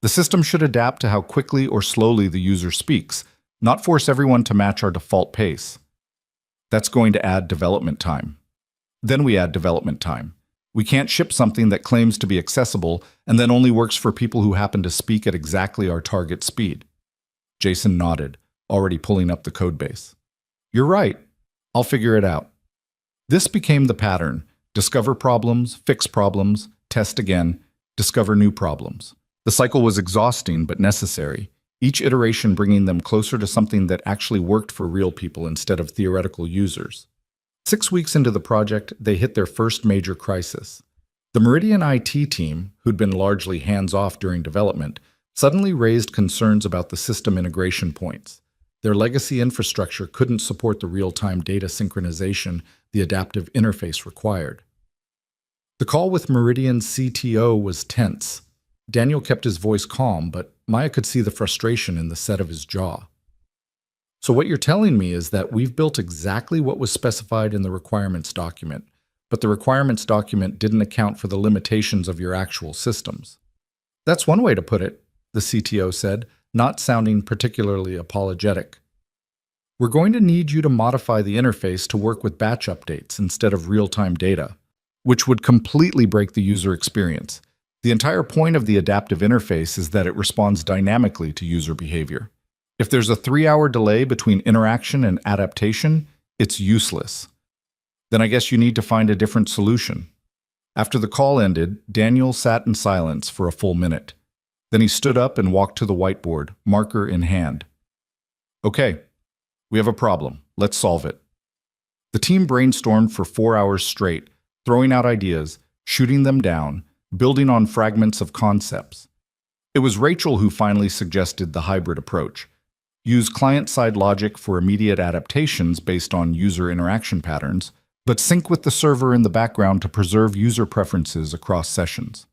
Speaker 1: The system should adapt to how quickly or slowly the user speaks, not force everyone to match our default pace. That's going to add development time. Then we add development time. We can't ship something that claims to be accessible and then only works for people who happen to speak at exactly our target speed. Jason nodded, already pulling up the codebase. You're right. I'll figure it out. This became the pattern. Discover problems, fix problems, test again, discover new problems. The cycle was exhausting but necessary, each iteration bringing them closer to something that actually worked for real people instead of theoretical users. 6 weeks into the project, they hit their first major crisis. The Meridian IT team, who'd been largely hands-off during development, suddenly raised concerns about the system integration points. Their legacy infrastructure couldn't support the real-time data synchronization the adaptive interface required. The call with Meridian's CTO was tense. Daniel kept his voice calm, but Maya could see the frustration in the set of his jaw. So what you're telling me is that we've built exactly what was specified in the requirements document, but the requirements document didn't account for the limitations of your actual systems. That's one way to put it, the CTO said, not sounding particularly apologetic. We're going to need you to modify the interface to work with batch updates instead of real-time data, which would completely break the user experience. The entire point of the adaptive interface is that it responds dynamically to user behavior. If there's a 3-hour delay between interaction and adaptation, it's useless. Then I guess you need to find a different solution. After the call ended, Daniel sat in silence for a full minute. Then he stood up and walked to the whiteboard, marker in hand. Okay, we have a problem. Let's solve it. The team brainstormed for 4 hours straight, throwing out ideas, shooting them down, building on fragments of concepts. It was Rachel who finally suggested the hybrid approach. Use client-side logic for immediate adaptations based on user interaction patterns, but sync with the server in the background to preserve user preferences across sessions.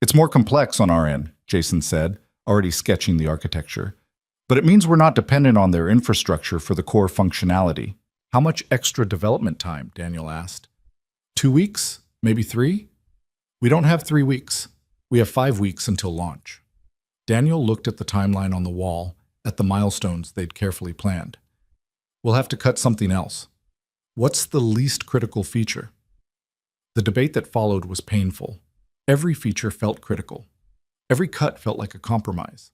Speaker 1: It's more complex on our end, Jason said, already sketching the architecture. But it means we're not dependent on their infrastructure for the core functionality. How much extra development time? Daniel asked. 2 weeks? Maybe 3? We don't have 3 weeks. We have 5 weeks until launch. Daniel looked at the timeline on the wall, at the milestones they'd carefully planned. We'll have to cut something else. What's the least critical feature? The debate that followed was painful. Every feature felt critical. Every cut felt like a compromise.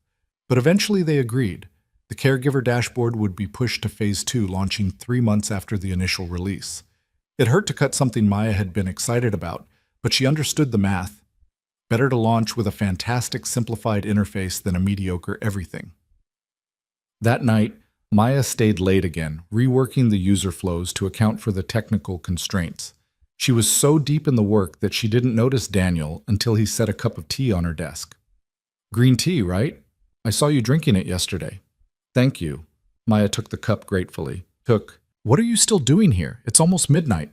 Speaker 1: But eventually they agreed. The caregiver dashboard would be pushed to Phase 2, launching 3 months after the initial release. It hurt to cut something Maya had been excited about, but she understood the math. Better to launch with a fantastic simplified interface than a mediocre everything. That night, Maya stayed late again, reworking the user flows to account for the technical constraints. She was so deep in the work that she didn't notice Daniel until he set a cup of tea on her desk. "Green tea, right? I saw you drinking it yesterday." "Thank you." Maya took the cup gratefully. "What are you still doing here? It's almost midnight."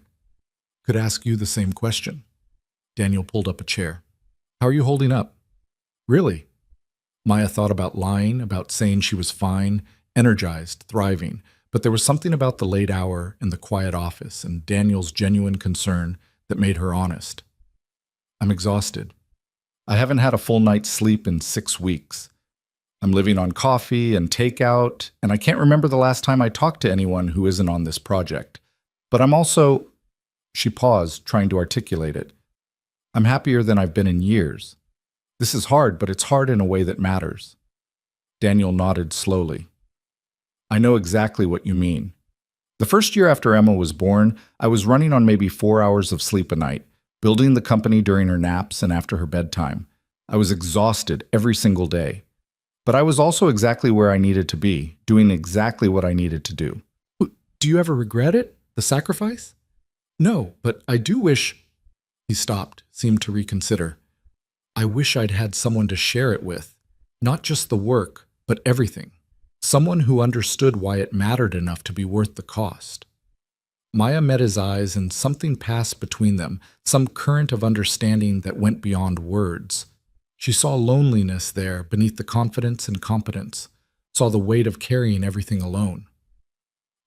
Speaker 1: "Could ask you the same question." Daniel pulled up a chair. "How are you holding up?" "Really?" Maya thought about lying, about saying she was fine, energized, thriving, but there was something about the late hour in the quiet office and Daniel's genuine concern that made her honest. "I'm exhausted. I haven't had a full night's sleep in 6 weeks. I'm living on coffee and takeout, and I can't remember the last time I talked to anyone who isn't on this project. But I'm also—" She paused, trying to articulate it. "I'm happier than I've been in years. This is hard, but it's hard in a way that matters." Daniel nodded slowly. "I know exactly what you mean. The first year after Emma was born, I was running on maybe 4 hours of sleep a night, building the company during her naps and after her bedtime. I was exhausted every single day. But I was also exactly where I needed to be, doing exactly what I needed to do." "Do you ever regret it? The sacrifice?" "No, but I do wish—" He stopped, seemed to reconsider. "I wish I'd had someone to share it with. Not just the work, but everything. Someone who understood why it mattered enough to be worth the cost." Maya met his eyes and something passed between them, some current of understanding that went beyond words. She saw loneliness there beneath the confidence and competence, saw the weight of carrying everything alone.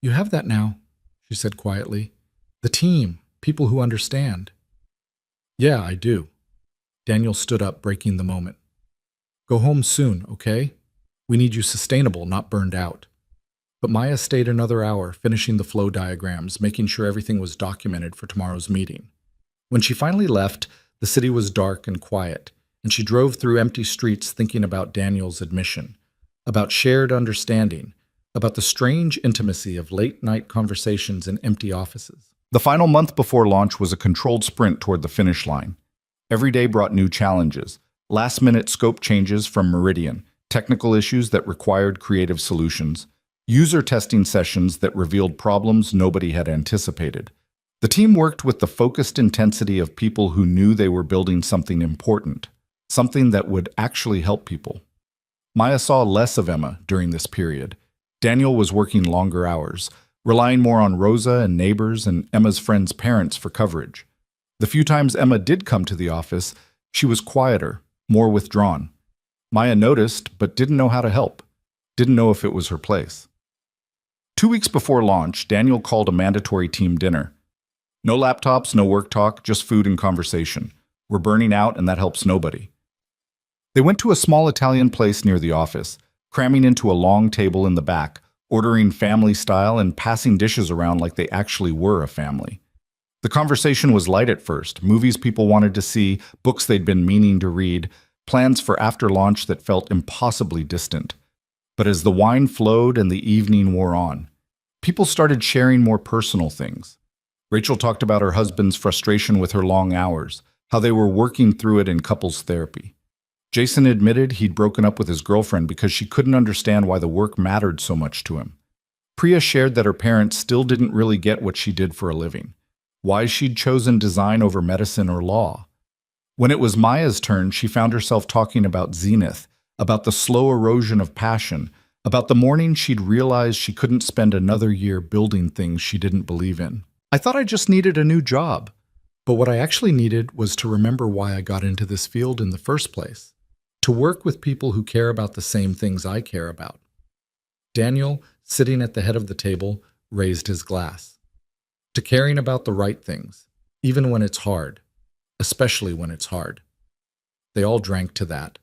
Speaker 1: "You have that now," she said quietly. "The team, people who understand." "Yeah, I do." Daniel stood up, breaking the moment. "Go home soon, okay? We need you sustainable, not burned out." But Maya stayed another hour, finishing the flow diagrams, making sure everything was documented for tomorrow's meeting. When she finally left, the city was dark and quiet, and she drove through empty streets thinking about Daniel's admission, about shared understanding, about the strange intimacy of late-night conversations in empty offices. The final month before launch was a controlled sprint toward the finish line. Every day brought new challenges, last-minute scope changes from Meridian, technical issues that required creative solutions, user testing sessions that revealed problems nobody had anticipated. The team worked with the focused intensity of people who knew they were building something important, something that would actually help people. Maya saw less of Emma during this period. Daniel was working longer hours, relying more on Rosa and neighbors and Emma's friends' parents for coverage. The few times Emma did come to the office, she was quieter, more withdrawn. Maya noticed, but didn't know how to help, didn't know if it was her place. 2 weeks before launch, Daniel called a mandatory team dinner. No laptops, no work talk, just food and conversation. We're burning out, and that helps nobody. They went to a small Italian place near the office, cramming into a long table in the back, ordering family style and passing dishes around like they actually were a family. The conversation was light at first, movies people wanted to see, books they'd been meaning to read, plans for after launch that felt impossibly distant. But as the wine flowed and the evening wore on, people started sharing more personal things. Rachel talked about her husband's frustration with her long hours, how they were working through it in couples therapy. Jason admitted he'd broken up with his girlfriend because she couldn't understand why the work mattered so much to him. Priya shared that her parents still didn't really get what she did for a living, why she'd chosen design over medicine or law. When it was Maya's turn, she found herself talking about zenith, about the slow erosion of passion, about the morning she'd realized she couldn't spend another year building things she didn't believe in. "I thought I just needed a new job. But what I actually needed was to remember why I got into this field in the first place. To work with people who care about the same things I care about." Daniel, sitting at the head of the table, raised his glass. "To caring about the right things, even when it's hard, especially when it's hard." They all drank to that.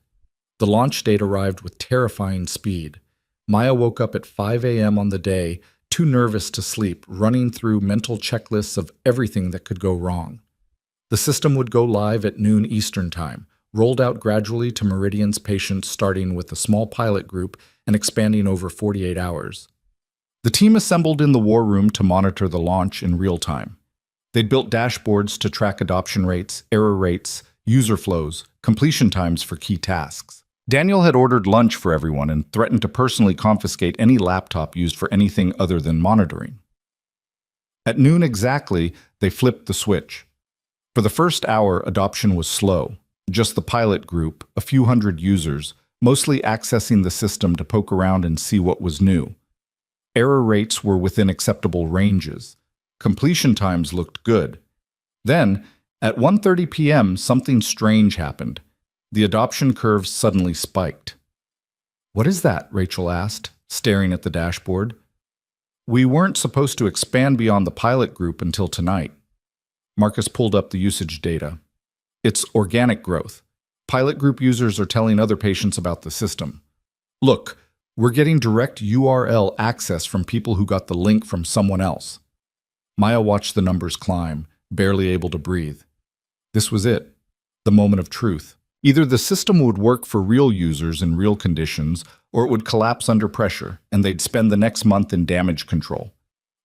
Speaker 1: The launch date arrived with terrifying speed. Maya woke up at 5 a.m. on the day, too nervous to sleep, running through mental checklists of everything that could go wrong. The system would go live at noon Eastern Time, rolled out gradually to Meridian's patients starting with a small pilot group and expanding over 48 hours. The team assembled in the war room to monitor the launch in real time. They'd built dashboards to track adoption rates, error rates, user flows, completion times for key tasks. Daniel had ordered lunch for everyone and threatened to personally confiscate any laptop used for anything other than monitoring. At noon exactly, they flipped the switch. For the first hour, adoption was slow. Just the pilot group, a few hundred users, mostly accessing the system to poke around and see what was new. Error rates were within acceptable ranges. Completion times looked good. Then, at 1:30 p.m., something strange happened. The adoption curve suddenly spiked. "What is that?" Rachel asked, staring at the dashboard. "We weren't supposed to expand beyond the pilot group until tonight." Marcus pulled up the usage data. "It's organic growth. Pilot group users are telling other patients about the system. Look, we're getting direct URL access from people who got the link from someone else." Maya watched the numbers climb, barely able to breathe. This was it, the moment of truth. Either the system would work for real users in real conditions, or it would collapse under pressure, and they'd spend the next month in damage control.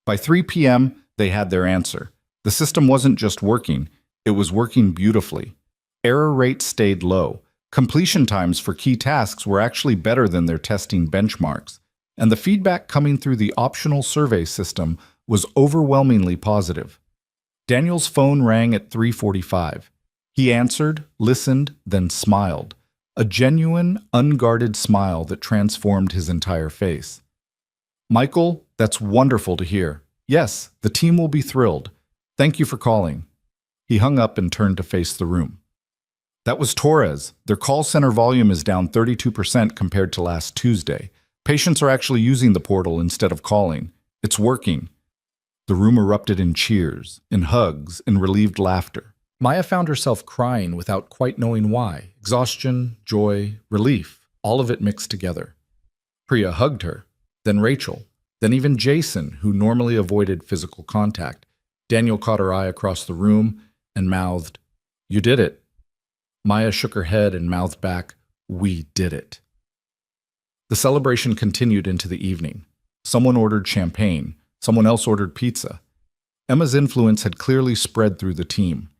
Speaker 1: By 3 p.m., they had their answer. The system wasn't just working, it was working beautifully. Error rates stayed low. Completion times for key tasks were actually better than their testing benchmarks, and the feedback coming through the optional survey system was overwhelmingly positive. Daniel's phone rang at 3:45. He answered, listened, then smiled. A genuine, unguarded smile that transformed his entire face. "Michael, that's wonderful to hear. Yes, the team will be thrilled. Thank you for calling." He hung up and turned to face the room. "That was Torres. Their call center volume is down 32% compared to last Tuesday. Patients are actually using the portal instead of calling. It's working." The room erupted in cheers, in hugs, in relieved laughter. Maya found herself crying without quite knowing why. Exhaustion, joy, relief, all of it mixed together. Priya hugged her, then Rachel, then even Jason, who normally avoided physical contact. Daniel caught her eye across the room and mouthed, "You did it." Maya shook her head and mouthed back, "We did it." The celebration continued into the evening. Someone ordered champagne. Someone else ordered pizza. Emma's influence had clearly spread through the team.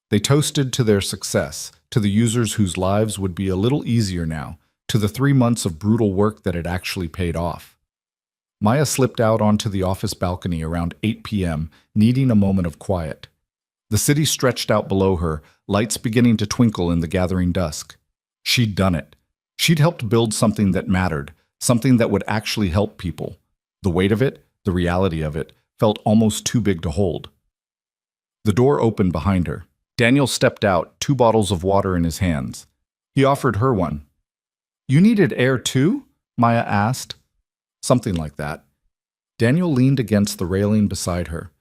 Speaker 1: They toasted to their success, to the users whose lives would be a little easier now, to the 3 months of brutal work that had actually paid off. Maya slipped out onto the office balcony around 8 p.m., needing a moment of quiet. The city stretched out below her, lights beginning to twinkle in the gathering dusk. She'd done it. She'd helped build something that mattered, something that would actually help people. The weight of it, the reality of it, felt almost too big to hold. The door opened behind her. Daniel stepped out, 2 bottles of water in his hands. He offered her one. "You needed air too?" Maya asked. Something like that. Daniel leaned against the railing beside her.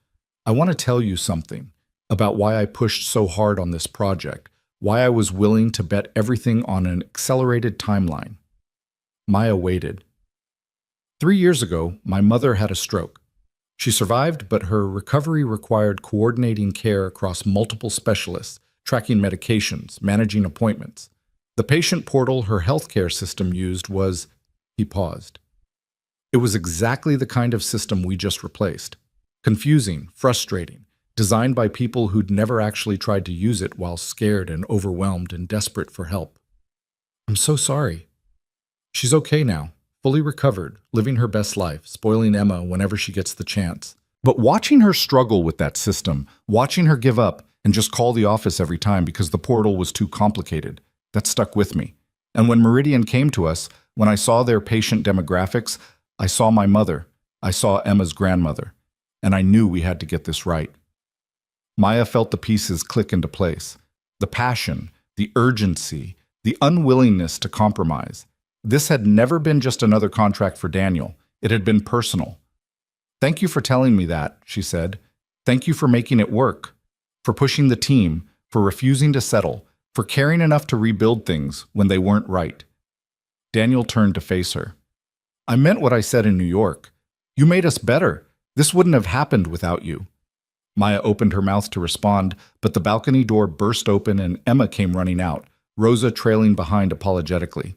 Speaker 1: "I want to tell you something about why I pushed so hard on this project, why I was willing to bet everything on an accelerated timeline." Maya waited. 3 years ago, my mother had a stroke. She survived, but her recovery required coordinating care across multiple specialists, tracking medications, managing appointments. The patient portal her healthcare system used was... He paused. It was exactly the kind of system we just replaced. Confusing, frustrating, designed by people who'd never actually tried to use it while scared and overwhelmed and desperate for help. "I'm so sorry." She's okay now. Fully recovered, living her best life, spoiling Emma whenever she gets the chance. But watching her struggle with that system, watching her give up and just call the office every time because the portal was too complicated, that stuck with me. And when Meridian came to us, when I saw their patient demographics, I saw my mother, I saw Emma's grandmother, and I knew we had to get this right. Maya felt the pieces click into place. The passion, the urgency, the unwillingness to compromise. This had never been just another contract for Daniel. It had been personal. "Thank you for telling me that," she said. "Thank you for making it work, for pushing the team, for refusing to settle, for caring enough to rebuild things when they weren't right." Daniel turned to face her. "I meant what I said in New York. You made us better. This wouldn't have happened without you." Maya opened her mouth to respond, but the balcony door burst open and Emma came running out, Rosa trailing behind apologetically.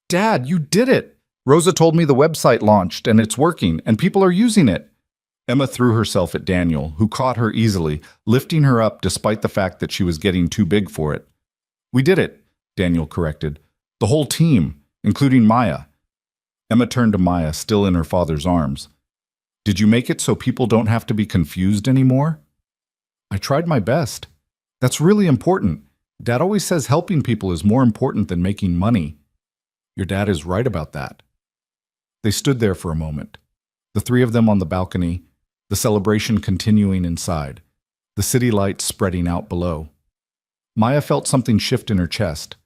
Speaker 1: "Dad, you did it!" Rosa told me the website launched and it's working and people are using it. Emma threw herself at Daniel, who caught her easily, lifting her up despite the fact that she was getting too big for it. We did it, Daniel corrected. The whole team, including Maya. Emma turned to Maya, still in her father's arms. Did you make it so people don't have to be confused anymore? I tried my best. That's really important. Dad always says helping people is more important than making money. Your dad is right about that. They stood there for a moment, the three of them on the balcony, the celebration continuing inside, the city lights spreading out below. Maya felt something shift in her chest,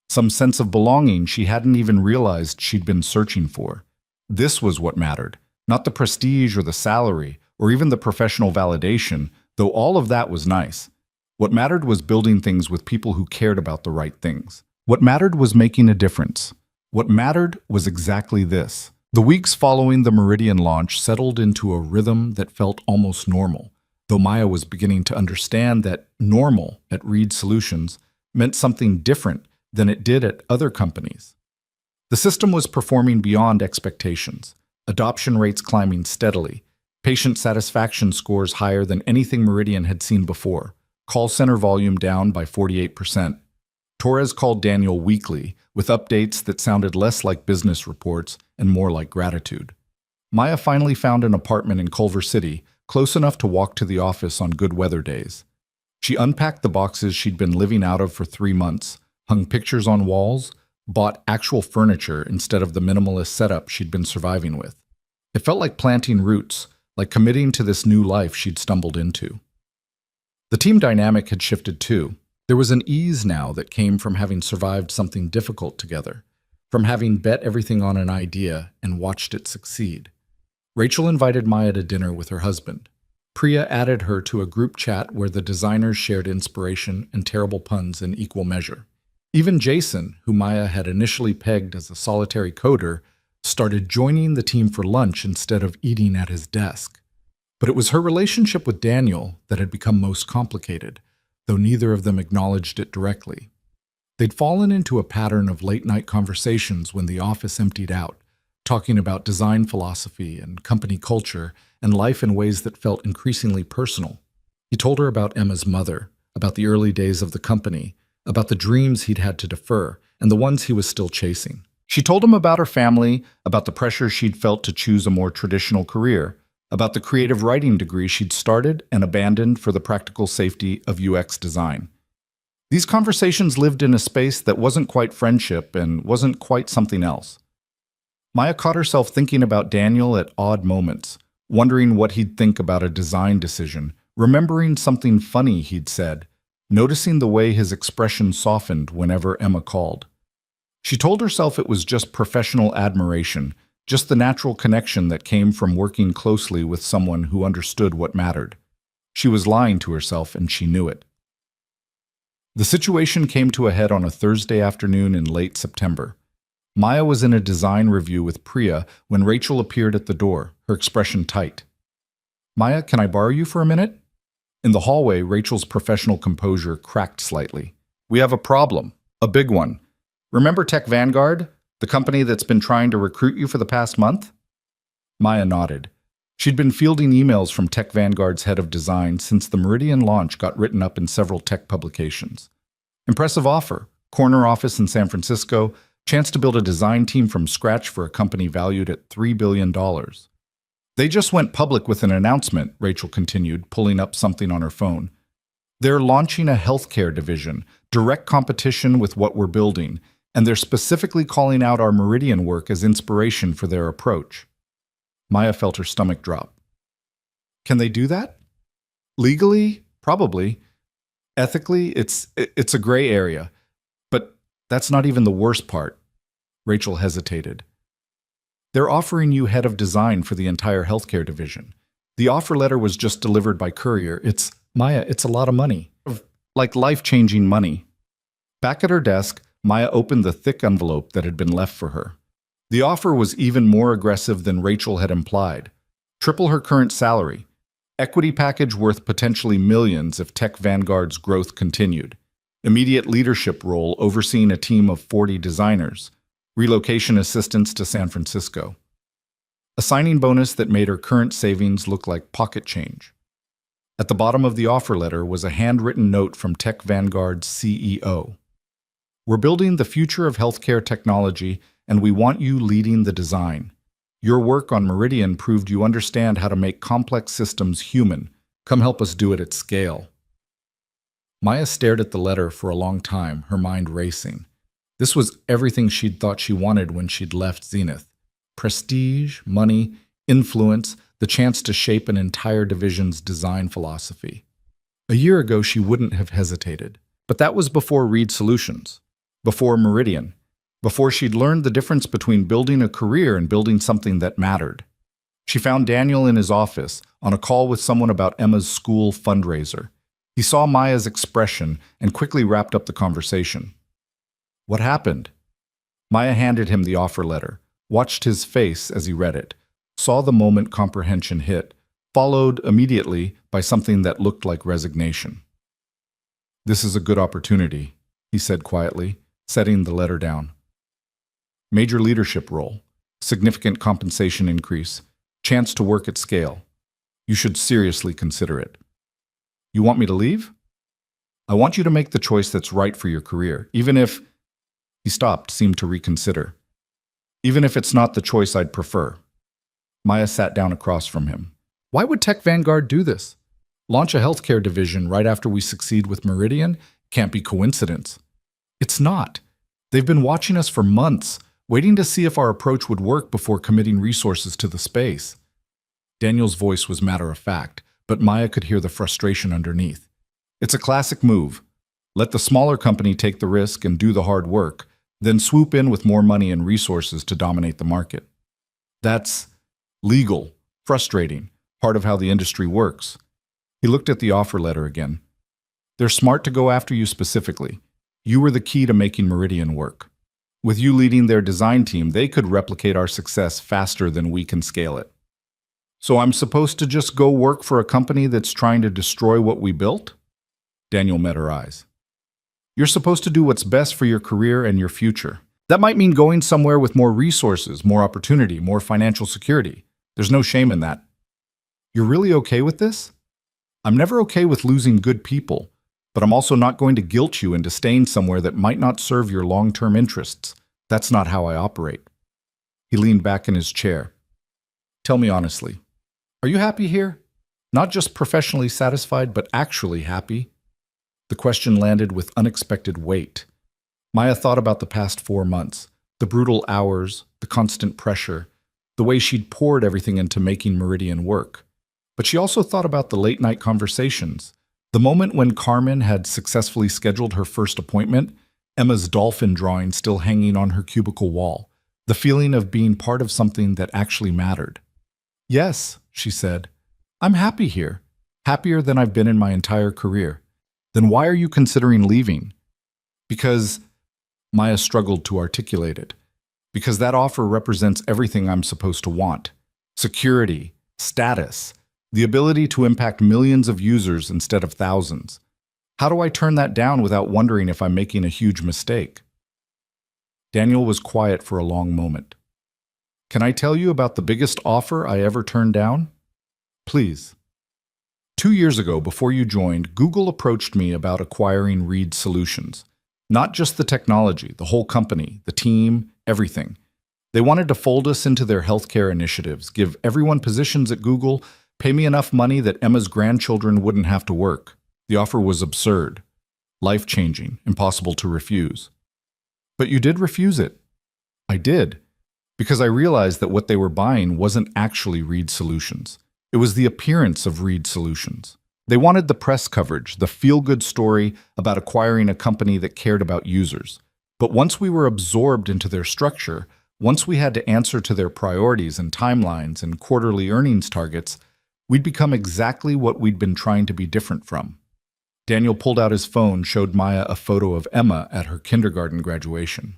Speaker 1: some sense of belonging she hadn't even realized she'd been searching for. This was what mattered, not the prestige or the salary or even the professional validation, though all of that was nice. What mattered was building things with people who cared about the right things. What mattered was making a difference. What mattered was exactly this. The weeks following the Meridian launch settled into a rhythm that felt almost normal, though Maya was beginning to understand that normal at Reed Solutions meant something different than it did at other companies. The system was performing beyond expectations, adoption rates climbing steadily, patient satisfaction scores higher than anything Meridian had seen before, call center volume down by 48%. Torres called Daniel weekly, with updates that sounded less like business reports and more like gratitude. Maya finally found an apartment in Culver City, close enough to walk to the office on good weather days. She unpacked the boxes she'd been living out of for 3 months, hung pictures on walls, bought actual furniture instead of the minimalist setup she'd been surviving with. It felt like planting roots, like committing to this new life she'd stumbled into. The team dynamic had shifted too. There was an ease now that came from having survived something difficult together, from having bet everything on an idea and watched it succeed. Rachel invited Maya to dinner with her husband. Priya added her to a group chat where the designers shared inspiration and terrible puns in equal measure. Even Jason, who Maya had initially pegged as a solitary coder, started joining the team for lunch instead of eating at his desk. But it was her relationship with Daniel that had become most complicated, though neither of them acknowledged it directly. They'd fallen into a pattern of late-night conversations when the office emptied out, talking about design philosophy and company culture and life in ways that felt increasingly personal. He told her about Emma's mother, about the early days of the company, about the dreams he'd had to defer and the ones he was still chasing. She told him about her family, about the pressure she'd felt to choose a more traditional career, about the creative writing degree she'd started and abandoned for the practical safety of UX design. These conversations lived in a space that wasn't quite friendship and wasn't quite something else. Maya caught herself thinking about Daniel at odd moments, wondering what he'd think about a design decision, remembering something funny he'd said, noticing the way his expression softened whenever Emma called. She told herself it was just professional admiration, just the natural connection that came from working closely with someone who understood what mattered. She was lying to herself, and she knew it. The situation came to a head on a Thursday afternoon in late September. Maya was in a design review with Priya when Rachel appeared at the door, her expression tight. "Maya, can I borrow you for a minute?" In the hallway, Rachel's professional composure cracked slightly. "We have a problem, a big one. Remember Tech Vanguard? The company that's been trying to recruit you for the past month?" Maya nodded. She'd been fielding emails from Tech Vanguard's head of design since the Meridian launch got written up in several tech publications. Impressive offer, corner office in San Francisco, chance to build a design team from scratch for a company valued at $3 billion. "They just went public with an announcement," Rachel continued, pulling up something on her phone. "They're launching a healthcare division, direct competition with what we're building, and they're specifically calling out our Meridian work as inspiration for their approach." Maya felt her stomach drop. Can they do that? Legally, probably. Ethically, it's a gray area. But that's not even the worst part. Rachel hesitated. "They're offering you head of design for the entire healthcare division. The offer letter was just delivered by courier. Maya, it's a lot of money. Like life-changing money." Back at her desk, Maya opened the thick envelope that had been left for her. The offer was even more aggressive than Rachel had implied. Triple her current salary. Equity package worth potentially millions if Tech Vanguard's growth continued. Immediate leadership role overseeing a team of 40 designers. relocation assistance to San Francisco, a signing bonus that made her current savings look like pocket change. At the bottom of the offer letter was a handwritten note from Tech Vanguard's CEO. We're building the future of healthcare technology, and we want you leading the design. Your work on Meridian proved you understand how to make complex systems human. Come help us do it at scale. Maya stared at the letter for a long time, her mind racing. This was everything she'd thought she wanted when she'd left Zenith. Prestige, money, influence, the chance to shape an entire division's design philosophy. A year ago, she wouldn't have hesitated. But that was before Reed Solutions, before Meridian, before she'd learned the difference between building a career and building something that mattered. She found Daniel in his office, on a call with someone about Emma's school fundraiser. He saw Maya's expression and quickly wrapped up the conversation. What happened? Maya handed him the offer letter, watched his face as he read it, saw the moment comprehension hit, followed immediately by something that looked like resignation. This is a good opportunity, he said quietly, setting the letter down. Major leadership role, significant compensation increase, chance to work at scale. You should seriously consider it. You want me to leave? I want you to make the choice that's right for your career, even if... He stopped, seemed to reconsider. Even if it's not the choice I'd prefer. Maya sat down across from him. Why would Tech Vanguard do this? Launch a healthcare division right after we succeed with Meridian? Can't be coincidence. It's not. They've been watching us for months, waiting to see if our approach would work before committing resources to the space. Daniel's voice was matter-of-fact, but Maya could hear the frustration underneath. It's a classic move. Let the smaller company take the risk and do the hard work, then swoop in with more money and resources to dominate the market. That's legal, frustrating, part of how the industry works. He looked at the offer letter again. They're smart to go after you specifically. You were the key to making Meridian work. With you leading their design team, they could replicate our success faster than we can scale it. So I'm supposed to just go work for a company that's trying to destroy what we built? Daniel met her eyes. You're supposed to do what's best for your career and your future. That might mean going somewhere with more resources, more opportunity, more financial security. There's no shame in that. You're really okay with this? I'm never okay with losing good people, but I'm also not going to guilt you into staying somewhere that might not serve your long-term interests. That's not how I operate. He leaned back in his chair. Tell me honestly, are you happy here? Not just professionally satisfied, but actually happy? The question landed with unexpected weight. Maya thought about the past 4 months, the brutal hours, the constant pressure, the way she'd poured everything into making Meridian work. But she also thought about the late-night conversations, the moment when Carmen had successfully scheduled her first appointment, Emma's dolphin drawing still hanging on her cubicle wall, the feeling of being part of something that actually mattered. Yes, she said, I'm happy here, happier than I've been in my entire career. Then why are you considering leaving? Because, Maya struggled to articulate it, because that offer represents everything I'm supposed to want. Security, status, the ability to impact millions of users instead of thousands. How do I turn that down without wondering if I'm making a huge mistake? Daniel was quiet for a long moment. Can I tell you about the biggest offer I ever turned down? Please. 2 years ago, before you joined, Google approached me about acquiring Reed Solutions. Not just the technology, the whole company, the team, everything. They wanted to fold us into their healthcare initiatives, give everyone positions at Google, pay me enough money that Emma's grandchildren wouldn't have to work. The offer was absurd, life-changing, impossible to refuse. But you did refuse it. I did, because I realized that what they were buying wasn't actually Reed Solutions. It was the appearance of Reed Solutions. They wanted the press coverage, the feel-good story about acquiring a company that cared about users. But once we were absorbed into their structure, once we had to answer to their priorities and timelines and quarterly earnings targets, we'd become exactly what we'd been trying to be different from. Daniel pulled out his phone, showed Maya a photo of Emma at her kindergarten graduation.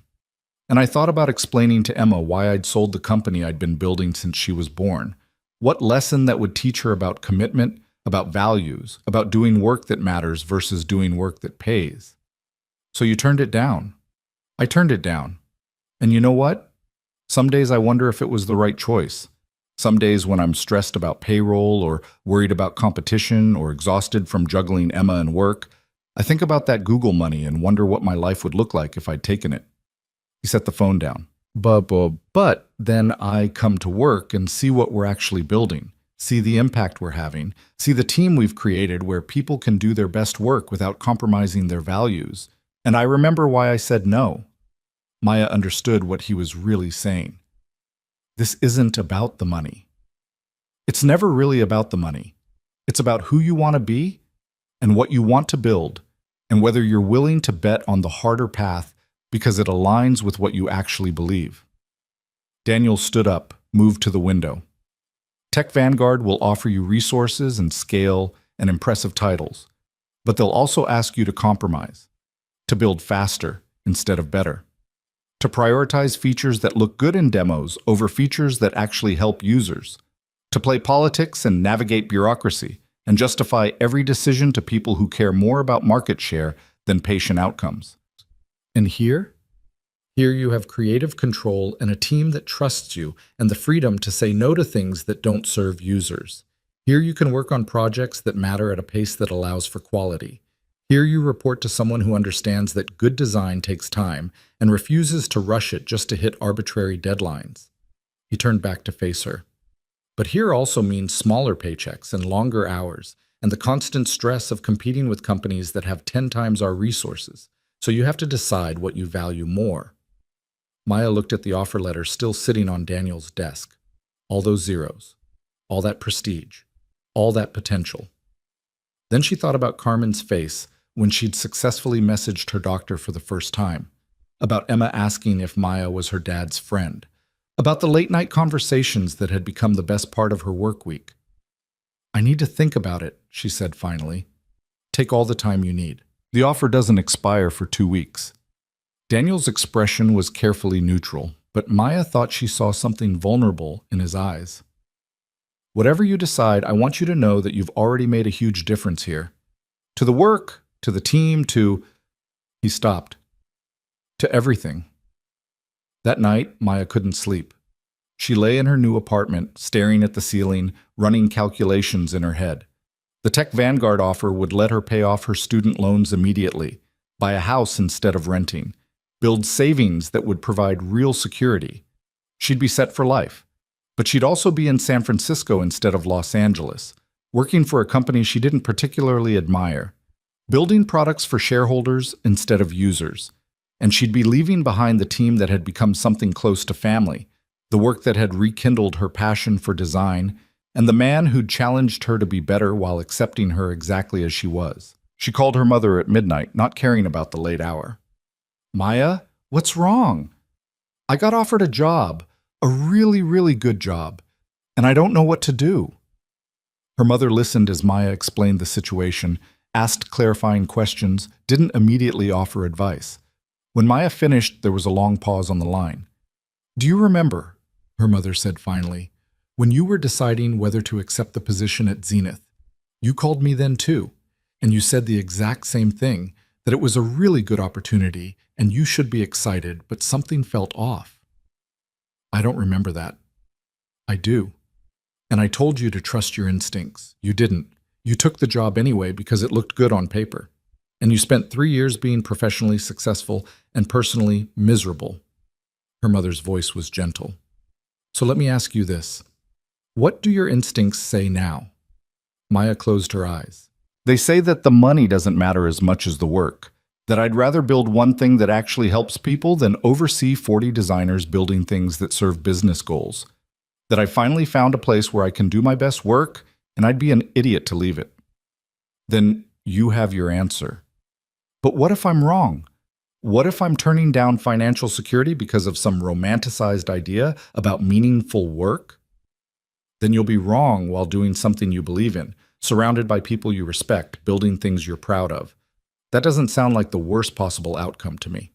Speaker 1: And I thought about explaining to Emma why I'd sold the company I'd been building since she was born. What lesson that would teach her about commitment, about values, about doing work that matters versus doing work that pays. So you turned it down. I turned it down. And you know what? Some days I wonder if it was the right choice. Some days when I'm stressed about payroll or worried about competition or exhausted from juggling Emma and work, I think about that Google money and wonder what my life would look like if I'd taken it. He set the phone down. But then I come to work and see what we're actually building, see the impact we're having, see the team we've created where people can do their best work without compromising their values. And I remember why I said no. Maya understood what he was really saying. This isn't about the money. It's never really about the money. It's about who you want to be and what you want to build, and whether you're willing to bet on the harder path because it aligns with what you actually believe. Daniel stood up, moved to the window. Tech Vanguard will offer you resources and scale and impressive titles, but they'll also ask you to compromise, to build faster instead of better, to prioritize features that look good in demos over features that actually help users, to play politics and navigate bureaucracy, and justify every decision to people who care more about market share than patient outcomes. And here you have creative control and a team that trusts you and the freedom to say no to things that don't serve users. Here you can work on projects that matter at a pace that allows for quality. Here you report to someone who understands that good design takes time and refuses to rush it just to hit arbitrary deadlines. He turned back to face her. But here also means smaller paychecks and longer hours, and the constant stress of competing with companies that have 10 times our resources. So you have to decide what you value more. Maya looked at the offer letter still sitting on Daniel's desk. All those zeros, all that prestige, all that potential. Then she thought about Carmen's face when she'd successfully messaged her doctor for the first time, about Emma asking if Maya was her dad's friend, about the late-night conversations that had become the best part of her work week. "I need to think about it," she said finally. "Take all the time you need. The offer doesn't expire for 2 weeks." Daniel's expression was carefully neutral, but Maya thought she saw something vulnerable in his eyes. "Whatever you decide, I want you to know that you've already made a huge difference here. To the work, to the team, to—" He stopped. "To everything." That night, Maya couldn't sleep. She lay in her new apartment, staring at the ceiling, running calculations in her head. The Tech Vanguard offer would let her pay off her student loans immediately, buy a house instead of renting, build savings that would provide real security. She'd be set for life. But she'd also be in San Francisco instead of Los Angeles, working for a company she didn't particularly admire, building products for shareholders instead of users. And she'd be leaving behind the team that had become something close to family, the work that had rekindled her passion for design, and the man who'd challenged her to be better while accepting her exactly as she was. She called her mother at midnight, not caring about the late hour. "Maya, what's wrong? I got offered a job, a really, really good job, and I don't know what to do." Her mother listened as Maya explained the situation, asked clarifying questions, didn't immediately offer advice. When Maya finished, there was a long pause on the line. "Do you remember," her mother said finally, "when you were deciding whether to accept the position at Zenith? You called me then too, and you said the exact same thing, that it was a really good opportunity and you should be excited, but something felt off." "I don't remember that." "I do. And I told you to trust your instincts. You didn't. You took the job anyway because it looked good on paper. And you spent 3 years being professionally successful and personally miserable." Her mother's voice was gentle. "So let me ask you this. What do your instincts say now?" Maya closed her eyes. "They say that the money doesn't matter as much as the work, that I'd rather build one thing that actually helps people than oversee 40 designers building things that serve business goals, that I finally found a place where I can do my best work, and I'd be an idiot to leave it." "Then you have your answer. But what if I'm wrong? What if I'm turning down financial security because of some romanticized idea about meaningful work?" "Then you'll be wrong while doing something you believe in, surrounded by people you respect, building things you're proud of. That doesn't sound like the worst possible outcome to me."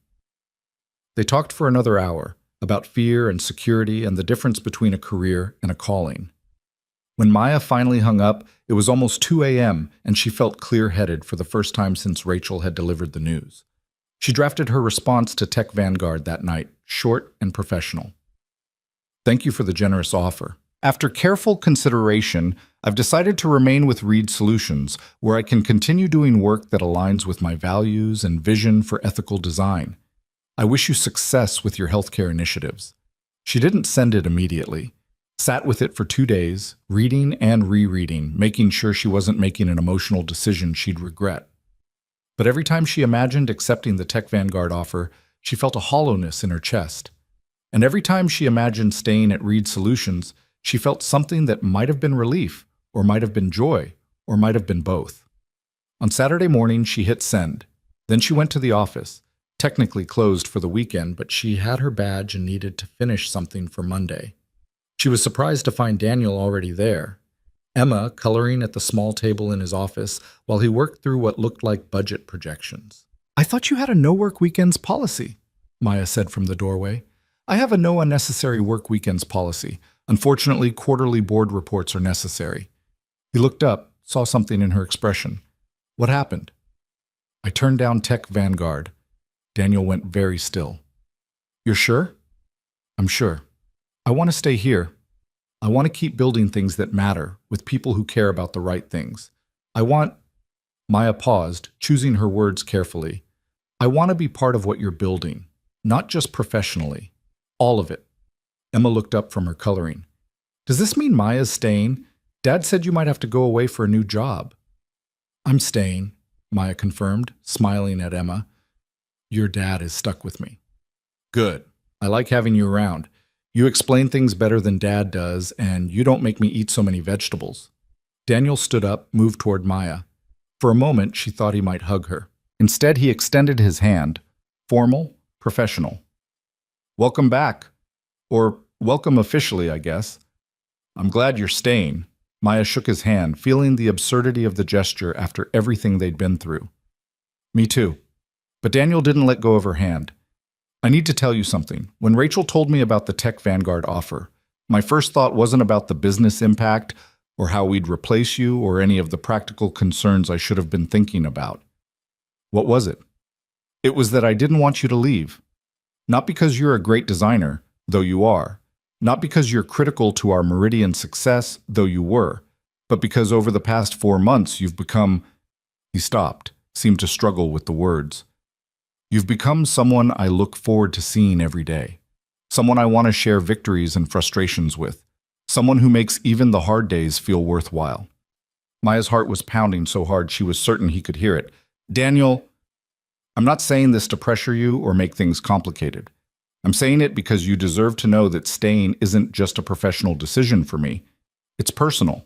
Speaker 1: They talked for another hour about fear and security and the difference between a career and a calling. When Maya finally hung up, it was almost 2 a.m. and she felt clear-headed for the first time since Rachel had delivered the news. She drafted her response to Tech Vanguard that night, short and professional. Thank you for the generous offer. After careful consideration, I've decided to remain with Reed Solutions, where I can continue doing work that aligns with my values and vision for ethical design. I wish you success with your healthcare initiatives. She didn't send it immediately. Sat with it for 2 days, reading and rereading, making sure she wasn't making an emotional decision she'd regret. But every time she imagined accepting the Tech Vanguard offer, she felt a hollowness in her chest. And every time she imagined staying at Reed Solutions, she felt something that might have been relief, or might have been joy, or might have been both. On Saturday morning, she hit send. Then she went to the office, technically closed for the weekend, but she had her badge and needed to finish something for Monday. She was surprised to find Daniel already there, Emma coloring at the small table in his office while he worked through what looked like budget projections. "I thought you had a no-work weekends policy," Maya said from the doorway. "I have a no unnecessary work weekends policy. Unfortunately, quarterly board reports are necessary." He looked up, saw something in her expression. "What happened?" "I turned down Tech Vanguard." Daniel went very still. "You're sure?" "I'm sure. I want to stay here. I want to keep building things that matter, with people who care about the right things. I want—" Maya paused, choosing her words carefully. "I want to be part of what you're building, not just professionally. All of it." Emma looked up from her coloring. "Does this mean Maya's staying? Dad said you might have to go away for a new job." "I'm staying," Maya confirmed, smiling at Emma. "Your dad is stuck with me." "Good. I like having you around. You explain things better than Dad does, and you don't make me eat so many vegetables." Daniel stood up, moved toward Maya. For a moment, she thought he might hug her. Instead, he extended his hand, formal, professional. "Welcome back. Or welcome officially, I guess. I'm glad you're staying." Maya shook his hand, feeling the absurdity of the gesture after everything they'd been through. "Me too." But Daniel didn't let go of her hand. "I need to tell you something. When Rachel told me about the Tech Vanguard offer, my first thought wasn't about the business impact or how we'd replace you or any of the practical concerns I should have been thinking about." "What was it?" "It was that I didn't want you to leave. Not because you're a great designer, though you are. Not because you're critical to our Meridian success, though you were. But because over the past 4 months you've become—" He stopped, seemed to struggle with the words. "You've become someone I look forward to seeing every day. Someone I want to share victories and frustrations with. Someone who makes even the hard days feel worthwhile." Maya's heart was pounding so hard she was certain he could hear it. "Daniel, I'm not saying this to pressure you or make things complicated. I'm saying it because you deserve to know that staying isn't just a professional decision for me. It's personal.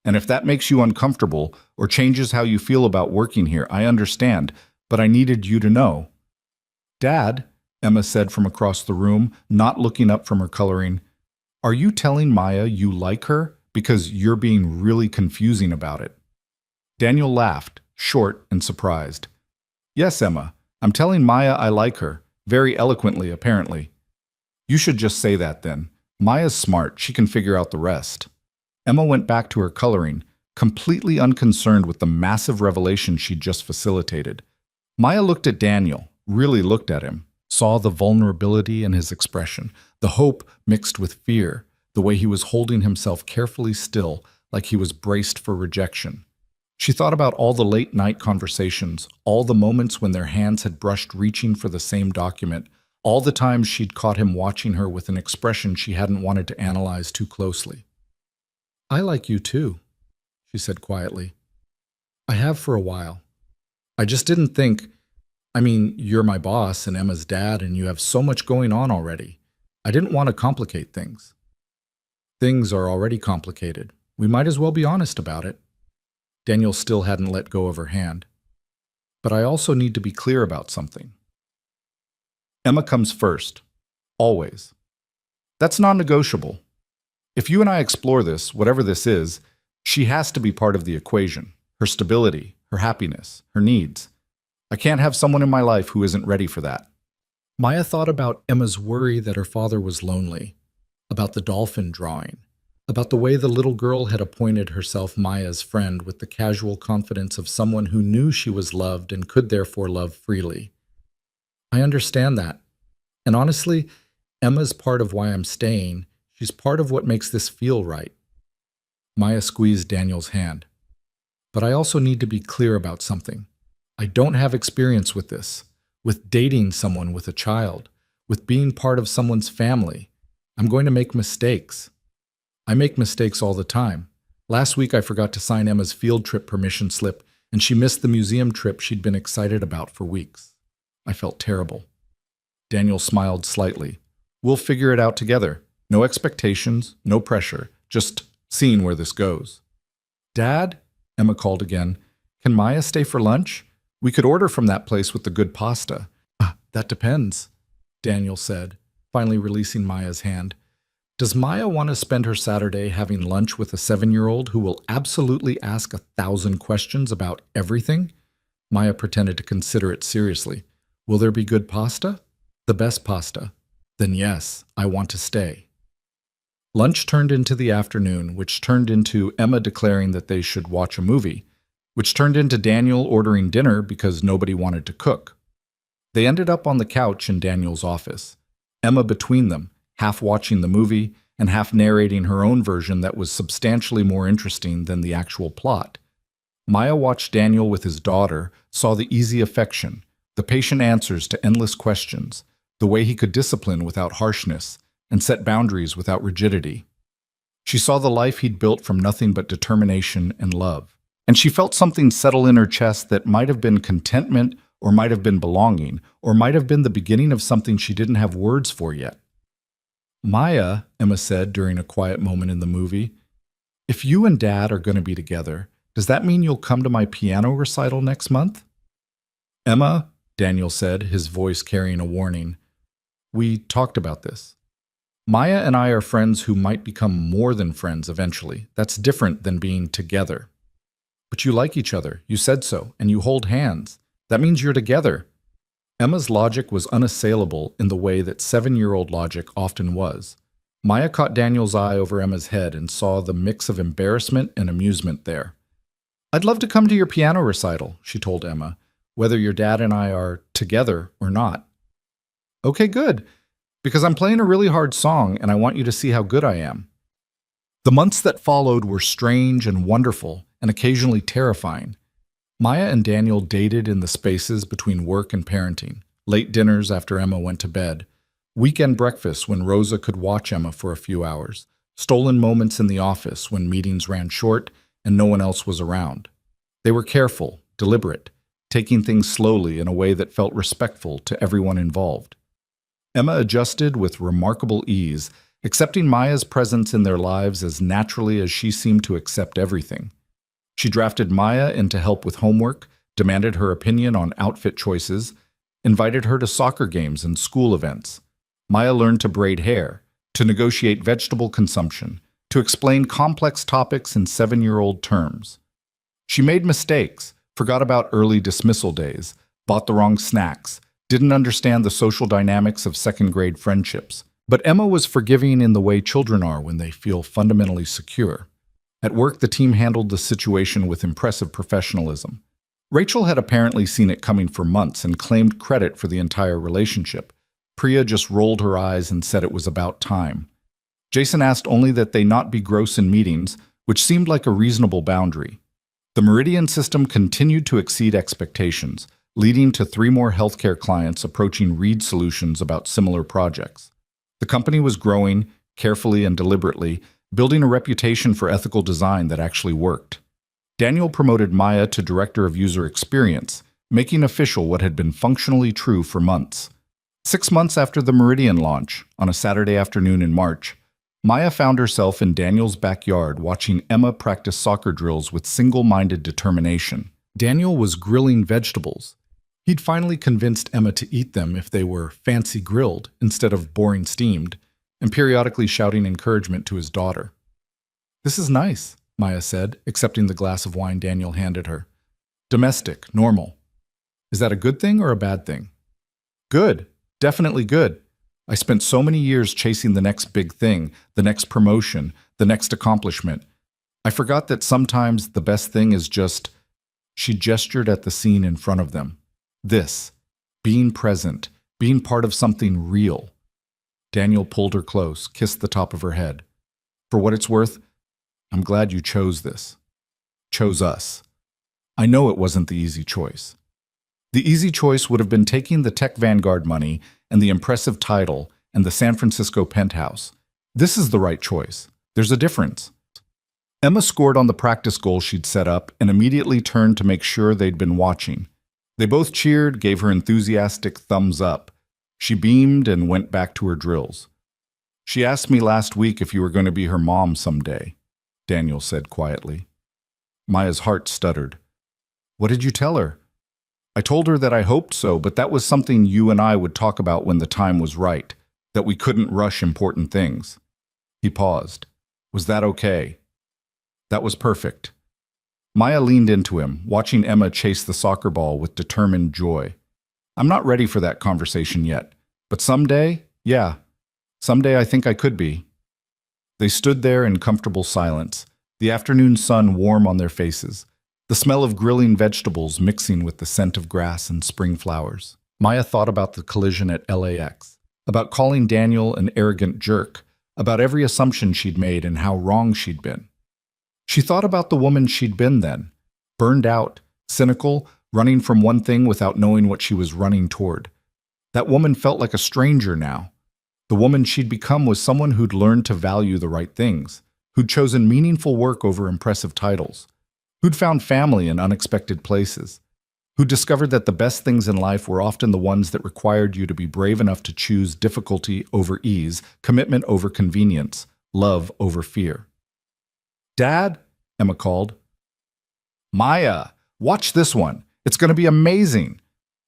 Speaker 1: And if that makes you uncomfortable or changes how you feel about working here, I understand, but I needed you to know." "Dad," Emma said from across the room, not looking up from her coloring, "are you telling Maya you like her? Because you're being really confusing about it." Daniel laughed, short and surprised. "Yes, Emma, I'm telling Maya I like her. Very eloquently, apparently." "You should just say that then. Maya's smart. She can figure out the rest." Emma went back to her coloring, completely unconcerned with the massive revelation she'd just facilitated. Maya looked at Daniel, really looked at him, saw the vulnerability in his expression, the hope mixed with fear, the way he was holding himself carefully still, like he was braced for rejection. She thought about all the late-night conversations, all the moments when their hands had brushed reaching for the same document, all the times she'd caught him watching her with an expression she hadn't wanted to analyze too closely. "I like you too," she said quietly. "I have for a while. I just didn't think— you're my boss and Emma's dad, and you have so much going on already. I didn't want to complicate things." "Things are already complicated. We might as well be honest about it." Daniel still hadn't let go of her hand. "But I also need to be clear about something. Emma comes first. Always. That's non-negotiable. If you and I explore this, whatever this is, she has to be part of the equation. Her stability, her happiness, her needs. I can't have someone in my life who isn't ready for that." Maya thought about Emma's worry that her father was lonely, about the dolphin drawing, about the way the little girl had appointed herself Maya's friend with the casual confidence of someone who knew she was loved and could therefore love freely. "I understand that. And honestly, Emma's part of why I'm staying. She's part of what makes this feel right. Maya squeezed Daniel's hand. But I also need to be clear about something. I don't have experience with this, with dating someone with a child, with being part of someone's family. I'm going to make mistakes. I make mistakes all the time. Last week I forgot to sign Emma's field trip permission slip, and she missed the museum trip she'd been excited about for weeks. I felt terrible. Daniel smiled slightly. We'll figure it out together. No expectations, no pressure, just seeing where this goes. Dad? Emma called again. Can Maya stay for lunch? We could order from that place with the good pasta. That depends, Daniel said, finally releasing Maya's hand. Does Maya want to spend her Saturday having lunch with a 7-year-old who will absolutely ask 1,000 questions about everything? Maya pretended to consider it seriously. Will there be good pasta? The best pasta. Then yes, I want to stay. Lunch turned into the afternoon, which turned into Emma declaring that they should watch a movie, which turned into Daniel ordering dinner because nobody wanted to cook. They ended up on the couch in Daniel's office, Emma between them, half watching the movie and half narrating her own version that was substantially more interesting than the actual plot. Maya watched Daniel with his daughter, saw the easy affection, the patient answers to endless questions, the way he could discipline without harshness, and set boundaries without rigidity. She saw the life he'd built from nothing but determination and love. And she felt something settle in her chest that might have been contentment, or might have been belonging, or might have been the beginning of something she didn't have words for yet. Maya, Emma said during a quiet moment in the movie, if you and Dad are going to be together, does that mean you'll come to my piano recital next month? Emma, Daniel said, his voice carrying a warning, we talked about this. Maya and I are friends who might become more than friends eventually. That's different than being together. But you like each other, you said so, and you hold hands. That means you're together. Emma's logic was unassailable in the way that 7-year-old logic often was. Maya caught Daniel's eye over Emma's head and saw the mix of embarrassment and amusement there. I'd love to come to your piano recital, she told Emma, whether your dad and I are together or not. Okay, good. Because I'm playing a really hard song and I want you to see how good I am. The months that followed were strange and wonderful and occasionally terrifying. Maya and Daniel dated in the spaces between work and parenting, late dinners after Emma went to bed, weekend breakfasts when Rosa could watch Emma for a few hours, stolen moments in the office when meetings ran short and no one else was around. They were careful, deliberate, taking things slowly in a way that felt respectful to everyone involved. Emma adjusted with remarkable ease, accepting Maya's presence in their lives as naturally as she seemed to accept everything. She drafted Maya in to help with homework, demanded her opinion on outfit choices, invited her to soccer games and school events. Maya learned to braid hair, to negotiate vegetable consumption, to explain complex topics in 7-year-old terms. She made mistakes, forgot about early dismissal days, bought the wrong snacks, didn't understand the social dynamics of second-grade friendships. But Emma was forgiving in the way children are when they feel fundamentally secure. At work, the team handled the situation with impressive professionalism. Rachel had apparently seen it coming for months and claimed credit for the entire relationship. Priya just rolled her eyes and said it was about time. Jason asked only that they not be gross in meetings, which seemed like a reasonable boundary. The Meridian system continued to exceed expectations, leading to 3 more healthcare clients approaching Reed Solutions about similar projects. The company was growing, carefully and deliberately, building a reputation for ethical design that actually worked. Daniel promoted Maya to Director of User Experience, making official what had been functionally true for months. 6 months after the Meridian launch, on a Saturday afternoon in March, Maya found herself in Daniel's backyard watching Emma practice soccer drills with single-minded determination. Daniel was grilling vegetables. He'd finally convinced Emma to eat them if they were fancy grilled instead of boring steamed, and periodically shouting encouragement to his daughter. This is nice, Maya said, accepting the glass of wine Daniel handed her. Domestic, normal. Is that a good thing or a bad thing? Good, definitely good. I spent so many years chasing the next big thing, the next promotion, the next accomplishment. I forgot that sometimes the best thing is just... She gestured at the scene in front of them. This, being present, being part of something real. Daniel pulled her close, kissed the top of her head. For what it's worth, I'm glad you chose this. Chose us. I know it wasn't the easy choice. The easy choice would have been taking the Tech Vanguard money and the impressive title and the San Francisco penthouse. This is the right choice. There's a difference. Emma scored on the practice goal she'd set up and immediately turned to make sure they'd been watching. They both cheered, gave her enthusiastic thumbs up. She beamed and went back to her drills. She asked me last week if you were going to be her mom someday, Daniel said quietly. Maya's heart stuttered. What did you tell her? I told her that I hoped so, but that was something you and I would talk about when the time was right, that we couldn't rush important things. He paused. Was that okay? That was perfect. Maya leaned into him, watching Emma chase the soccer ball with determined joy. I'm not ready for that conversation yet, but someday, yeah, someday I think I could be. They stood there in comfortable silence, the afternoon sun warm on their faces, the smell of grilling vegetables mixing with the scent of grass and spring flowers. Maya thought about the collision at LAX, about calling Daniel an arrogant jerk, about every assumption she'd made and how wrong she'd been. She thought about the woman she'd been then, burned out, cynical, running from one thing without knowing what she was running toward. That woman felt like a stranger now. The woman she'd become was someone who'd learned to value the right things, who'd chosen meaningful work over impressive titles, who'd found family in unexpected places, who discovered that the best things in life were often the ones that required you to be brave enough to choose difficulty over ease, commitment over convenience, love over fear. Dad, Emma called. Maya, watch this one. It's going to be amazing.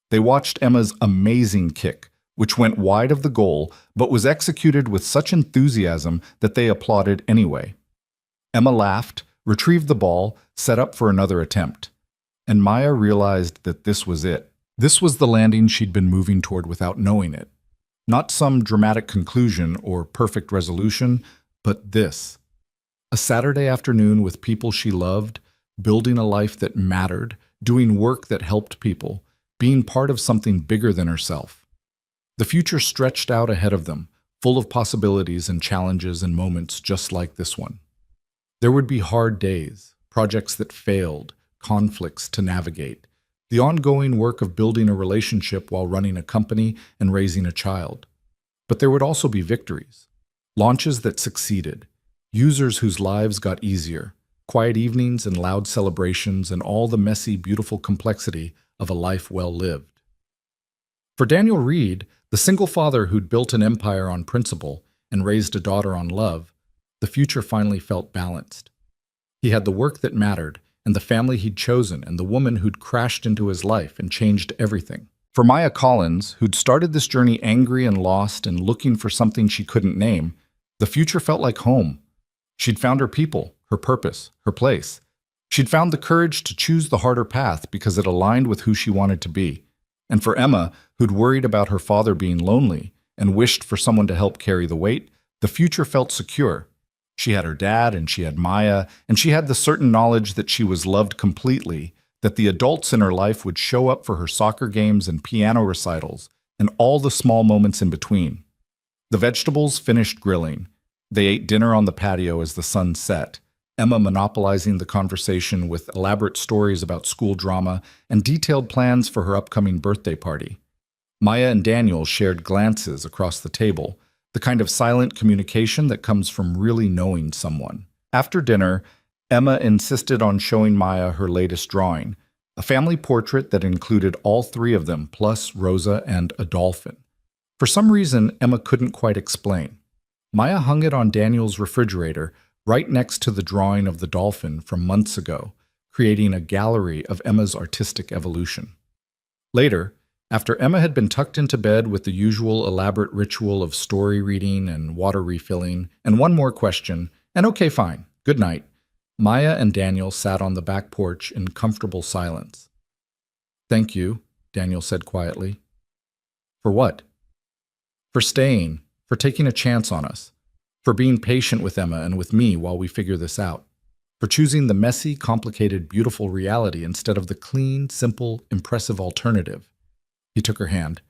Speaker 1: They watched Emma's amazing kick, which went wide of the goal, but was executed with such enthusiasm that they applauded anyway. Emma laughed, retrieved the ball, set up for another attempt. And Maya realized that this was it. This was the landing she'd been moving toward without knowing it. Not some dramatic conclusion or perfect resolution, but this. A Saturday afternoon with people she loved, building a life that mattered, doing work that helped people, being part of something bigger than herself. The future stretched out ahead of them, full of possibilities and challenges and moments just like this one. There would be hard days, projects that failed, conflicts to navigate, the ongoing work of building a relationship while running a company and raising a child. But there would also be victories, launches that succeeded, users whose lives got easier, quiet evenings and loud celebrations and all the messy, beautiful complexity of a life well lived. For Daniel Reed, the single father who'd built an empire on principle and raised a daughter on love, the future finally felt balanced. He had the work that mattered, and the family he'd chosen, and the woman who'd crashed into his life and changed everything. For Maya Collins, who'd started this journey angry and lost and looking for something she couldn't name, the future felt like home. She'd found her people, her purpose, her place. She'd found the courage to choose the harder path because it aligned with who she wanted to be. And for Emma, who'd worried about her father being lonely and wished for someone to help carry the weight, the future felt secure. She had her dad and she had Maya, and she had the certain knowledge that she was loved completely, that the adults in her life would show up for her soccer games and piano recitals, and all the small moments in between. The vegetables finished grilling. They ate dinner on the patio as the sun set, Emma monopolizing the conversation with elaborate stories about school drama and detailed plans for her upcoming birthday party. Maya and Daniel shared glances across the table, the kind of silent communication that comes from really knowing someone. After dinner, Emma insisted on showing Maya her latest drawing, a family portrait that included all three of them, plus Rosa and a dolphin. For some reason, Emma couldn't quite explain. Maya hung it on Daniel's refrigerator, right next to the drawing of the dolphin from months ago, creating a gallery of Emma's artistic evolution. Later, after Emma had been tucked into bed with the usual elaborate ritual of story reading and water refilling, and one more question, and okay, fine, good night, Maya and Daniel sat on the back porch in comfortable silence. Thank you, Daniel said quietly. For what? For staying, for taking a chance on us, for being patient with Emma and with me while we figure this out, for choosing the messy, complicated, beautiful reality instead of the clean, simple, impressive alternative. He took her hand.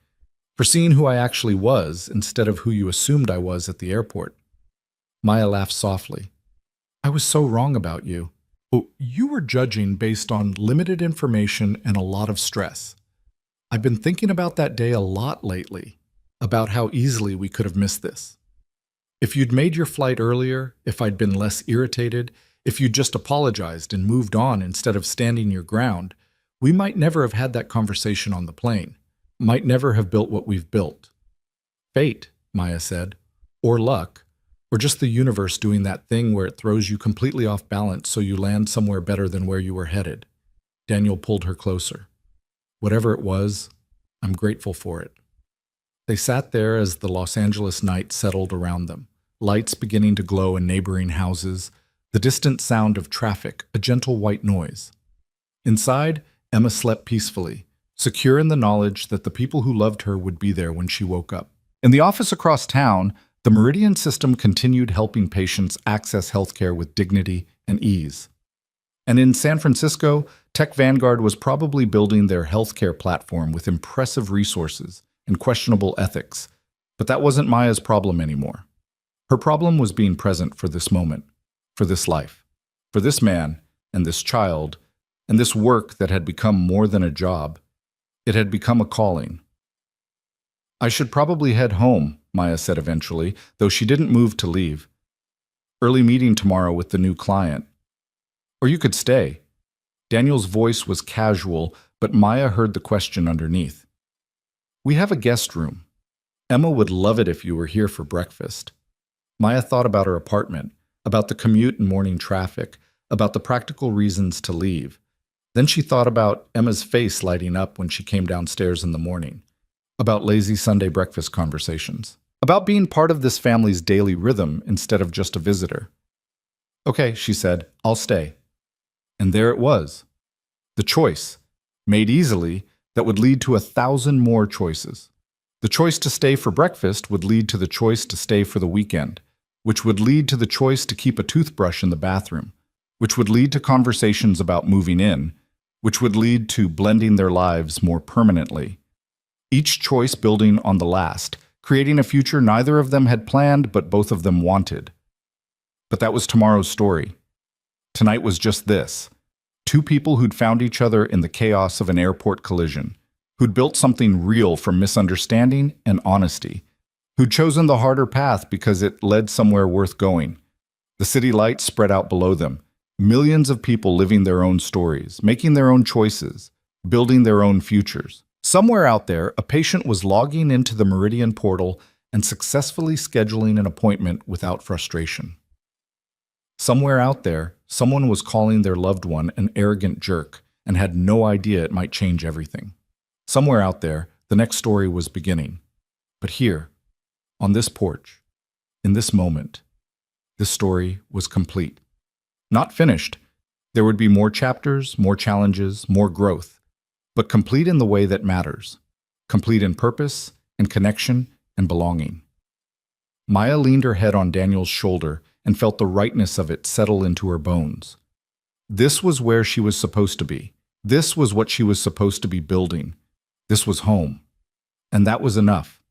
Speaker 1: for seeing who I actually was instead of who you assumed I was at the airport. Maya laughed softly. I was so wrong about you. Oh, you were judging based on limited information and a lot of stress. I've been thinking about that day a lot lately, about how easily we could have missed this. If you'd made your flight earlier, if I'd been less irritated, if you'd just apologized and moved on instead of standing your ground, we might never have had that conversation on the plane, might never have built what we've built. Fate, Maya said, or luck, or just the universe doing that thing where it throws you completely off balance so you land somewhere better than where you were headed. Daniel pulled her closer. Whatever it was, I'm grateful for it. They sat there as the Los Angeles night settled around them, lights beginning to glow in neighboring houses, the distant sound of traffic, a gentle white noise. Inside, Emma slept peacefully, secure in the knowledge that the people who loved her would be there when she woke up. In the office across town, the Meridian system continued helping patients access healthcare with dignity and ease. And in San Francisco, Tech Vanguard was probably building their healthcare platform with impressive resources and questionable ethics. But that wasn't Maya's problem anymore. Her problem was being present for this moment, for this life, for this man and this child, and this work that had become more than a job. It had become a calling. I should probably head home, Maya said eventually, though she didn't move to leave. Early meeting tomorrow with the new client. Or you could stay. Daniel's voice was casual, but Maya heard the question underneath. We have a guest room. Emma would love it if you were here for breakfast. Maya thought about her apartment, about the commute and morning traffic, about the practical reasons to leave. Then she thought about Emma's face lighting up when she came downstairs in the morning, about lazy Sunday breakfast conversations, about being part of this family's daily rhythm instead of just a visitor. Okay, she said, I'll stay. And there it was. The choice, made easily, that would lead to 1,000 more choices. The choice to stay for breakfast would lead to the choice to stay for the weekend, which would lead to the choice to keep a toothbrush in the bathroom, which would lead to conversations about moving in, which would lead to blending their lives more permanently. Each choice building on the last, creating a future neither of them had planned but both of them wanted. But that was tomorrow's story. Tonight was just this. Two people who'd found each other in the chaos of an airport collision, who'd built something real from misunderstanding and honesty, who'd chosen the harder path because it led somewhere worth going. The city lights spread out below them, millions of people living their own stories, making their own choices, building their own futures. Somewhere out there, a patient was logging into the Meridian portal and successfully scheduling an appointment without frustration. Somewhere out there, someone was calling their loved one an arrogant jerk and had no idea it might change everything. Somewhere out there, the next story was beginning. But here, on this porch, in this moment, this story was complete. Not finished. There would be more chapters, more challenges, more growth, but complete in the way that matters. Complete in purpose and connection and belonging. Maya leaned her head on Daniel's shoulder and felt the rightness of it settle into her bones. This was where she was supposed to be. This was what she was supposed to be building. This was home. And that was enough.